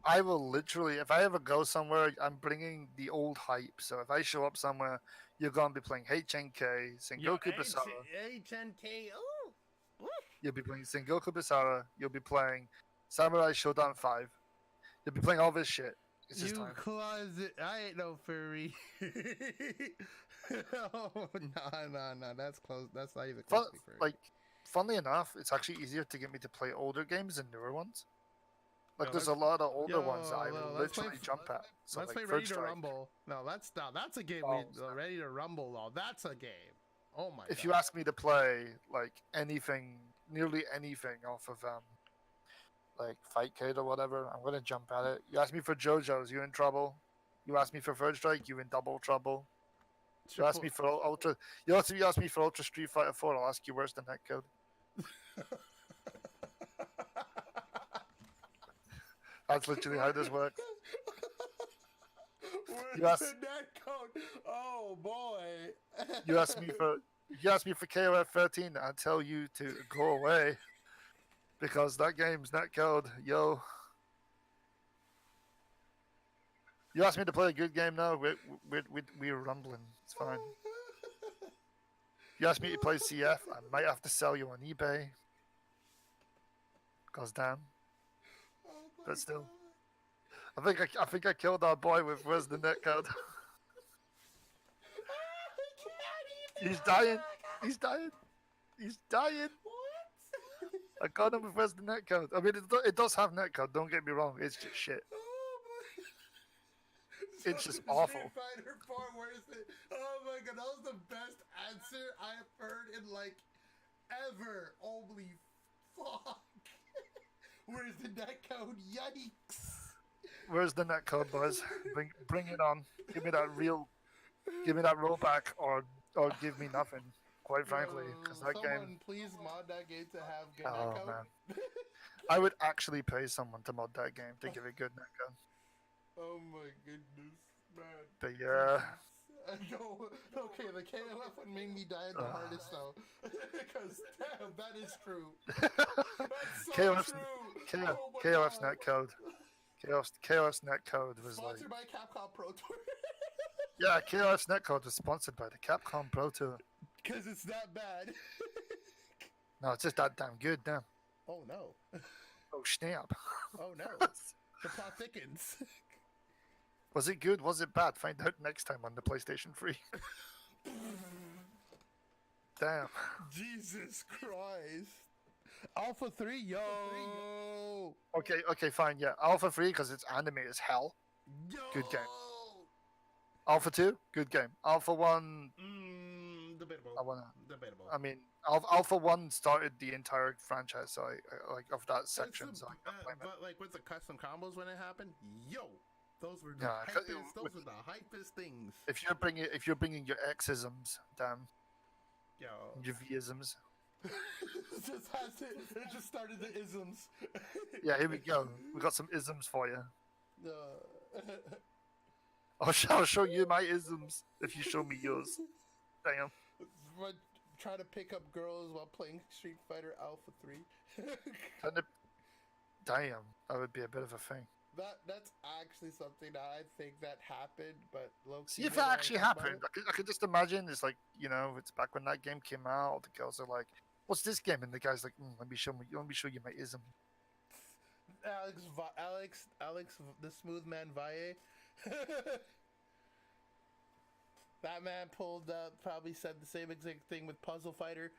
I will literally, if I ever go somewhere, I'm bringing the old hype. So if I show up somewhere, you're gonna be playing HNK, Sengoku Basara. HNK. Oh. You'll be playing Sengoku Basara. You'll be playing Samurai Shodown 5. You'll be playing all this shit. It's just You time. closet. I ain't no furry. Oh, no. That's close. That's not even close to be furry. Like, funnily enough, it's actually easier to get me to play older games than newer ones. Like, there's a lot of older ones that I will literally jump at. So, let's like, play Third Ready to Strike. Rumble. No, that's a game. Ready to Rumble, though. That's a game. Oh my god. If you ask me to play, like, anything, nearly anything off of, like, Fightcade or whatever, I'm gonna jump at it. You ask me for JoJo's, you're in trouble. You ask me for Third Strike, you're in double trouble. You ask me for Ultra. You ask me for Ultra Street Fighter 4. I'll ask you where's the netcode. That's literally how this works. Where's the netcode? Oh boy. You ask me for KOF 13. I tell you to go away because that game's netcode, yo. You asked me to play a good game now. We're rumbling. It's fine. You asked me to play CF. I might have to sell you on eBay. Cause damn. But still, I think I killed our boy with where's the netcode. He's dying. He's dying. He's dying. What? I got him with where's the netcode. I mean, it does have netcode. Don't get me wrong. It's just shit. It's just awful. Street Fighter 4, where is it? Oh my god, that was the best answer I've heard in like ever. Holy fuck. Where's the netcode? Yikes. Where's the netcode, boys? Bring it on. Give me that rollback or give me nothing. Quite frankly, because that game. Please mod that game to have good Oh netcode. man, I would actually pay someone to mod that game to give it good netcode. Oh my goodness, man. But yeah. No, okay, the KLF one made me die the hardest though. Because damn, that is true. That's so true. KOF's netcode. KOF's netcode was sponsored like. by Capcom Pro Tour. Yeah, KOF's netcode was sponsored by the Capcom Pro Tour. Because it's that bad. No, it's just that damn good, damn. Oh no. Oh snap. Oh no. The plot thickens. Was it good? Was it bad? Find out next time on the PlayStation 3. Damn. Jesus Christ. Alpha 3, yo. Okay, fine, yeah. Alpha 3 because it's anime as hell. Yo. Good game. Alpha 2, good game. Alpha 1, debatable. Debatable. I mean, Alpha 1 started the entire franchise, so I like of that section. But like with the custom combos when it happened, yo, those were the Yeah, hypest. Those were the hypest things. If you're bringing your X-isms, damn, Yo, your V-isms. It just started the isms. Yeah, here we go. We got some isms for you. Uh, I'll show you my isms if you show me yours. Damn. but try to pick up girls while playing Street Fighter Alpha 3. Damn, that would be a bit of a thing. That's actually something that I think that happened, but low-key. See if it actually happened. I could just imagine it's like, you know, it's back when that game came out. The girls are like, "What's this game?" And the guy's like, "Let me show you my ism." Alex, the smooth man Valle. That man pulled up, probably said the same exact thing with Puzzle Fighter.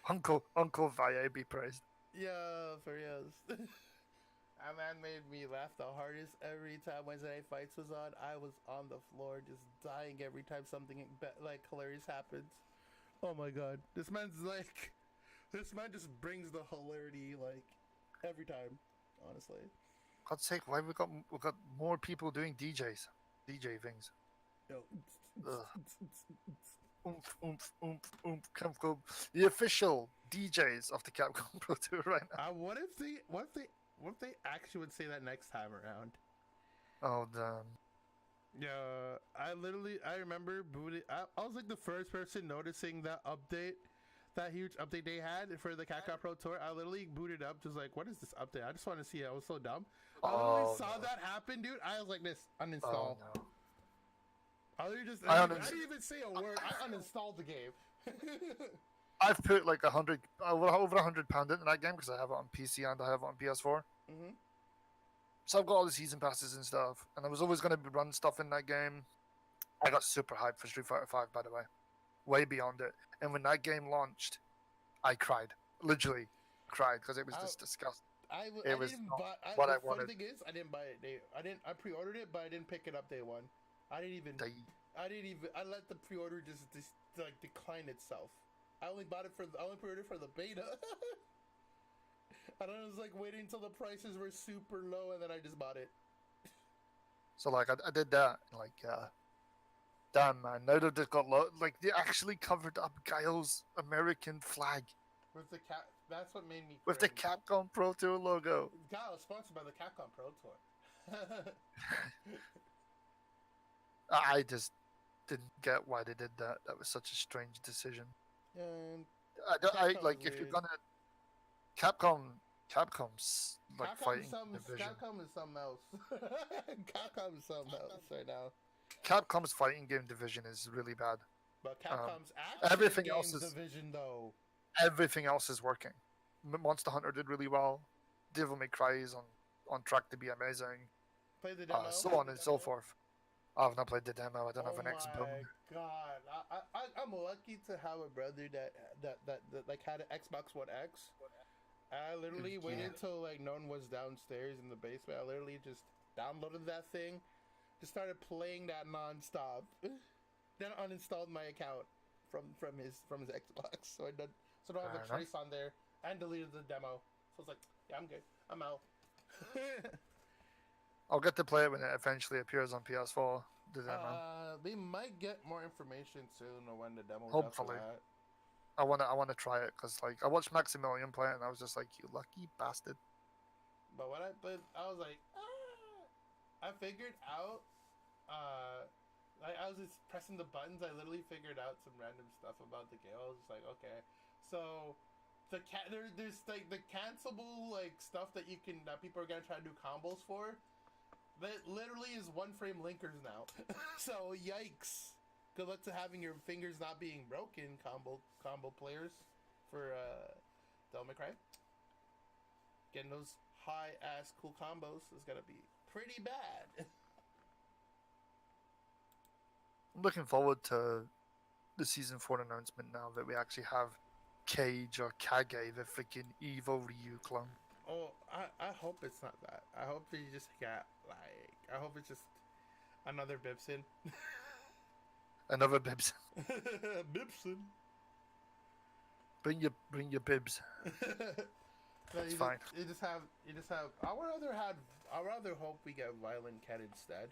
Uncle Valle be praised. Yeah, for reals. That man made me laugh the hardest every time Wednesday Night Fights was on. I was on the floor just dying every time something like hilarious happens. Oh my god. This man just brings the hilarity like every time, honestly. God's sake, why we got more people doing DJ things? Yo. Capcom, the official DJs of the Capcom Pro Tour right now. What if they actually would say that next time around? Oh damn. Yeah, I remember booting. I was like the first person noticing that update that huge update they had for the Capcom Pro Tour, I literally booted up, just like, what is this update? I just want to see it. I was so dumb. I literally saw that happen, dude. I was like, this, uninstall. Oh, no. I literally just, I I didn't even say a word. I uninstalled the game. I've put like over £100 into that game because I have it on PC and I have it on PS4. Mm-hmm. So I've got all the season passes and stuff, and I was always going to run stuff in that game. I got super hyped for Street Fighter 5, by the way, way beyond it. And when that game launched, I cried, literally cried, because it was just disgusting. I didn't buy. What I wanted. The thing is, I didn't buy it. I pre-ordered it, but I didn't pick it up day one. I let the pre-order just like decline itself. I only pre-ordered for the beta. And I was like waiting until the prices were super low, and then I just bought it. So like I did that, like damn man, now they've got like they actually covered up Guile's American flag with the That's what made me with the Capcom Pro Tour logo. Guile was sponsored by the Capcom Pro Tour. I just didn't get why they did that. That was such a strange decision. And I like if you're gonna Capcom's like fighting division. Capcom is something else. Capcom is something else right now. Capcom's fighting game division is really bad. But Capcom's everything else is division though. Everything else is working. Monster Hunter did really well. Devil May Cry is on track to be amazing. Play the demo. So on and so forth. I've not played the demo. I don't have an Xbox. Oh my god! I'm lucky to have a brother that like had an Xbox One X. I literally waited until like no one was downstairs in the basement. I literally just downloaded that thing, just started playing that nonstop. Then uninstalled my account from his Xbox, so I don't have a trace on there, and deleted the demo. So it's like, yeah, I'm good. I'm out. I'll get to play it when it eventually appears on PS4. The demo. We might get more information soon on when the demo. Hopefully. I wanna try it because like I watched Maximilian play it and I was just like, you lucky bastard. But when I played, I was like, I figured out. Like I was just pressing the buttons. I literally figured out some random stuff about the game. I was just like, okay, so there's like the cancelable like stuff that people are gonna try to do combos for. That literally is one frame linkers now. So yikes. Good luck to having your fingers not being broken, combo players for Devil May Cry. Getting those high ass cool combos is gonna be pretty bad. I'm looking forward to the season 4 announcement now that we actually have Cage or Kage, the freaking evil Ryu clone. Oh, I hope it's not that. I hope you just got like. I hope it's just another Bibson. Another Bibs. Bibson. Bring your bibs. That's fine. You just have. I would rather hope we get Violent Ken instead,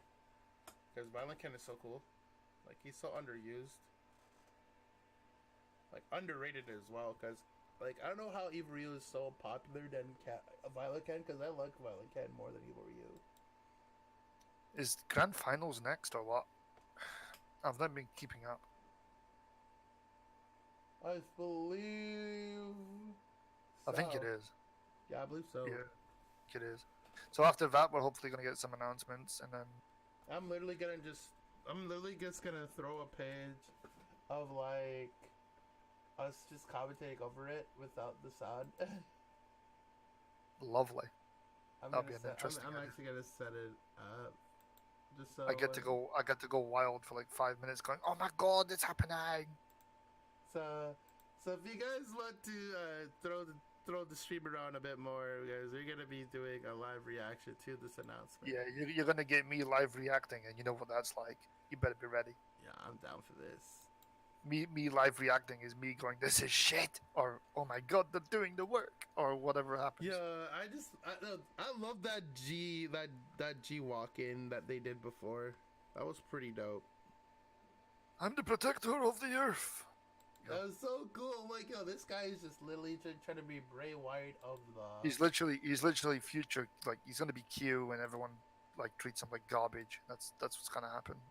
because Violent Ken is so cool. Like he's so underused. Like underrated as well, because like I don't know how Evil Ryu is so popular than Violent Ken, because I like Violent Ken more than Evil Ryu. Is Grand Finals next or what? I've not been keeping up. I believe. I think it is. Yeah, I believe so. Yeah, I think it is. So after that, we're hopefully gonna get some announcements, and then. I'm literally just gonna throw a page of like us just commentating over it without the sound. Lovely. That'll be interesting. I'm actually gonna set it up. Just so I get to go wild for like 5 minutes, going, "Oh my god, it's happening!" So if you guys want to throw the stream around a bit more, guys, we're gonna be doing a live reaction to this announcement. Yeah, you're gonna get me live reacting, and you know what that's like. You better be ready. Yeah, I'm down for this. Me live reacting is me going, "This is shit," or "Oh my god, they're doing the work," or whatever happens. Yeah, I love that G walk in that they did before. That was pretty dope. I'm the protector of the earth. That was so cool. Like, yo, this guy is just literally trying to be Bray Wyatt of the. He's literally future. Like, he's gonna be Q, and everyone like treats him like garbage. That's what's gonna happen.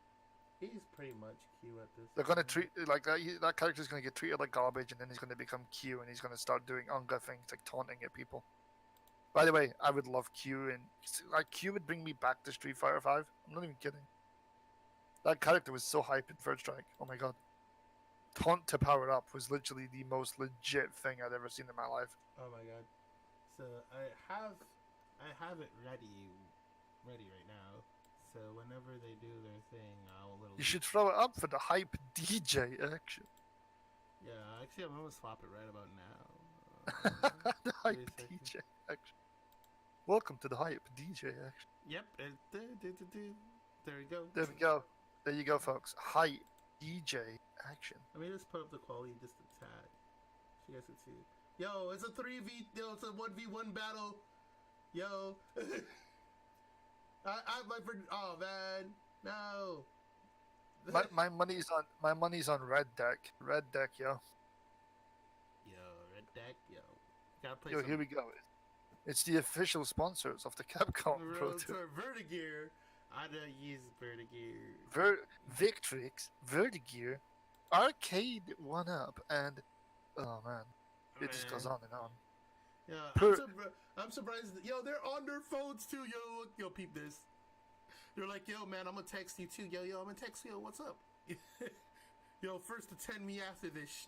He's pretty much Q at this. They're gonna point. treat like that. That character's gonna get treated like garbage, and then he's gonna become Q, and he's gonna start doing unga things like taunting at people. By the way, I would love Q, and like Q would bring me back to Street Fighter 5. I'm not even kidding. That character was so hyped in Third Strike. Oh my god. Taunt to power up was literally the most legit thing I'd ever seen in my life. Oh my god. So I have it ready right now. So whenever they do their thing, I'll little. You should throw it up for the hype DJ action. Yeah, actually, I'm gonna swap it right about now. The hype 30 seconds. DJ action. Welcome to the hype DJ action. Yep. There we go. There we go. There you go, folks. Hype DJ action. Let me just put up the quality just a tad, so you guys can see. Yo, it's a 3v. Yo, it's a 1v1 battle. Yo. I my friend. Oh man, no. My money's on red deck. Red deck, yo. Yo, red deck, yo. Gotta play Yo, some here we go. It's the official sponsors of the Capcom Pro Road Tour. to Vertigear. I don't use Vertigear. Victrix, Vertigear, Arcade 1-Up, and oh man, it just goes on and on. Yeah, I'm surprised. Yo, they're on their phones too. Yo, peep this. They're like, yo, man, I'm gonna text you too. Yo, I'm gonna text you. What's up? Yo, first attend me after this.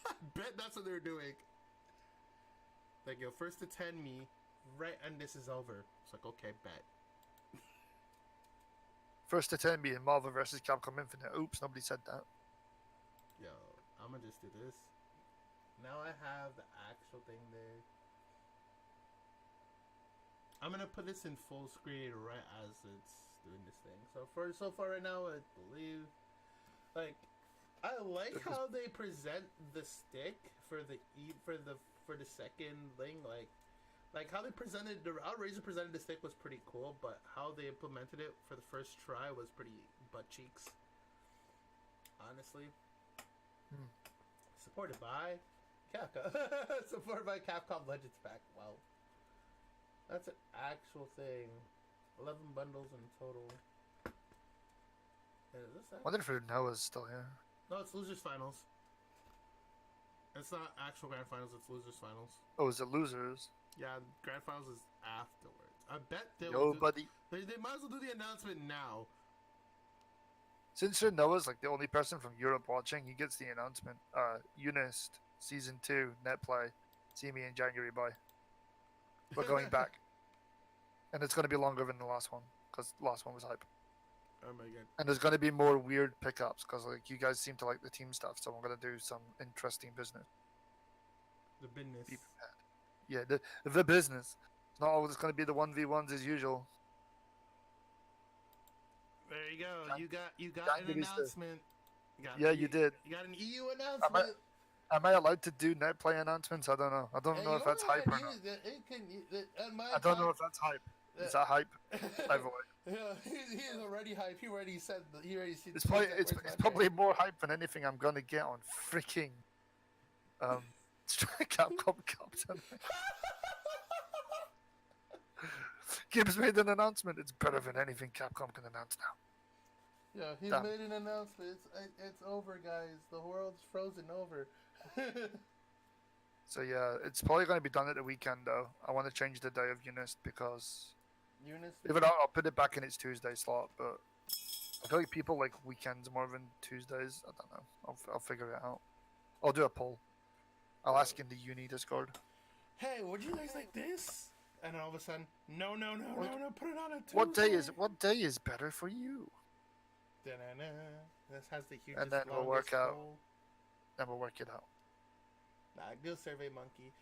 I bet that's what they're doing. Like, yo, first attend me, right, and this is over. It's like, okay, bet. First attend me in Marvel vs. Capcom Infinite. Oops, nobody said that. Yo, I'm gonna just do this. Now I have the actual thing there. I'm gonna put this in full screen right as it's doing this thing. So far right now, I believe, like, I like how they present the stick for the second thing. Like how they presented how Razor presented the stick was pretty cool, but how they implemented it for the first try was pretty butt cheeks. Honestly. Supported by Capcom. Supported by Capcom Legends Pack. Wow. That's an actual thing. 11 bundles in total. And is this I wonder if Noah's still here. No, it's Losers Finals. It's not actual Grand Finals, it's Losers Finals. Oh, is it losers? Yeah, Grand Finals is afterwards. I bet they Yo, buddy. They might as well do the announcement now. Since Noah's like the only person from Europe watching, he gets the announcement. Eunice, Season 2, net play. See me in January, bye. We're going back. And it's going to be longer than the last one, because the last one was hype. Oh my god. And there's going to be more weird pickups, because like you guys seem to like the team stuff, so I'm going to do some interesting business. The business. Be prepared. Yeah, the business. It's not always going to be the 1v1s as usual. There you go. You got an announcement. You did. You got an EU announcement. Am I allowed to do net play announcements? I don't know. I don't know if that's hype or not. I don't know if that's hype. Is that hype? Either way. Yeah, he's already hype. He already said. He already seen. It's probably more hype than anything I'm gonna get on freaking Capcom Cup tonight. Gibbs made an announcement. It's better than anything Capcom can announce now. Yeah, he made an announcement. It's over, guys. The world's frozen over. So yeah, it's probably going to be done at the weekend though. I want to change the day of Eunice because even though I'll put it back in its Tuesday slot, but I feel like people like weekends more than Tuesdays. I don't know. I'll figure it out. I'll do a poll. I'll ask in the uni Discord. Hey, would you guys like this? And then all of a sudden, no, put it on a Tuesday. What day is better for you? Da-na-na. This has the hugest. And then we'll work out. goal. Then we'll work it out. Nah, go Survey Monkey.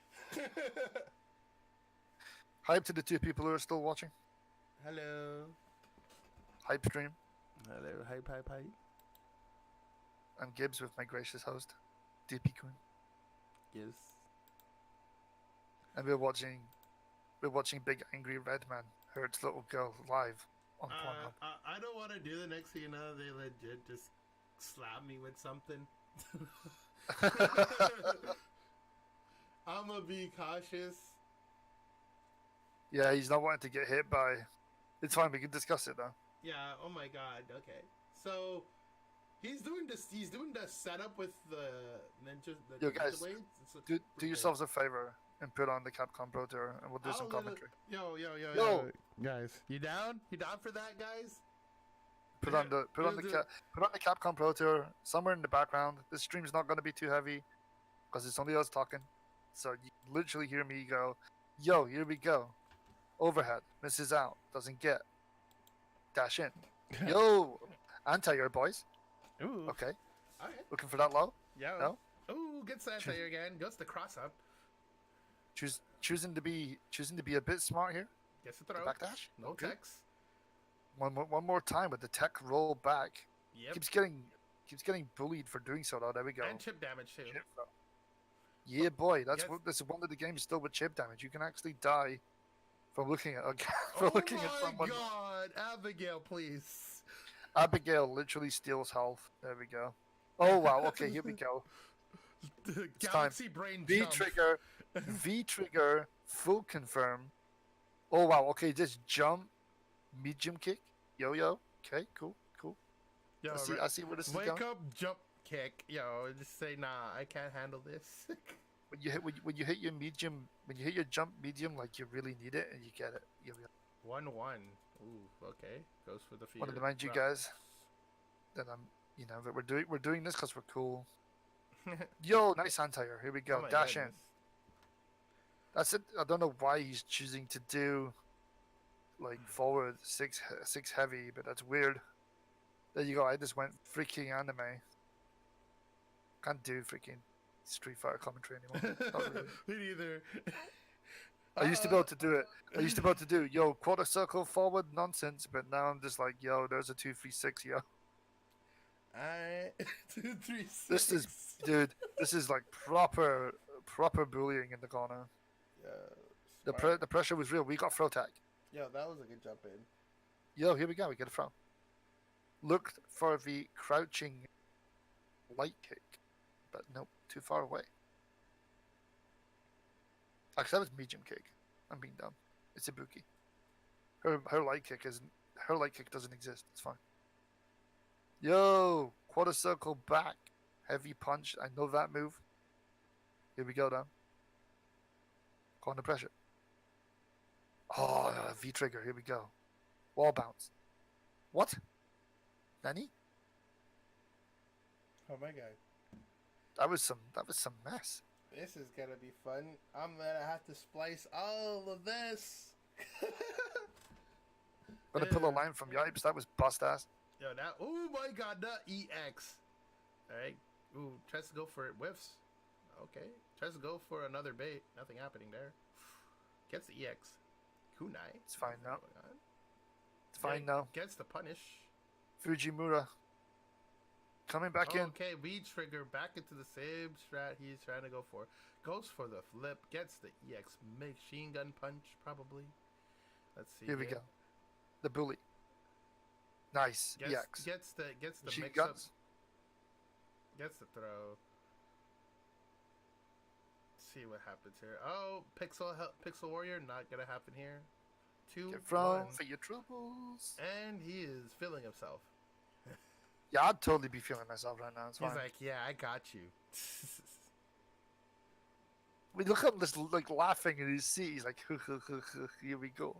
Hype to the two people who are still watching. Hello. Hype stream. Hello, hype. I'm Gibbs with my gracious host, Dippykun. Yes. And we're watching Big Angry Red Man hurt little girl live on Pornhub. I don't want to do the next thing you know, they legit just slap me with something. I'm gonna be cautious. Yeah, he's not wanting to get hit by. It's fine, we can discuss it though. Yeah, oh my god, okay. So, He's doing this. He's doing the setup with the ninja. The Yo, ninja guys, blades. do yourselves a favor and put on the Capcom Pro Tour, and we'll do some commentary. Yo, guys, you down? You down for that, guys? Put on the Capcom Pro Tour somewhere in the background. This stream's not going to be too heavy because it's only us talking. So you literally hear me go, "Yo, here we go. Overhead misses out, doesn't get. Dash in. Yo, anti-air boys. Ooh. Okay. All right. Looking for that low. Yo. No. Ooh, gets anti-air again. Goes the cross up. Choosing to be a bit smart here. Gets the throw. Backdash. No techs. One more time with the tech roll back. Yep. Keeps getting bullied for doing so though. There we go. And chip damage too. Yeah, boy. This is one of the games still with chip damage. You can actually die from looking at looking at someone. Oh my god, Abigail, please. Abigail literally steals health. There we go. Oh wow. Okay, here we go. Galaxy brain V jump. trigger. V trigger. Full confirm. Oh wow. Okay, just jump. Medium kick. Yo yo. Okay, cool. Yo, I see where this is going. Wake up, jump kick. Yo, just say nah. I can't handle this. When you hit your medium, when you hit your jump medium, like you really need it, and you get it. 1-1. Ooh, okay. Goes for the fear. Want to remind you guys that that we're doing this because we're cool. Yo, nice anti-air. Here we go. Oh Dash goodness. in. That's it. I don't know why he's choosing to do like forward six heavy, but that's weird. There you go. I just went freaking anime. Can't do freaking Street Fighter commentary anymore. Not really. Me neither. I used to be able to do it. I used to be able to do yo quarter circle forward nonsense, but now I'm just like yo. There's a 2-3-6 yo. 2-3-6. This is dude. This is like proper bullying in the corner. Yeah. The pressure was real. We got throw tag. Yo, that was a good jump in. Yo, here we go. We get a throw. Looked for the crouching light kick, but nope, too far away. Actually, that was medium kick. I'm being dumb. It's Ibuki. Her light kick isn't. Her light kick doesn't exist. It's fine. Yo, quarter circle back, heavy punch. I know that move. Here we go, down. Corner pressure. Oh, V trigger. Here we go. Wall bounce. What? Nani? Oh my god. That was some mess. This is gonna be fun. I'm gonna have to splice all of this. Gonna pull a line from Yipes. That was bust ass. Yo, that. Oh my god, the EX. Alright. Ooh, tries to go for it. Whiffs. Okay. Tries to go for another bait. Nothing happening there. Gets the EX. Kunai. It's fine now. Going on. It's fine now. Gets the punish. Fujimura. Coming back in. Okay, we trigger back into the same strat he's trying to go for. Goes for the flip. Gets the EX machine gun punch, probably. Let's see. Here we go. The bully. Nice. EX. Gets the Machine mix up. guns. Gets the throw. See what happens here. Oh, Pixel Warrior, not gonna happen here. 2-1. Get from for your troubles. And he is feeling himself. Yeah, I'd totally be feeling myself right now. It's fine. He's like, yeah, I got you. We look at him just like laughing in his seat. He's like, here we go.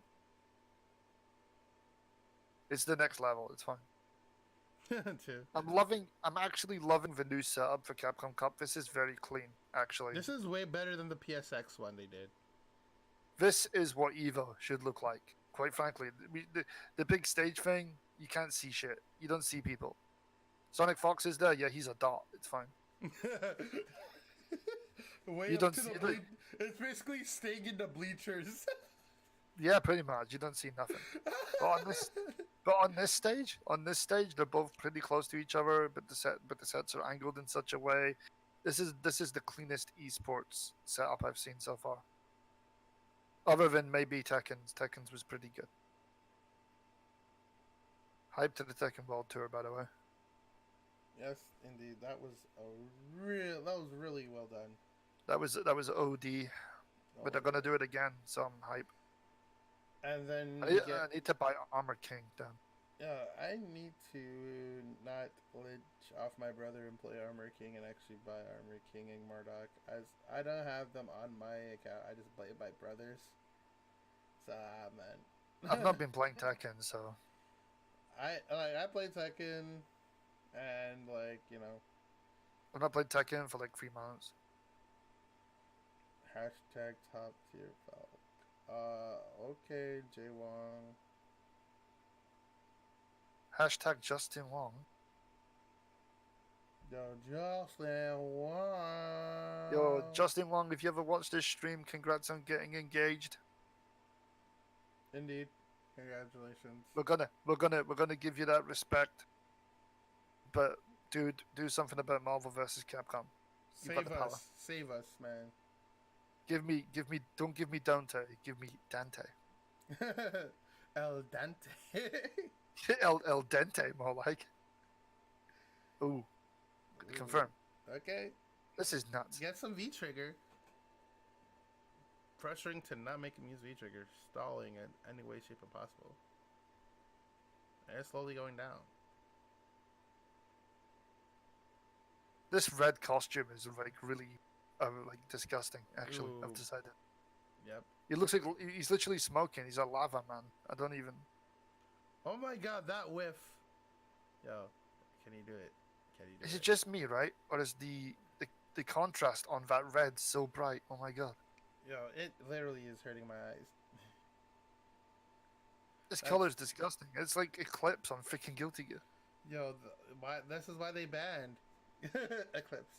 It's the next level. It's fine. Too. I'm actually loving the new setup for Capcom Cup. This is very clean, actually. This is way better than the PSX one they did. This is what Evo should look like. Quite frankly, the big stage thing, you can't see shit. You don't see people. Sonic Fox is there. Yeah, he's a dot. It's fine. It's basically staying in the bleachers. Yeah, pretty much. You don't see nothing. But on this stage, they're both pretty close to each other. But the sets are angled in such a way. This is the cleanest esports setup I've seen so far. Other than maybe Tekken's. Tekken's was pretty good. Hype to the Tekken World Tour, by the way. Yes, indeed. That was really well done. That was OD, but they're gonna do it again, so I'm hype. And then I need to buy Armor King then. I need to not lynch off my brother and play Armor King and actually buy Armor King and Marduk. As I don't have them on my account, I just play my brother's. So I've man, not been playing Tekken, so I play Tekken, and I've not played Tekken for like 3 months. hashtag top tier Falk. Okay, J Wong. Hashtag Justin Wong. Yo, Jocelyn Wong. Yo, Justin Wong, if you ever watched this stream, congrats on getting engaged. Indeed, congratulations. We're gonna give you that respect. But dude, do something about Marvel vs. Capcom. Save us, man. Don't give me Dante, give me Dante. El Dante. El Dente, more like. Ooh. Confirm. Okay. This is nuts. Get some V trigger. Pressuring to not make him use V trigger. Stalling in any way, shape, or possible. And it's slowly going down. This red costume is like really, like disgusting. Actually, Ooh. I've decided. Yep. He looks like he's literally smoking. He's a lava man. I don't even. Oh my god, that whiff. Yo, can he do it? Can he do it? Is it just me, right? Or is the contrast on that red so bright? Oh my god. Yo, it literally is hurting my eyes. This color is disgusting. It's like Eclipse on freaking Guilty Gear. Yo, this is why they banned Eclipse.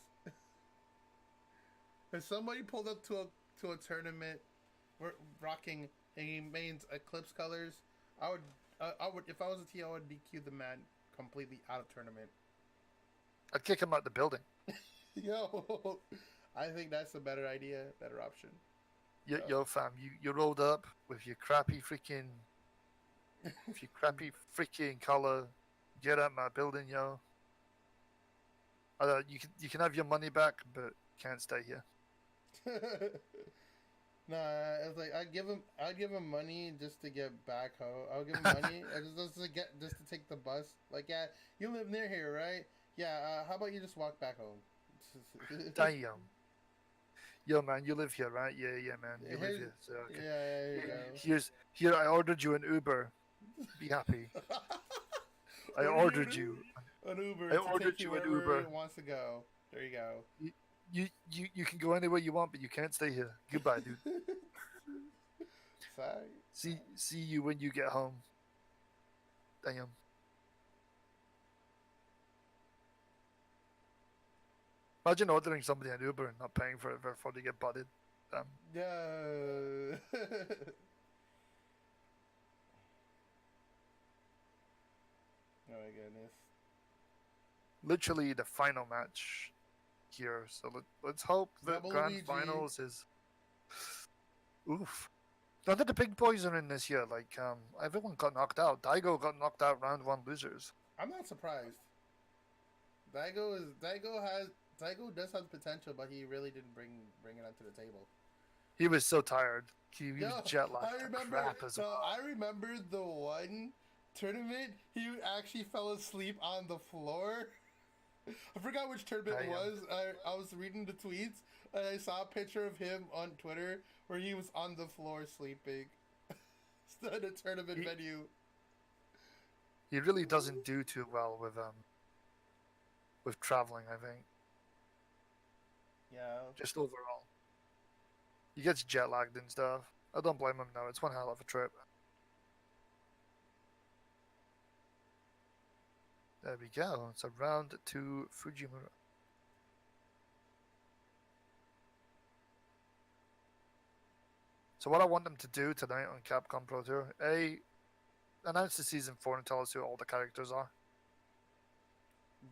If somebody pulled up to a tournament rocking mains Eclipse colors, I would if I was a T, I would DQ the man completely out of tournament. I'd kick him out the building. Yo, I think that's a better idea, better option. Yo, fam, you rolled up with your crappy freaking color. Get out my building, yo. You can have your money back, but can't stay here. Nah, it's like I'd give him money just to get back home. I'll give him money just to take the bus. Like, yeah, you live near here, right? Yeah. How about you just walk back home? Damn. Yo, man, you live here, right? Yeah, man, you live here. So, okay. Yeah, there you go. Here. I ordered you an Uber. Be happy. I ordered you an Uber. I ordered you an Uber. He wants to go. There you go. You can go anywhere you want, but you can't stay here. Goodbye, dude. Sorry. See you when you get home. Damn. Imagine ordering somebody an Uber and not paying for it before they get butted. Yeah. Oh my goodness. Literally the final match here. So let's hope the grand finals is. Oof. None of the big boys are in this year. Like everyone got knocked out. Daigo got knocked out round 1 losers. I'm not surprised. Daigo does have potential, but he really didn't bring it onto the table. He was so tired. He was jet lagged. I remember the one tournament he actually fell asleep on the floor. I forgot which tournament it was. I was reading the tweets and I saw a picture of him on Twitter where he was on the floor sleeping. Still in a tournament venue. He really doesn't do too well with traveling, I think. Yeah. Just overall. He gets jet lagged and stuff. I don't blame him though. It's one hell of a trip. There we go. It's a round 2 Fujimura. So what I want them to do tonight on Capcom Pro Tour, announce the season 4 and tell us who all the characters are.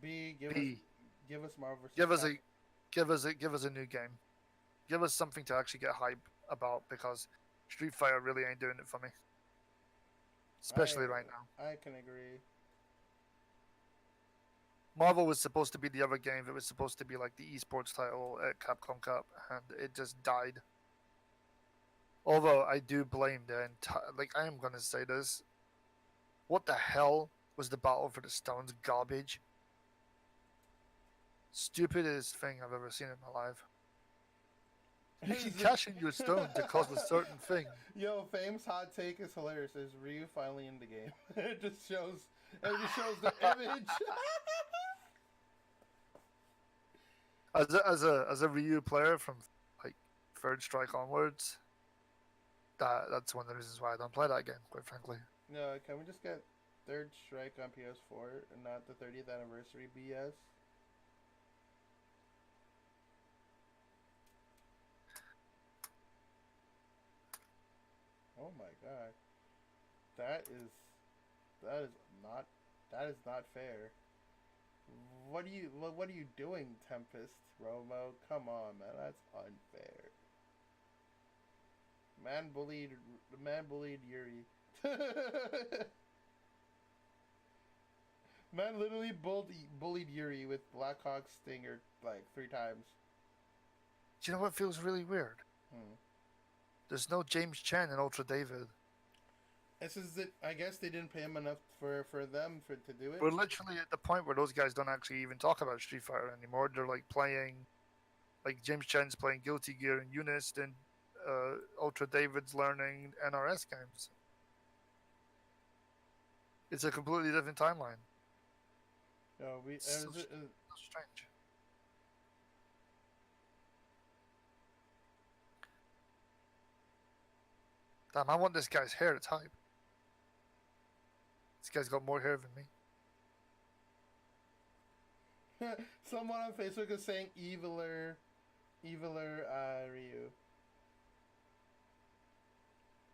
Give us Marvel. Give us a new game. Give us something to actually get hype about, because Street Fighter really ain't doing it for me. Especially right now. I can agree. Marvel was supposed to be the other game that was supposed to be like the esports title at Capcom Cup, and it just died. Although I do blame the entire, I am gonna say this, What the hell was the battle for the stones garbage? Stupidest thing I've ever seen in my life. You can cash in your stone to cause a certain thing. Yo, Fame's hot take is hilarious. Is Ryu finally in the game? It just shows the image. As a Ryu player from like third strike onwards, that's one of the reasons why I don't play that game, quite frankly. No, can we just get third strike on PS4 and not the 30th anniversary BS? Oh my god. That is not fair. What are you doing, Tempest Romo? Come on, man, that's unfair. The man bullied Yuri. Man literally bullied Yuri with Blackhawk Stinger like 3 times. Do you know what feels really weird? There's no James Chen in Ultra David. This is it. I guess they didn't pay him enough for them to do it. We're literally at the point where those guys don't actually even talk about Street Fighter anymore. They're like playing, like James Chen's playing Guilty Gear and Eunice, and Ultra David's learning NRS games. It's a completely different timeline. No, So strange. Damn, I want this guy's hair to type. This guy's got more hair than me. Someone on Facebook is saying eviler Ryu.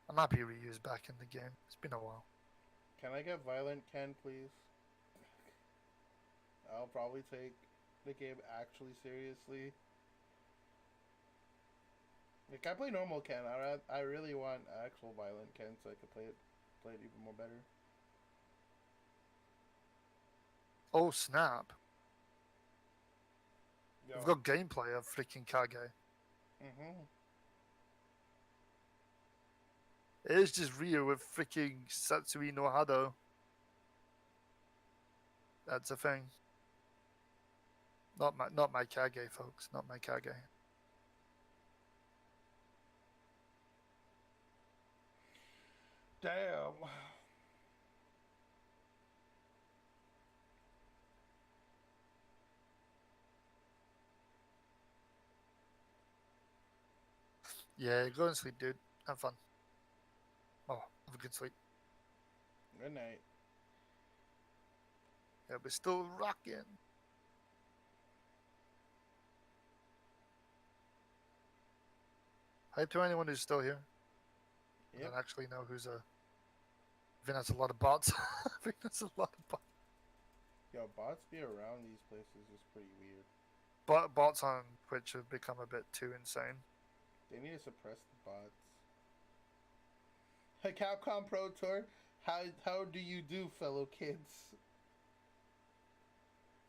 I'm happy Ryu's back in the game. It's been a while. Can I get Violent Ken, please? I'll probably take the game actually seriously. Like, I play normal Ken. I really want actual Violent Ken so I can play it even more better. Oh snap! Yo. We've got gameplay of freaking Kage. It is just Ryu with freaking Satsui no Hado. That's a thing. Not my Kage, folks. Not my Kage. Damn. Yeah, go and sleep, dude. Have fun. Oh, have a good sleep. Good night. Yeah, we're still rocking. Hi to anyone who's still here. I don't actually know who's a... I think that's a lot of bots. I think that's a lot of bots. Yo, bots be around these places is pretty weird. Bots on Twitch have become a bit too insane. They need to suppress the bots. Hey, Capcom Pro Tour, how do you do, fellow kids?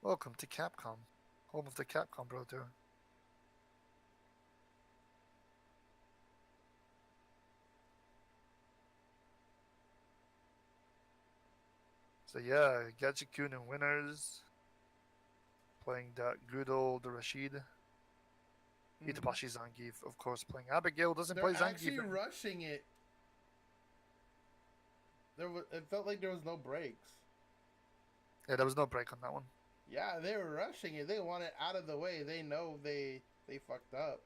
Welcome to Capcom, home of the Capcom Pro Tour. So yeah, Gadget-kun and winners. Playing that good old Rashid. Itabashi Zangief, of course, playing Abigail. Doesn't play Zangief. They're actually rushing it. It felt like there was no breaks. Yeah, there was no break on that one. Yeah, they were rushing it. They want it out of the way. They know they fucked up.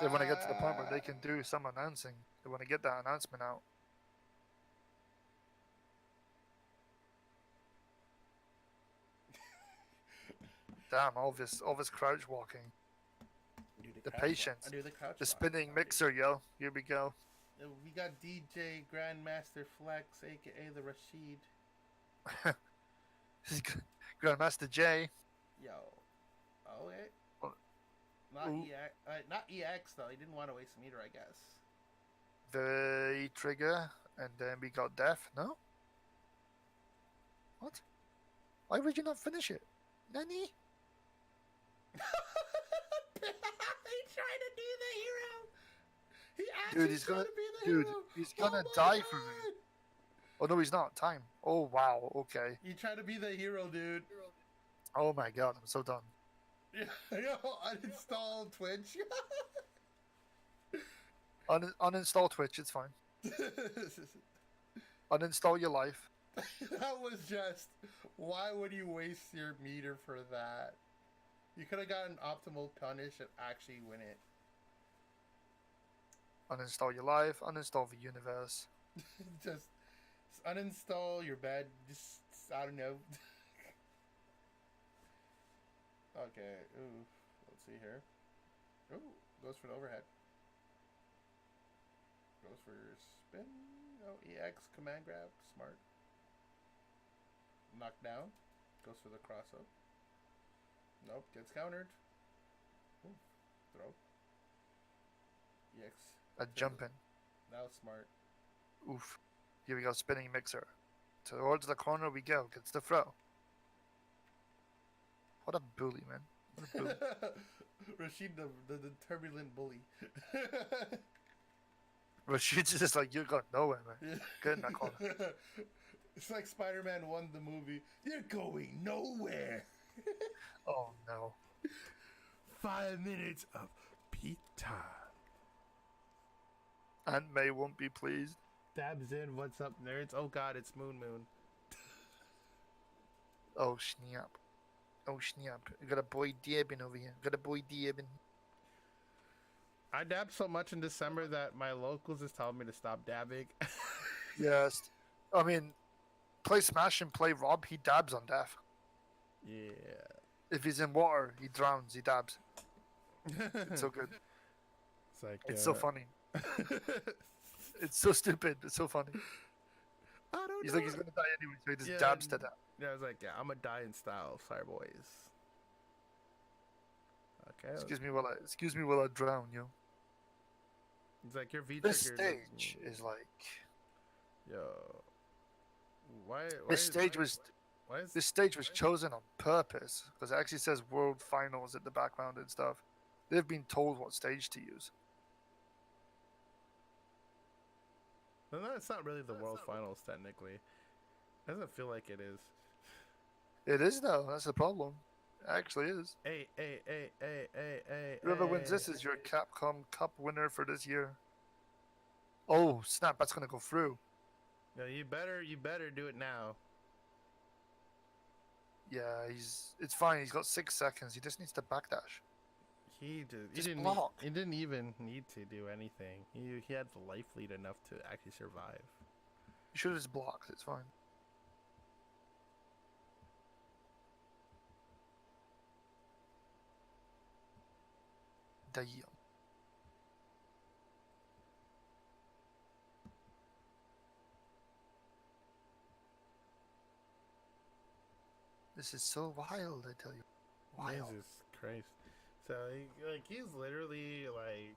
They want to get to the point where they can do some announcing. They want to get that announcement out. Damn, all this crouch walking. The patience. The spinning mixer, yo. Here we go. We got DJ Grandmaster Flex, aka the Rashid. Grandmaster J. Yo. Oh, wait. Ooh. Not EX, though. He didn't want to waste a meter, I guess. The trigger, and then we got death. No? What? Why would you not finish it? Nani? He's trying to do the hero. He actually Dude, he's gonna to be Dude, hero. he's gonna Oh my die for me. God. Oh no, he's not. Time. Oh wow. Okay. You try to be the hero, dude. Oh my god, I'm so done. Yo, uninstall Twitch. Uninstall Twitch. It's fine. Uninstall your life. That was just. Why would you waste your meter for that? You could have gotten optimal punish and actually win it. Uninstall your life. Uninstall the universe. Just uninstall your bed. Just I don't know. Okay. Ooh. Let's see here. Ooh. Goes for the overhead. Goes for spin. Oh, EX command grab. Smart. Knockdown. Goes for the cross up. Nope. Gets countered. Ooh. Throw. EX. A jump in. Now smart. Oof. Here we go. Spinning mixer. Towards the corner we go. Gets the throw. What a bully, man. What a bully. Rashid, the turbulent bully. Rashid's just like, you're going nowhere, man. Get in that corner. It's like Spider-Man 1, the movie. You're going nowhere. Oh, no. 5 minutes of peak time. Aunt May won't be pleased. Dabs in, what's up, nerds? Oh god, it's Moon. Oh, snap. Oh, snap. We got a boy dabbing over here. Got a boy dabbing. I dabbed so much in December that my locals just told me to stop dabbing. Yes. I mean, play Smash and play Rob, he dabs on death. Yeah. If he's in water, he drowns, he dabs. It's so good. It's like It's so funny. It's so stupid, it's so funny. I don't He's know. like, he's gonna die anyway, so he just Yeah, dabs to death. Yeah, I was like, yeah, I'm gonna die in style. Sorry, boys. Okay. Excuse me while I drown, yo. It's like your V This trigger. stage is like... Yo. Why This stage was chosen on purpose because it actually says World Finals at the background and stuff. They've been told what stage to use. No, it's not really the World Finals technically. It doesn't feel like it is. It is though. That's the problem. It actually is. Hey. Whoever wins this is your Capcom Cup winner for this year. Oh snap! That's gonna go through. No, you better do it now. Yeah, it's fine. He's got 6 seconds. He just needs to backdash. He Just didn't block. he didn't even need to do anything. He had the life lead enough to actually survive. You should have just blocked. It's fine. Damn. This is so wild, I tell you. Wild. Jesus Christ. So he's literally like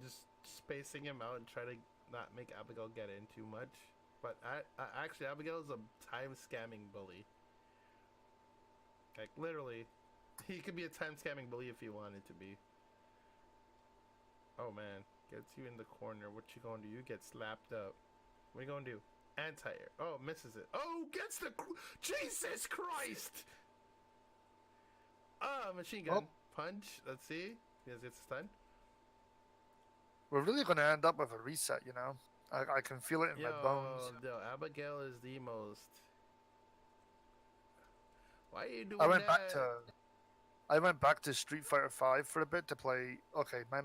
just spacing him out and try to not make Abigail get in too much. But actually, Abigail is a time scamming bully. Like literally, he could be a time scamming bully if he wanted to be. Oh man, gets you in the corner. What you gonna do? You get slapped up. What you gonna do? Anti-air. Oh, misses it. Oh, gets the... Jesus Christ! Machine gun. Punch. Let's see. He gets stunned. We're really going to end up with a reset, you know? I can feel it in my bones. Yo, Abigail is the most... Why are you doing I went that? back to Street Fighter 5 for a bit to play... Okay, my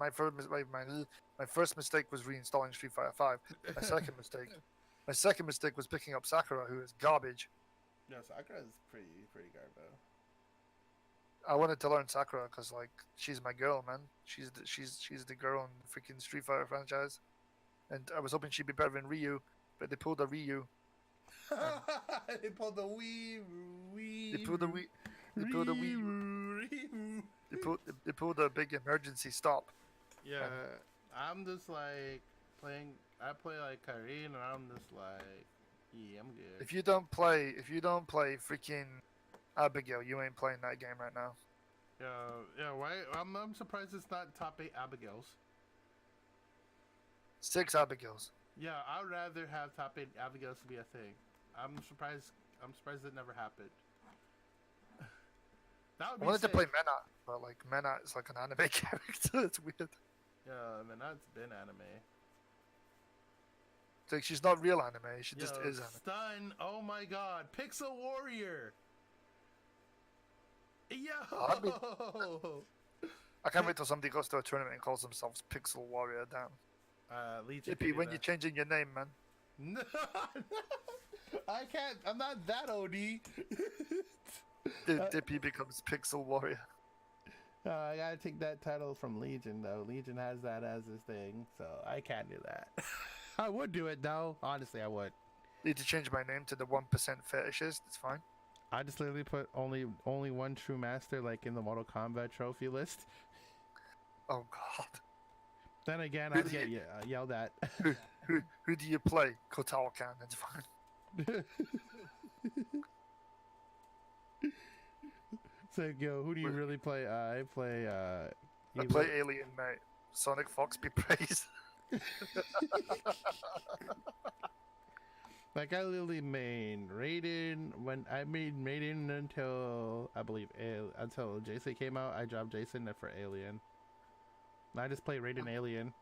first mistake was reinstalling Street Fighter 5. My second mistake was picking up Sakura, who is garbage. No, Sakura is pretty garbo. I wanted to learn Sakura because, like, she's my girl, man. She's the girl in the freaking Street Fighter franchise, and I was hoping she'd be better than Ryu, but they pulled the Ryu. They pulled the Wii. They pulled the Wii. They pulled the Wii. They pulled a big emergency stop. Yeah, I'm just like playing. I play like Karin, and I'm just like, yeah, I'm good. If you don't play freaking Abigail, you ain't playing that game right now. Yeah. Why? I'm surprised it's not top 8 Abigails. 6 Abigails. Yeah, I would rather have top 8 Abigails to be a thing. I'm surprised it never happened. That would I be wanted sick. to play Mena, but like Mena is like an anime character. It's weird. Yeah, I mean, that's been anime. It's like she's not real anime. She just Yo, is anime. Stun! Oh my god, Pixel Warrior! Yo! I can't wait till somebody goes to a tournament and calls themselves Pixel Warrior. Damn. Legion. Dippy, when you changing your name, man? No, I can't. I'm not that OD. Dippy becomes Pixel Warrior. I gotta take that title from Legion, though. Legion has that as his thing, so I can't do that. I would do it, though. Honestly, I would. Need to change my name to the 1% fetishist. It's fine. I just literally put only one true master, like in the Mortal Kombat trophy list. Oh God. Then again, I get yelled at. Who do you play? Kotal Khan. It's fine. So, yo, who do you really play? I play. I play Alien, mate. Sonic Fox be praised. Like, I literally made Raiden when I made Raiden until I believe until Jason came out. I dropped Jason for Alien. And I just play Raiden Alien.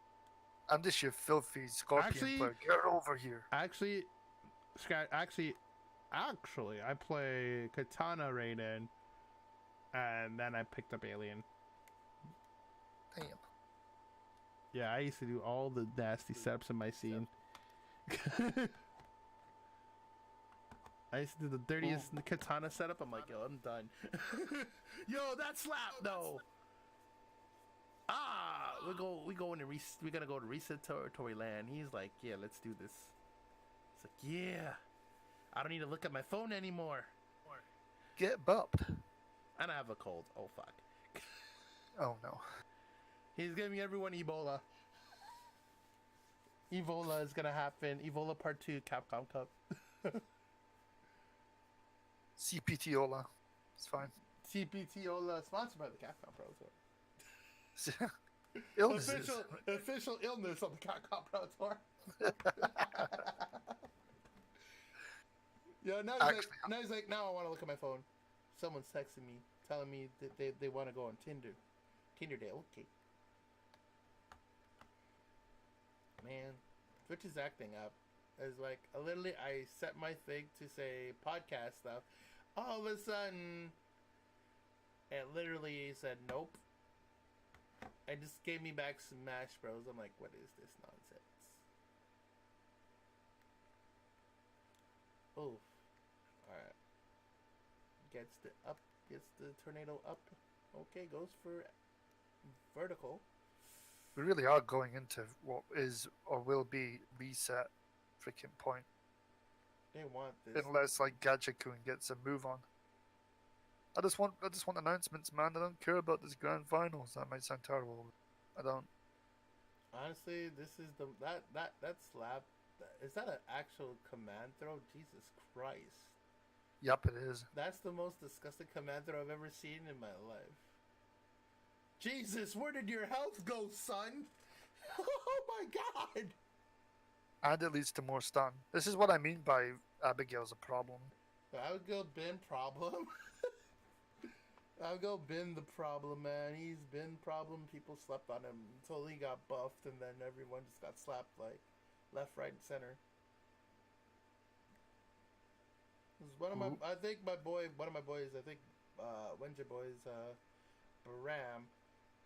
I'm just your filthy scorpion player. Get over here. Actually, I play Katana Raiden, and then I picked up Alien. Damn. Yeah, I used to do all the nasty setups in my scene. I used to do the dirtiest katana setup. I'm like, yo, I'm done. Yo, that slap though. We gotta go to Reset Territory Land. He's like, yeah, let's do this. It's like, yeah, I don't need to look at my phone anymore. Get bopped. And I have a cold. Oh fuck. Oh no. He's giving everyone Ebola. Ebola is gonna happen. Ebola Part 2, Capcom Cup. CPTola. It's fine. CPTola, sponsored by the Capcom Pro Tour. Illnesses. Official illness on the Capcom Pro Tour. Yeah, now he's like, now I want to look at my phone. Someone's texting me, telling me that they want to go on Tinder. Tinder Day, okay. Man, Twitch is acting up. It's like, literally, I set my thing to say podcast stuff. All of a sudden, it literally said nope. It just gave me back Smash Bros. I'm like, what is this nonsense? Oh, alright. Gets the tornado up. Okay, goes for vertical. We really are going into what is or will be reset freaking point. They want this. Unless like Gadget-kun gets a move on. I just want announcements, man. I don't care about this grand finals. That might sound terrible. I don't. Honestly, this is that slap. Is that an actual command throw? Jesus Christ. Yup, it is. That's the most disgusting command throw I've ever seen in my life. Jesus, where did your health go, son? Oh my god! And it leads to more stun. This is what I mean by Abigail's a problem. Abigail been problem. Abigail been the problem, man. He's been problem. People slept on him until he got buffed, and then everyone just got slapped like left, right, and center. One of my, I think one of my boys, I think Wenja boys, Baram,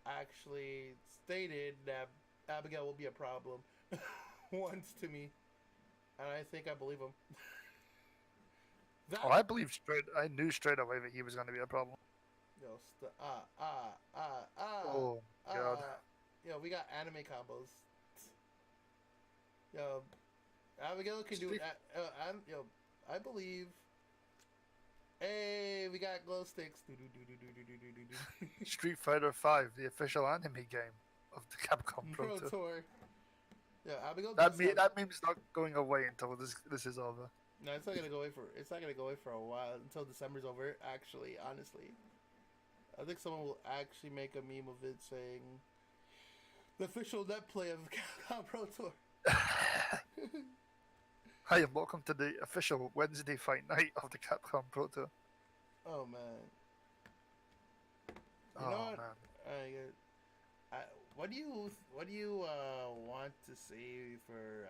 actually stated that Abigail will be a problem once to me, and I think I believe him. I believe I knew straight away that he was going to be a problem. Yo, oh god. Yo, we got anime combos. Yo, Abigail can do it. Yo, I believe. Hey, we got glow sticks. Street Fighter V, the official anime game of the Capcom Pro Tour. Yeah, Abigail. That meme's not going away until this is over. No, it's not gonna go away for. It's not gonna go away for a while until December's over. Actually, honestly, I think someone will actually make a meme of it saying the official net play of the Capcom Pro Tour. Hi, and welcome to the official Wednesday fight night of the Capcom Pro Tour. Oh man. You Oh know what? man. What do you want to see for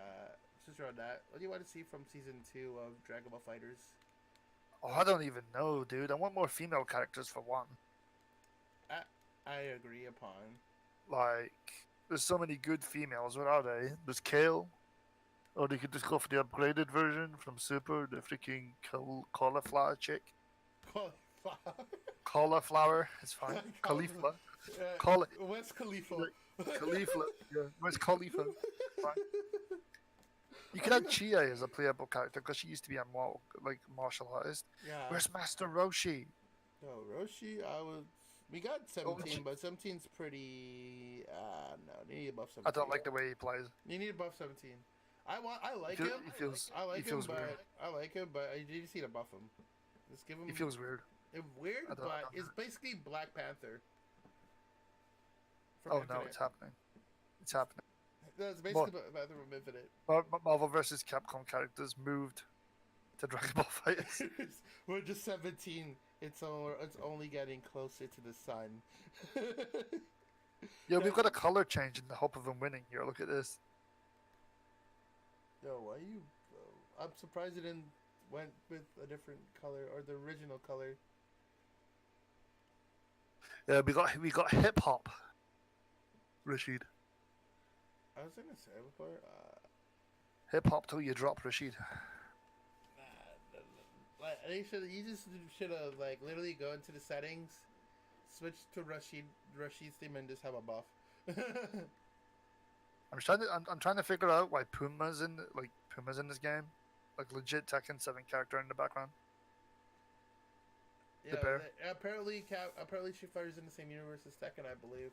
just around that? What do you want to see from season 2 of Dragon Ball Fighters? Oh, I don't even know, dude. I want more female characters for one. I agree upon. Like, there's so many good females. What are they? There's Kale. Or they could just go for the upgraded version from Super, the freaking cauliflower chick. Cauliflower. Cauliflower, it's fine. Khalifa. Where's Khalifa? Khalifa. Yeah, where's Khalifa? Fine. You could have Chia as a playable character because she used to be a martial artist. Yeah. Where's Master Roshi? No, Roshi, we got 17, but 17's pretty. No, you need to buff 17. I don't like the way he plays. You need to buff 17. I like him. I like him, but you just need to buff him. Just give him. He feels weird. Weird, but it's basically Black Panther. Oh no, it's happening. It's happening. That's basically Black Panther from Infinite. Marvel vs. Capcom characters moved to Dragon Ball Fighters. We're just 17. It's only getting closer to the sun. Yeah, we've got a color change in the hope of him winning here. Look at this. Yo, why you? I'm surprised you didn't went with a different color or the original color. Yeah, we got hip hop. Rashid. I was gonna say before. Hip hop till you drop, Rashid. Like you just should have like literally go into the settings, switch to Rashid's theme and just have a buff. I'm trying to figure out why Puma's in this game, like legit Tekken 7 character in the background. Yeah, the bear. Apparently Street Fighter's in the same universe as Tekken, I believe.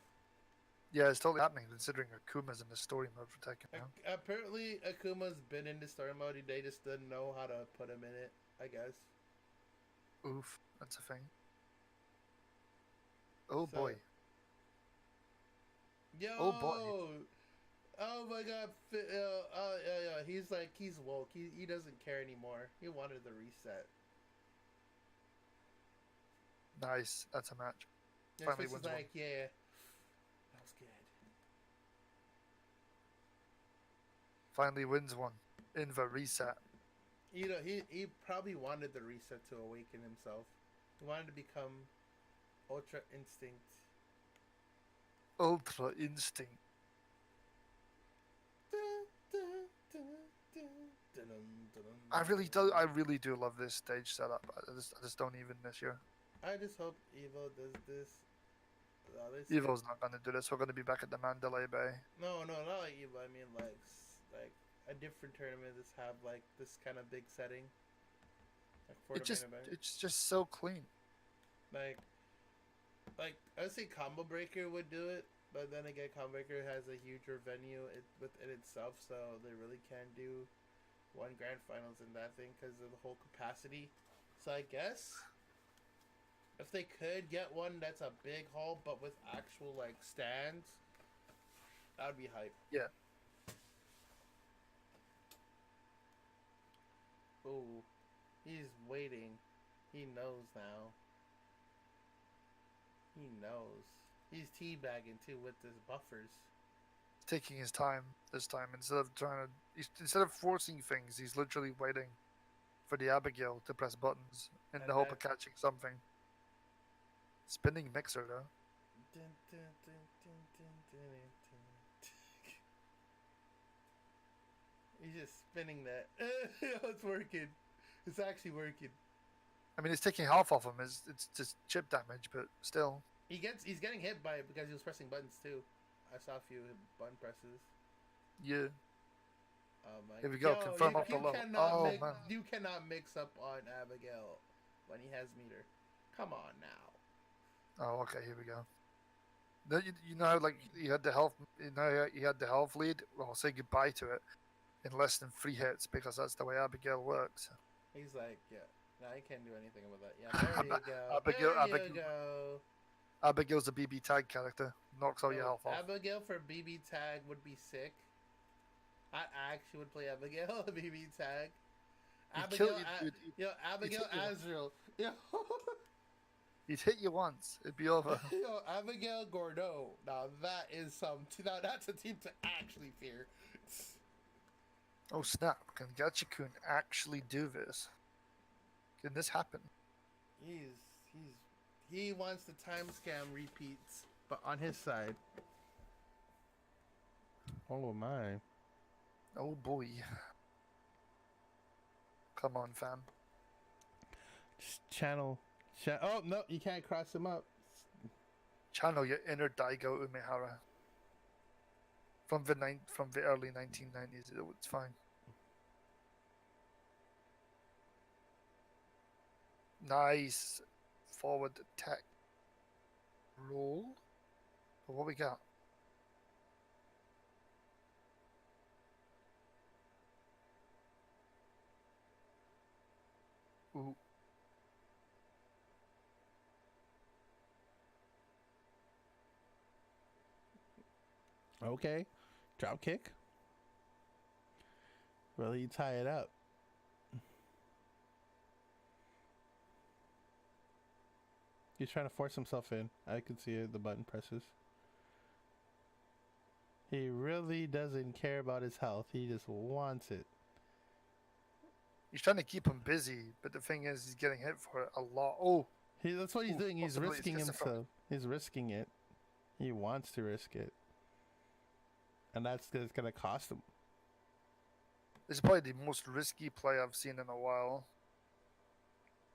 Yeah, it's totally happening considering Akuma's in the story mode for Tekken now. Apparently Akuma's been in the story mode. They just didn't know how to put him in it, I guess. Oof, that's a thing. Oh boy. Yo. Oh boy. Oh my god. Yeah. He's woke. He doesn't care anymore. He wanted the reset. Nice. That's a match. Yeah, Finally wins one. Yeah. That was good. Finally wins one. In the reset. You know, he probably wanted the reset to awaken himself. He wanted to become Ultra Instinct. Ultra Instinct. I really do love this stage setup. I just don't even this year. I just hope Evo does this. Evo's not gonna do this. We're gonna be back at the Mandalay Bay. No, not like Evo. I mean like a different tournament that's have like this kind of big setting. Like for it's just so clean. Like I would say Combo Breaker would do it, but then again, Combo Breaker has a huger venue within itself, so they really can't do one grand finals in that thing because of the whole capacity. So I guess if they could get one that's a big hall but with actual like stands, that would be hype. Yeah. Ooh, he's waiting. He knows now. He knows. He's teabagging too with his buffers. He's taking his time this time instead of forcing things. He's literally waiting for the Abigail to press buttons in the hope of catching something. Spinning mixer though. He's just spinning that. It's working. It's actually working. I mean, it's taking half off him. It's just chip damage, but still. He's getting hit by it because he was pressing buttons too. I saw a few button presses. Yeah. Oh my. Here we go. Confirm off the level. Oh man. You cannot mix up on Abigail when he has meter. Come on now. Oh, okay. Here we go. You know, like you had the health. You know, you had the health lead. Well, say goodbye to it in less than 3 hits because that's the way Abigail works. He's like, yeah. No, I can't do anything with that. Yeah, there you go. Abigail's a BB tag character. Knocks all your health off. Abigail for BB tag would be sick. I actually would play Abigail BB tag. He'd kill you, dude. Abigail hit you Azrael. Yo, He'd hit you once. It'd be over. yo, Abigail Gordeau. Now that is now that's a team to actually fear. Oh snap! Can Gachikun actually do this? Can this happen? He wants the time scam repeats, but on his side. Oh my. Oh boy. Come on, fam. Just channel. Oh no, you can't cross him up. Channel your inner Daigo Umehara. From the early 1990s, it's fine. Nice forward attack roll. But what we got? Ooh. Okay. Drop kick. Will he tie it up? He's trying to force himself in. I can see it. The button presses. He really doesn't care about his health. He just wants it. He's trying to keep him busy, but the thing is, he's getting hit for it a lot. Oh, That's what he's doing. He's possibly risking it's just a himself. He's risking it. He wants to risk it. And that's going to cost him. this is probably the most risky play I've seen in a while.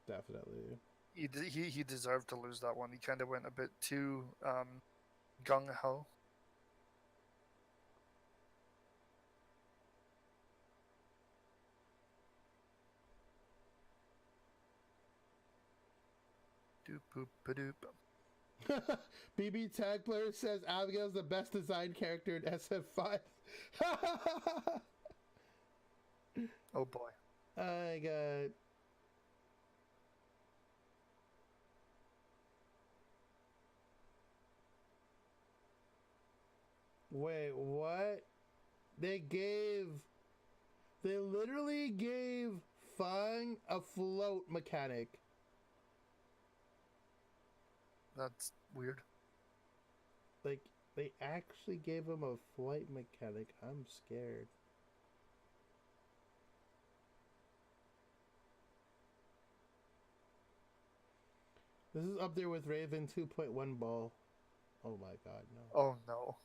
Definitely. He deserved to lose that one. He kind of went a bit too gung-ho. Doop-boop-a-doop. BB Tag Player says Abigail's the best designed character in SF5. Oh boy. I got. Wait, what? They literally gave Fang a float mechanic. That's weird. Like, they actually gave him a flight mechanic. I'm scared. This is up there with Raven 2.1 ball. Oh my god, no. Oh no.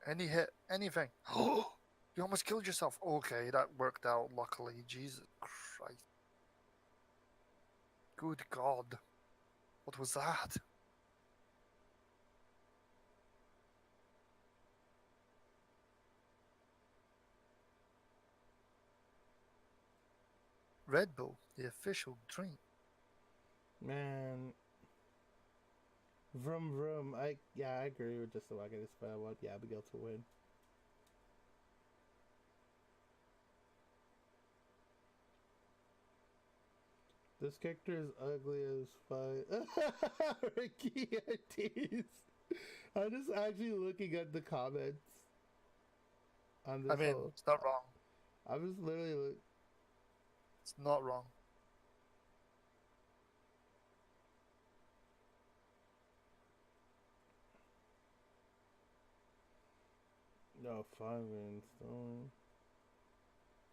Any hit, anything. You almost killed yourself. Okay, that worked out luckily. Jesus Christ. Good God. What was that? Red Bull, the official drink. Man. Vroom vroom. I agree with just the wagon. But I want Abigail to win. This character is ugly as fuck. Ricky Ortiz. I'm just actually looking at the comments on this. I mean, it's not wrong. I was literally It's not wrong. no 5 stone.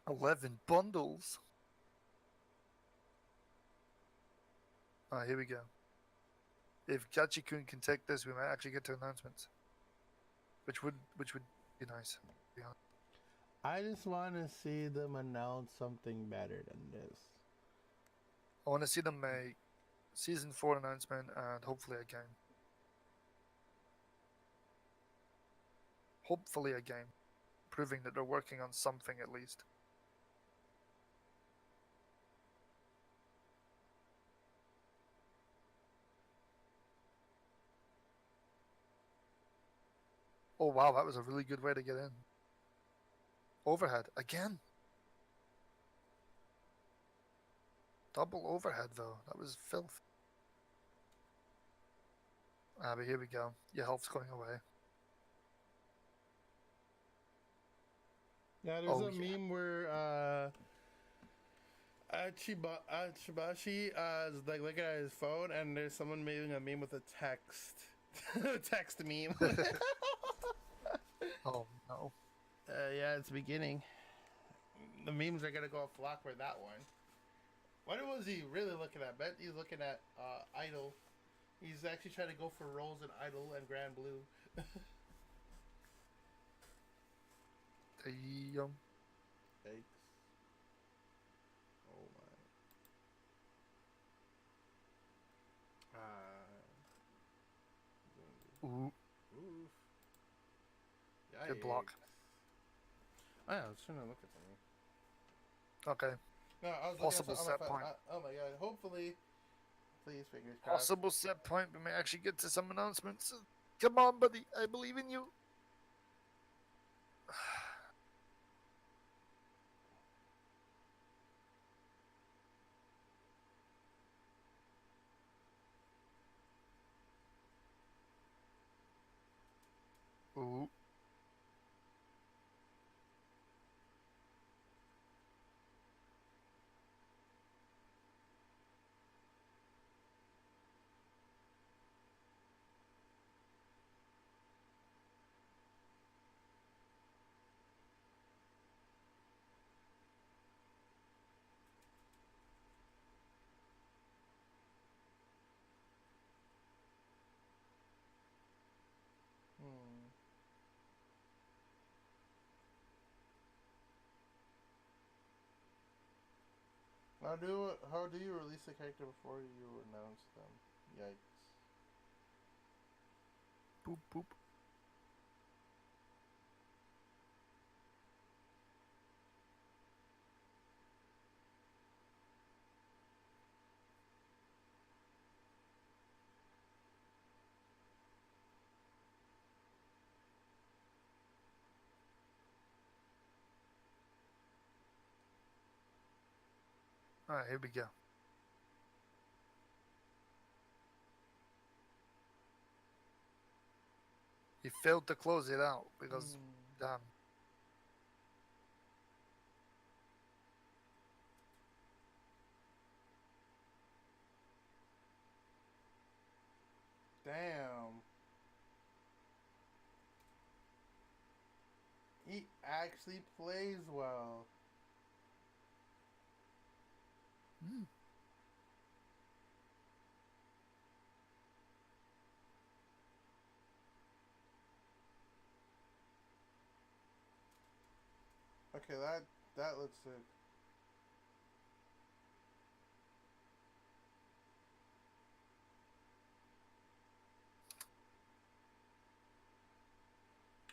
11 bundles. Ah, here we go. If Gachikun can take this, we might actually get to announcements, which would be nice. To be honest. I just want to see them announce something better than this. I want to see them make season 4 announcement and hopefully a game. Hopefully a game, proving that they're working on something at least. Oh wow, that was a really good way to get in. Overhead, again. Double overhead though, that was filth. Ah, but here we go. Your health's going away. Yeah, there's Oh a yeah. meme where Chibashi is like looking at his phone, and there's someone making a meme with a text, text meme. Oh no. Yeah, it's beginning. The memes are gonna go flock for that one. What was he really looking at? Bet he's looking at Idol. He's actually trying to go for roles in Idol and Grand Blue. Damn. Yikes. Oh my. Ooh. Oof. Yikes. Good block. Oh, yeah, I was trying to look at something. Okay. No, I was Possible looking at set something on my point. phone. Oh my god. Hopefully. Please, fingers crossed. Possible set point. We may actually get to some announcements. Come on, buddy. I believe in you. Ooh. Hmm. How do you release a character before you announce them? Yikes. Boop boop. All right, here we go. He failed to close it out because, damn. Damn. He actually plays well. Mm. Okay, that looks sick.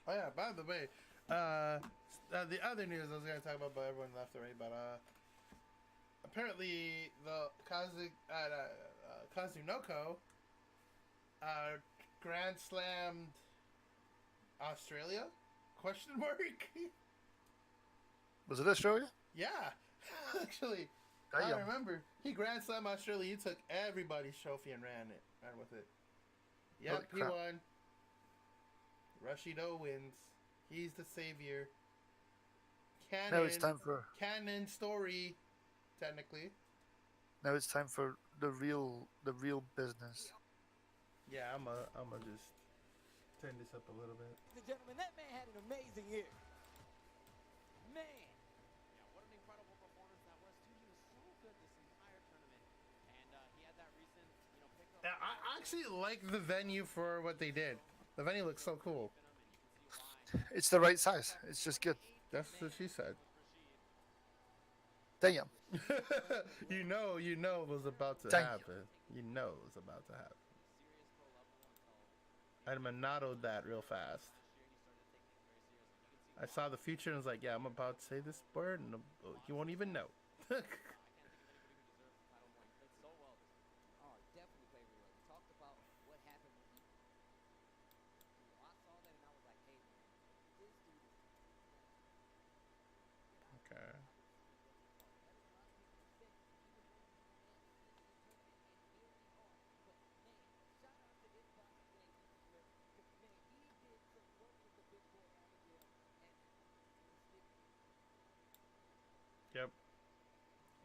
Oh yeah, by the way, the other news I was gonna talk about, but everyone left already. But apparently the Kazunoko Grand Slammed Australia? Question mark? Was it Australia? Yeah, actually, I Damn. remember he Grand Slam Australia. He took everybody's trophy and ran with it. Yep, Holy he crap. won. Rushido wins. He's the savior. Now it's time for Canon story, technically. the real business. Yeah, I'm just turn this up a little bit. Ladies and gentlemen, that man had an amazing year. Man. Yeah, what an incredible performance that was, too. He was so good this entire tournament. And he had that recent, pickup. Yeah, I actually like the venue for what they did. The venue looks so cool. It's the right size. It's just good. That's what she said. Damn. you know it was about to Thank you. happen. You know it was about to happen. I monatoed that real fast. I saw the future and was like, yeah, I'm about to say this word and you won't even know. Oh, definitely played really well. We talked about what happened when he. I saw that and I was like, hey, man, this dude is. Okay.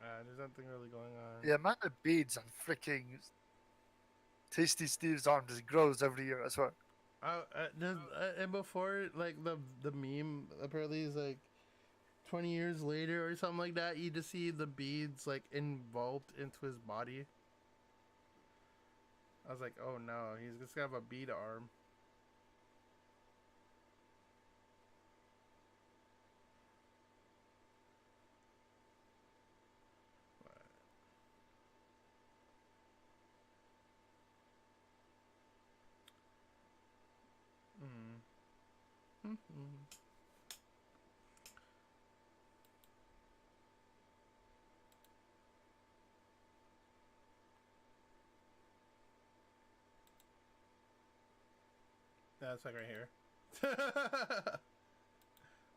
There's nothing really going on. The amount of beads on freaking Tasty Steve's arm just grows every year, I swear. And before, like the meme apparently is like 20 years later or something like that. You just see the beads like involved into his body. I was like, oh no, he's just gonna have a bead arm. That's like right here.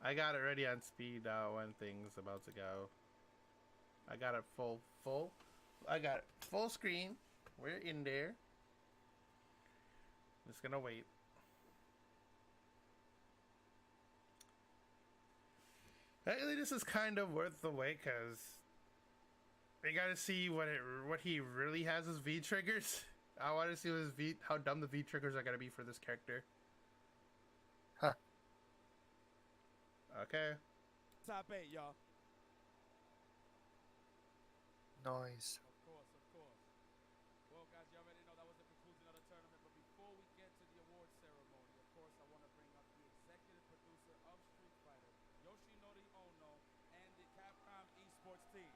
I got it ready on speed when things about to go. I got it full. I got it full screen. We're in there. Just gonna wait. Actually, this is kind of worth the wait because we gotta see what he really has as V triggers. I want to see how dumb the V triggers are gonna be for this character. Huh. Okay. Top 8, y'all. Nice. Of course. Well, guys, you already know that was the conclusion of the tournament. But before we get to the award ceremony, of course, I want to bring up the executive producer of Street Fighter, Yoshinori Ono, and the Capcom Esports team.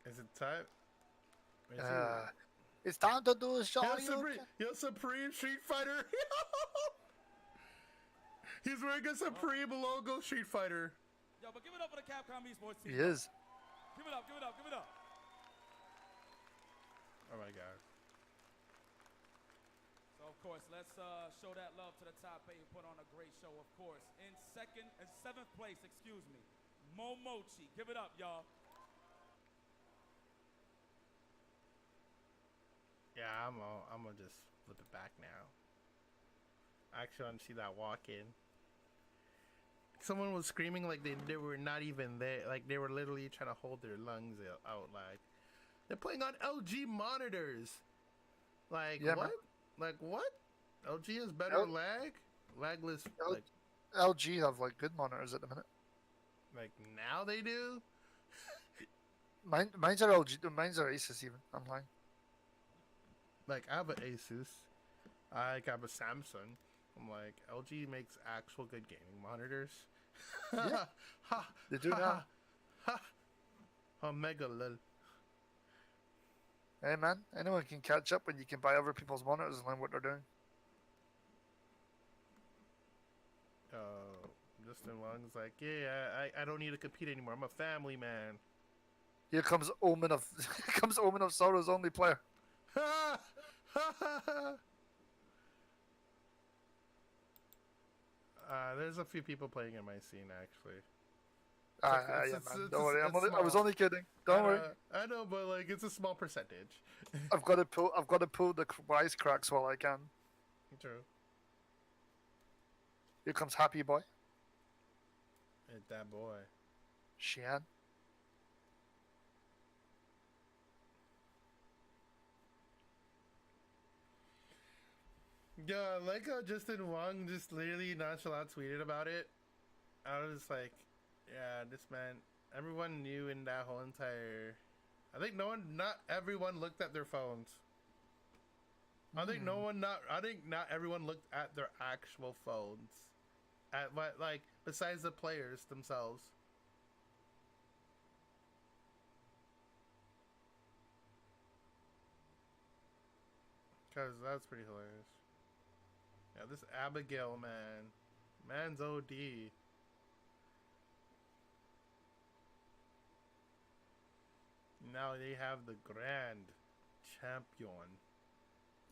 Is it time? It's time to do a show. Yo, Supreme Street Fighter. He's wearing a Supreme logo Street Fighter. Yo, but give it up for the Capcom Esports team. He is. Give it up. Oh my god. So, of course, let's show that love to the top 8 and put on a great show, of course. In 7th place, Momochi. Give it up, y'all. Yeah, I'm gonna just flip it back now. Actually, I want to see that walk in. Someone was screaming like they were not even there. Like they were literally trying to hold their lungs out. Like they're playing on LG monitors. Like yeah, what? Man. Like what? LG is better lagless. Like LG have like good monitors at the minute. Like now they do. Mine's are LG. Mine's are Asus even. I'm lying. Like I have an Asus. I have a Samsung. I'm like LG makes actual good gaming monitors. Yeah. They do now. Omega lol. Hey man, anyone can catch up when you can buy other people's monitors and learn what they're doing. Justin Wong's like, yeah, I don't need to compete anymore. I'm a family man. Here comes Omen of Sorrow's only player. There's a few people playing in my scene actually. Yeah, man. Don't worry. I was only kidding. Don't worry. I know, but like it's a small percentage. I've got to pull the wisecracks while I can. True. Here comes Happy Boy. It's that boy. Xian. Yeah, like how Justin Wong just literally nonchalant tweeted about it. I was just like, yeah, this man. Everyone knew in that whole entire. I think not everyone looked at their phones. I think not everyone looked at their actual phones. But like besides the players themselves. Cause that's pretty hilarious. Yeah, this Abigail man's OD. Now they have the Grand Champion.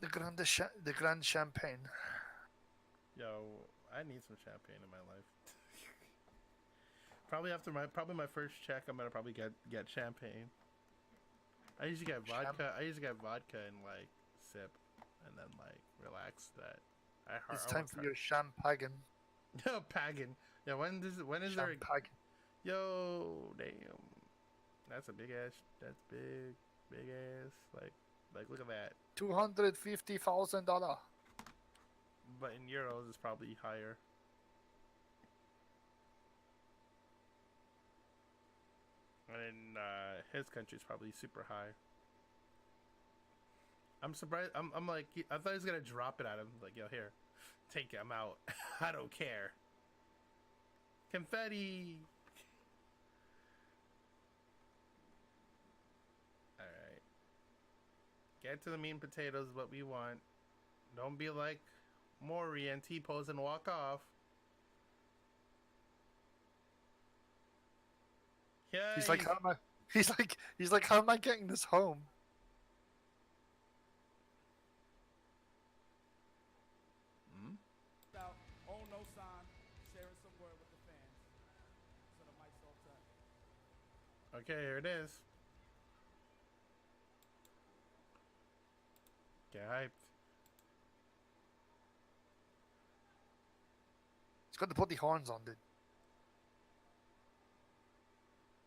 The Grand Champagne. Yo, I need some champagne in my life. Probably my first check, I'm gonna probably get champagne. I usually get vodka. I usually get vodka and like sip, and then like relax that It's time for your champagne. Yo, Pagan. Yeah, when is there? Champagne. Yo, damn. That's a big ass. That's big ass. Like look at that. $250,000. But in euros, it's probably higher. And in his country, it's probably super high. I'm surprised. I'm like, I thought he was gonna drop it at him. Like, yo, here, take it. I'm out. I don't care. Confetti. All right. Get to the meat and potatoes. What we want. Don't be like Maury and T-pose and walk off. Yeah. He's like, how am I getting this home? About oh no sign, sharing some word with the fans. So the mic's all set. Okay, here it is. Get hyped. He's got the bloody horns on, dude.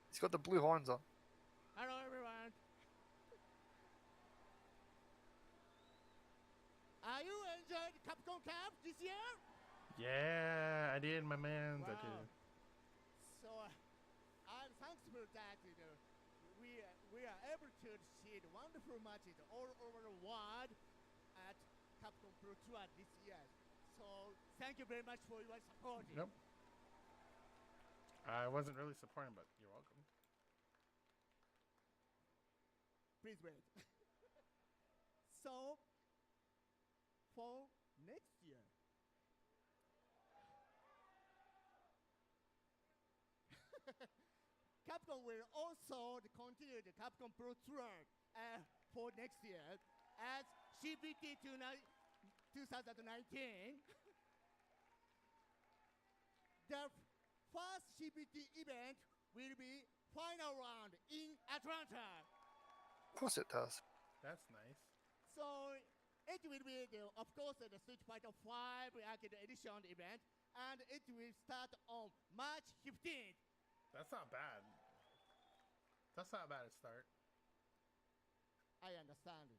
He's got the blue horns on. Hello, everyone. Are you enjoying Capcom Cup this year? Yeah, I did, my man. I Wow. did. So, I'm thankful that we are able to see the wonderful matches all over the world at Capcom Pro Tour this year. So, thank you very much for your support. Nope. I wasn't really supporting, but you're welcome. Please wait. So, for next year, Capcom will also continue the Capcom Pro Tour for next year as CBT 2019. The first CBT event will be final round in Atlanta. Of course it does. That's nice. So it will be, of course, the Street Fighter 5 Arcade Edition event, and it will start on March 15th. That's not bad. That's not bad to start. I understand.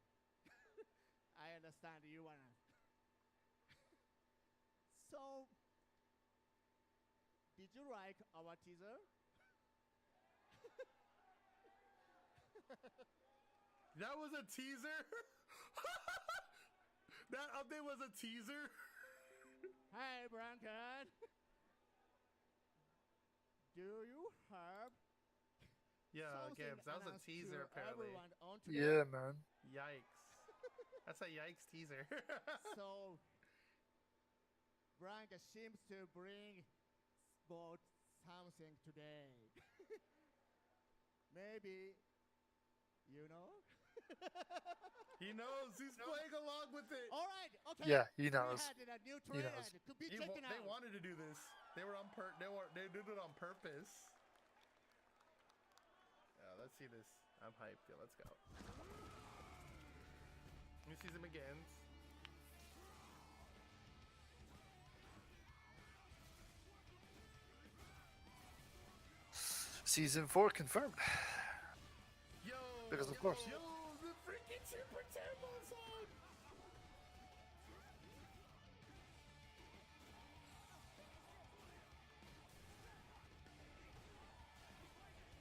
I understand you wanna. So, did you like our teaser? That was a teaser? That update was a teaser? Hey, Branken. Do you have Yeah, something Gibbs, that was a announced teaser to apparently. everyone on today? Yeah, man. Yikes. That's a yikes teaser. So, Branken seems to bring bought something today. Maybe, you know? He knows. He's playing along with it. All right, okay. Yeah, he knows. We had a new trailer knows. that could be checking They out. wanted to do this. They were on they did it on purpose. Yeah, let's see this. I'm hyped. Yeah, let's go. New season begins. Season 4 confirmed. Yo! Because of course. Yo, the freaking Super Turbo song!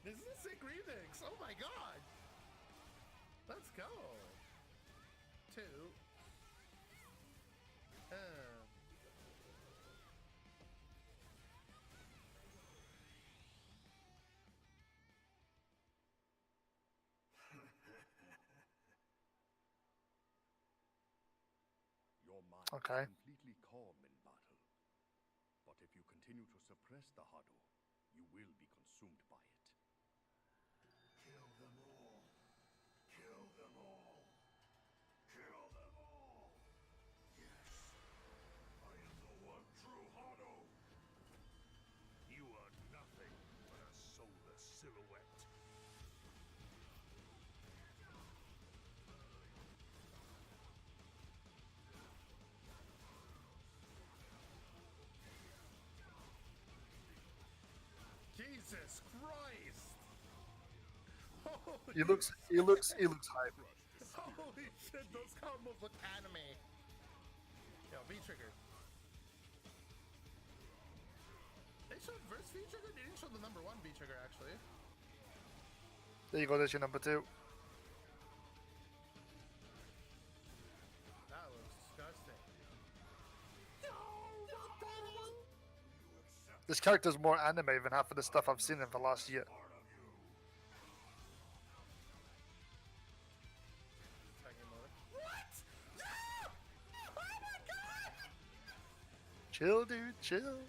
This is a sick remix. Oh my god! Let's go. 2. Your mind Okay. is completely calm in battle. But if you continue to suppress the Hado, you will be consumed by it. Kill them all. Kill them all. Kill them all. Yes. I am the one true Hado. You are nothing but a soulless silhouette. Jesus Christ! Holy He looks hype. Holy shit, those combos look anime. Yo, V-Trigger. They showed verse V-Trigger? They didn't show the number 1 V-Trigger, actually. There you go, there's your number 2. That looks disgusting. This character's more anime than half of the stuff I've seen in the last year. What? No! Oh my god! Chill, dude, chill.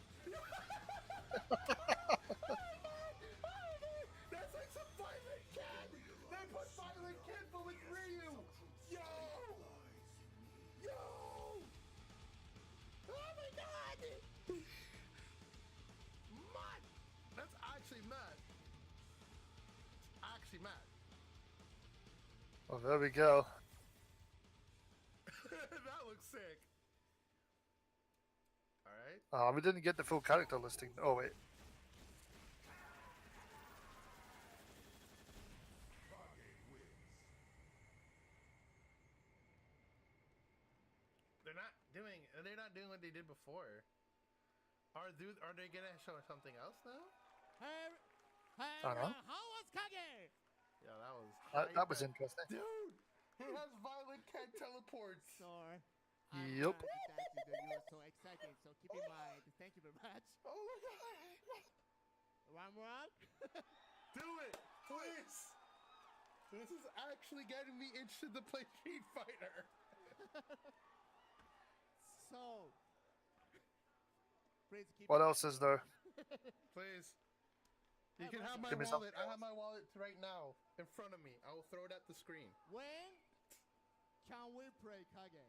That's like some Violent Cat! They put Violent Cat but with Ryu! Yo! Yo! Oh my god! Mad! That's actually mad. Actually mad. Well, there we go. That looks sick. Alright. We didn't get the full character listing. Oh, wait. They're not doing what they did before. Are they gonna show something else now? Hey, don't know. how was Kage? Yeah, that was That was interesting. Dude! He has Violent Cat teleports! Sorry. Yup. You are so excited, so keep in mind. Thank you very much. Oh my god! One more. Do it! Please! This is actually getting me interested to play Street Fighter! So, please keep. What else is there? Please. You can have my Give me something wallet. I have my wallet right now in front of me. I will throw it at the screen. When can we play Kage?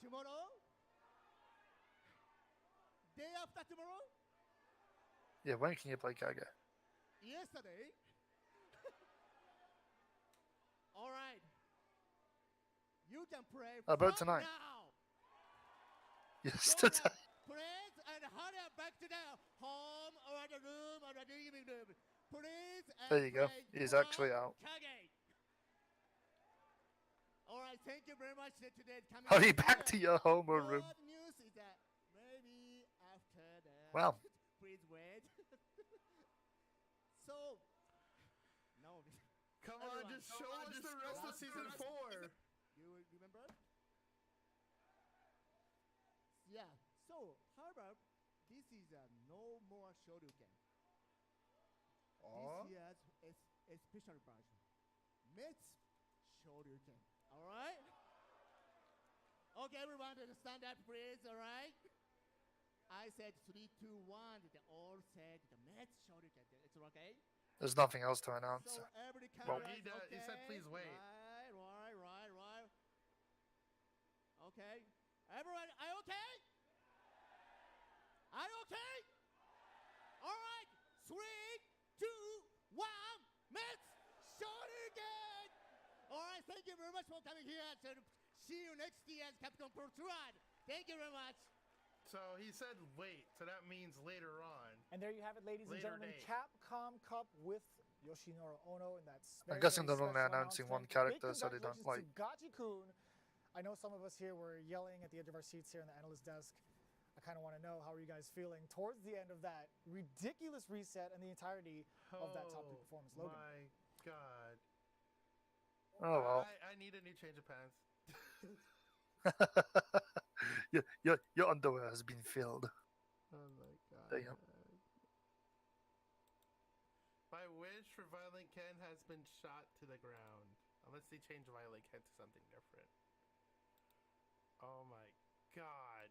Tomorrow? Day after tomorrow? Yeah, when can you play Kage? Yesterday? All right. You can play How about from tonight? now. Yesterday. Please, and hurry up back to the home or the room or the living room. Please, and There you go. play He's from actually out. Kage. All right, thank you very much. Today's coming. Hurry back to your home or room. Good news is that maybe after that. Wow. Please wait. So, no. Come on, Everyone, just show us the rest of season 4. You remember? Yeah. So, however, this is a no more Shoryuken. Aw. This year's is a special version. Mets Shoryuken. All right. Okay, everyone, stand up, please. All right. I said 3, 2, 1. They all said the Mets Shoryuken. It's okay. There's nothing else to announce. So every Well, camera. he said please wait. Right. Okay. Everyone, are you okay? Are you okay? All right. 3, 2, 1. Mets Shoryuken. All right. Thank you very much for coming here. So see you next year at Capcom Pro Tour. Thank you very much. So he said wait, so that means later on. And there you have it, ladies and Later gentlemen. date. Capcom Cup with Yoshinori Ono, and that's. I'm very, guessing very they're only special announcing one announcement. character, Big so they don't, congratulations to Gachikun. I know some of us here were yelling at the edge of our seats here in the analyst desk. I kind of want to know, how are you guys feeling towards the end of that ridiculous reset and the entirety of that top 2 performance, Logan? My God. Oh, well. I need a new change of pants. your underwear has been filled. Oh my God. Damn. My wish for Violent Ken has been shot to the ground. Unless they change Violent Ken to something different. Oh my God.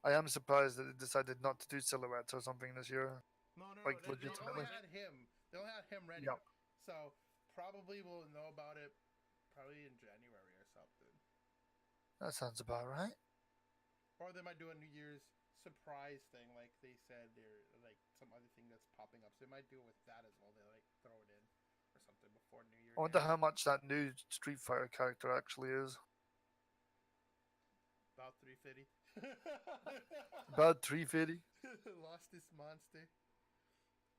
I am surprised that they decided not to do silhouettes or something this year. No. Like, They legitimately. only had him. They only had him ready. Yep. So probably we'll know about it probably in January or something. That sounds about right. Or they might do a New Year's surprise thing, like they said they're like some other thing that's popping up. So they might do it with that as well. They like throw it in or something before New Year. I wonder ends. how much that new Street Fighter character actually is. About 350. About 350. Lost this monster.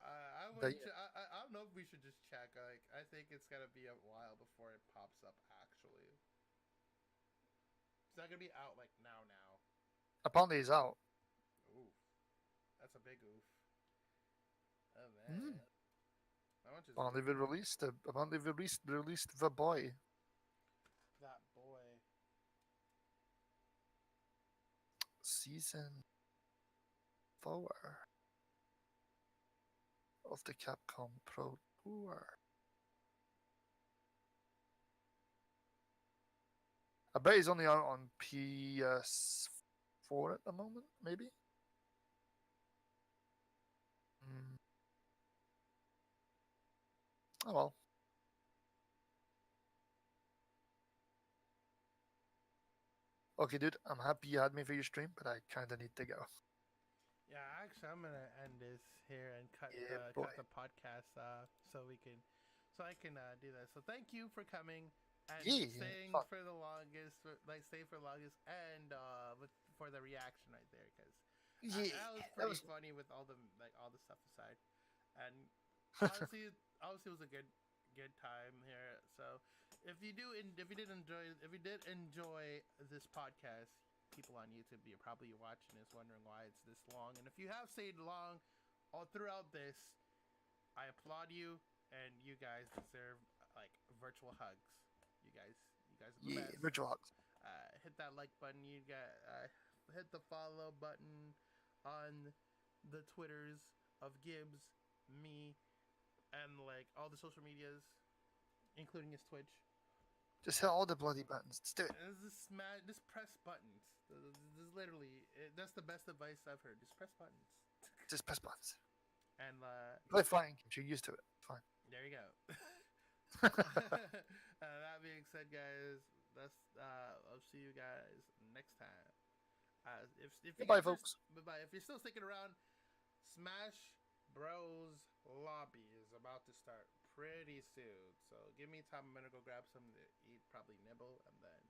I would. But- I don't know if we should just check. Like, I think it's gonna be a while before it pops up. Actually, it's not gonna be out like now. Apparently he's out. Oof, that's a big oof. Oh man. How much is Apparently they released the. Apparently they released the boy. that boy? Season 4 of the Capcom Pro Tour. I bet he's only out on PS4 at the moment, maybe? Oh well. Okay, dude, I'm happy you had me for your stream, but I kind of need to go. Yeah, actually, I'm gonna end this here and cut Yeah, cut boy. the podcast so I can do that. So thank you for coming and Yeah, staying fun. for the longest, stay for the longest, and for the reaction right there, because Yeah, that was that pretty was funny with all the stuff aside, and honestly, it was a good time here. So if you did enjoy this podcast, people on YouTube, you're probably watching this wondering why it's this long. And if you have stayed long all throughout this, I applaud you, and you guys deserve like virtual hugs. You guys are the yeah, best. virtual hugs. Hit that like button. You got hit the follow button on the Twitters of Gibbs, me, and like all the social medias, including his Twitch. Just hit all the bloody buttons. Just do it. And just press buttons. This is literally that's the best advice I've heard. Just press buttons. Just press buttons. And Play fighting games. You're used to it. Fine. there you go. That being said, guys, that's I'll see you guys next time. If you Goodbye, guys folks. Bye. If you're still sticking around, Smash Bros Lobby is about to start pretty soon. So give me time. I'm gonna go grab something to eat, probably nibble, and then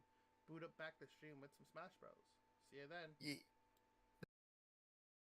boot up back the stream with some Smash Bros. See you then. Yeah.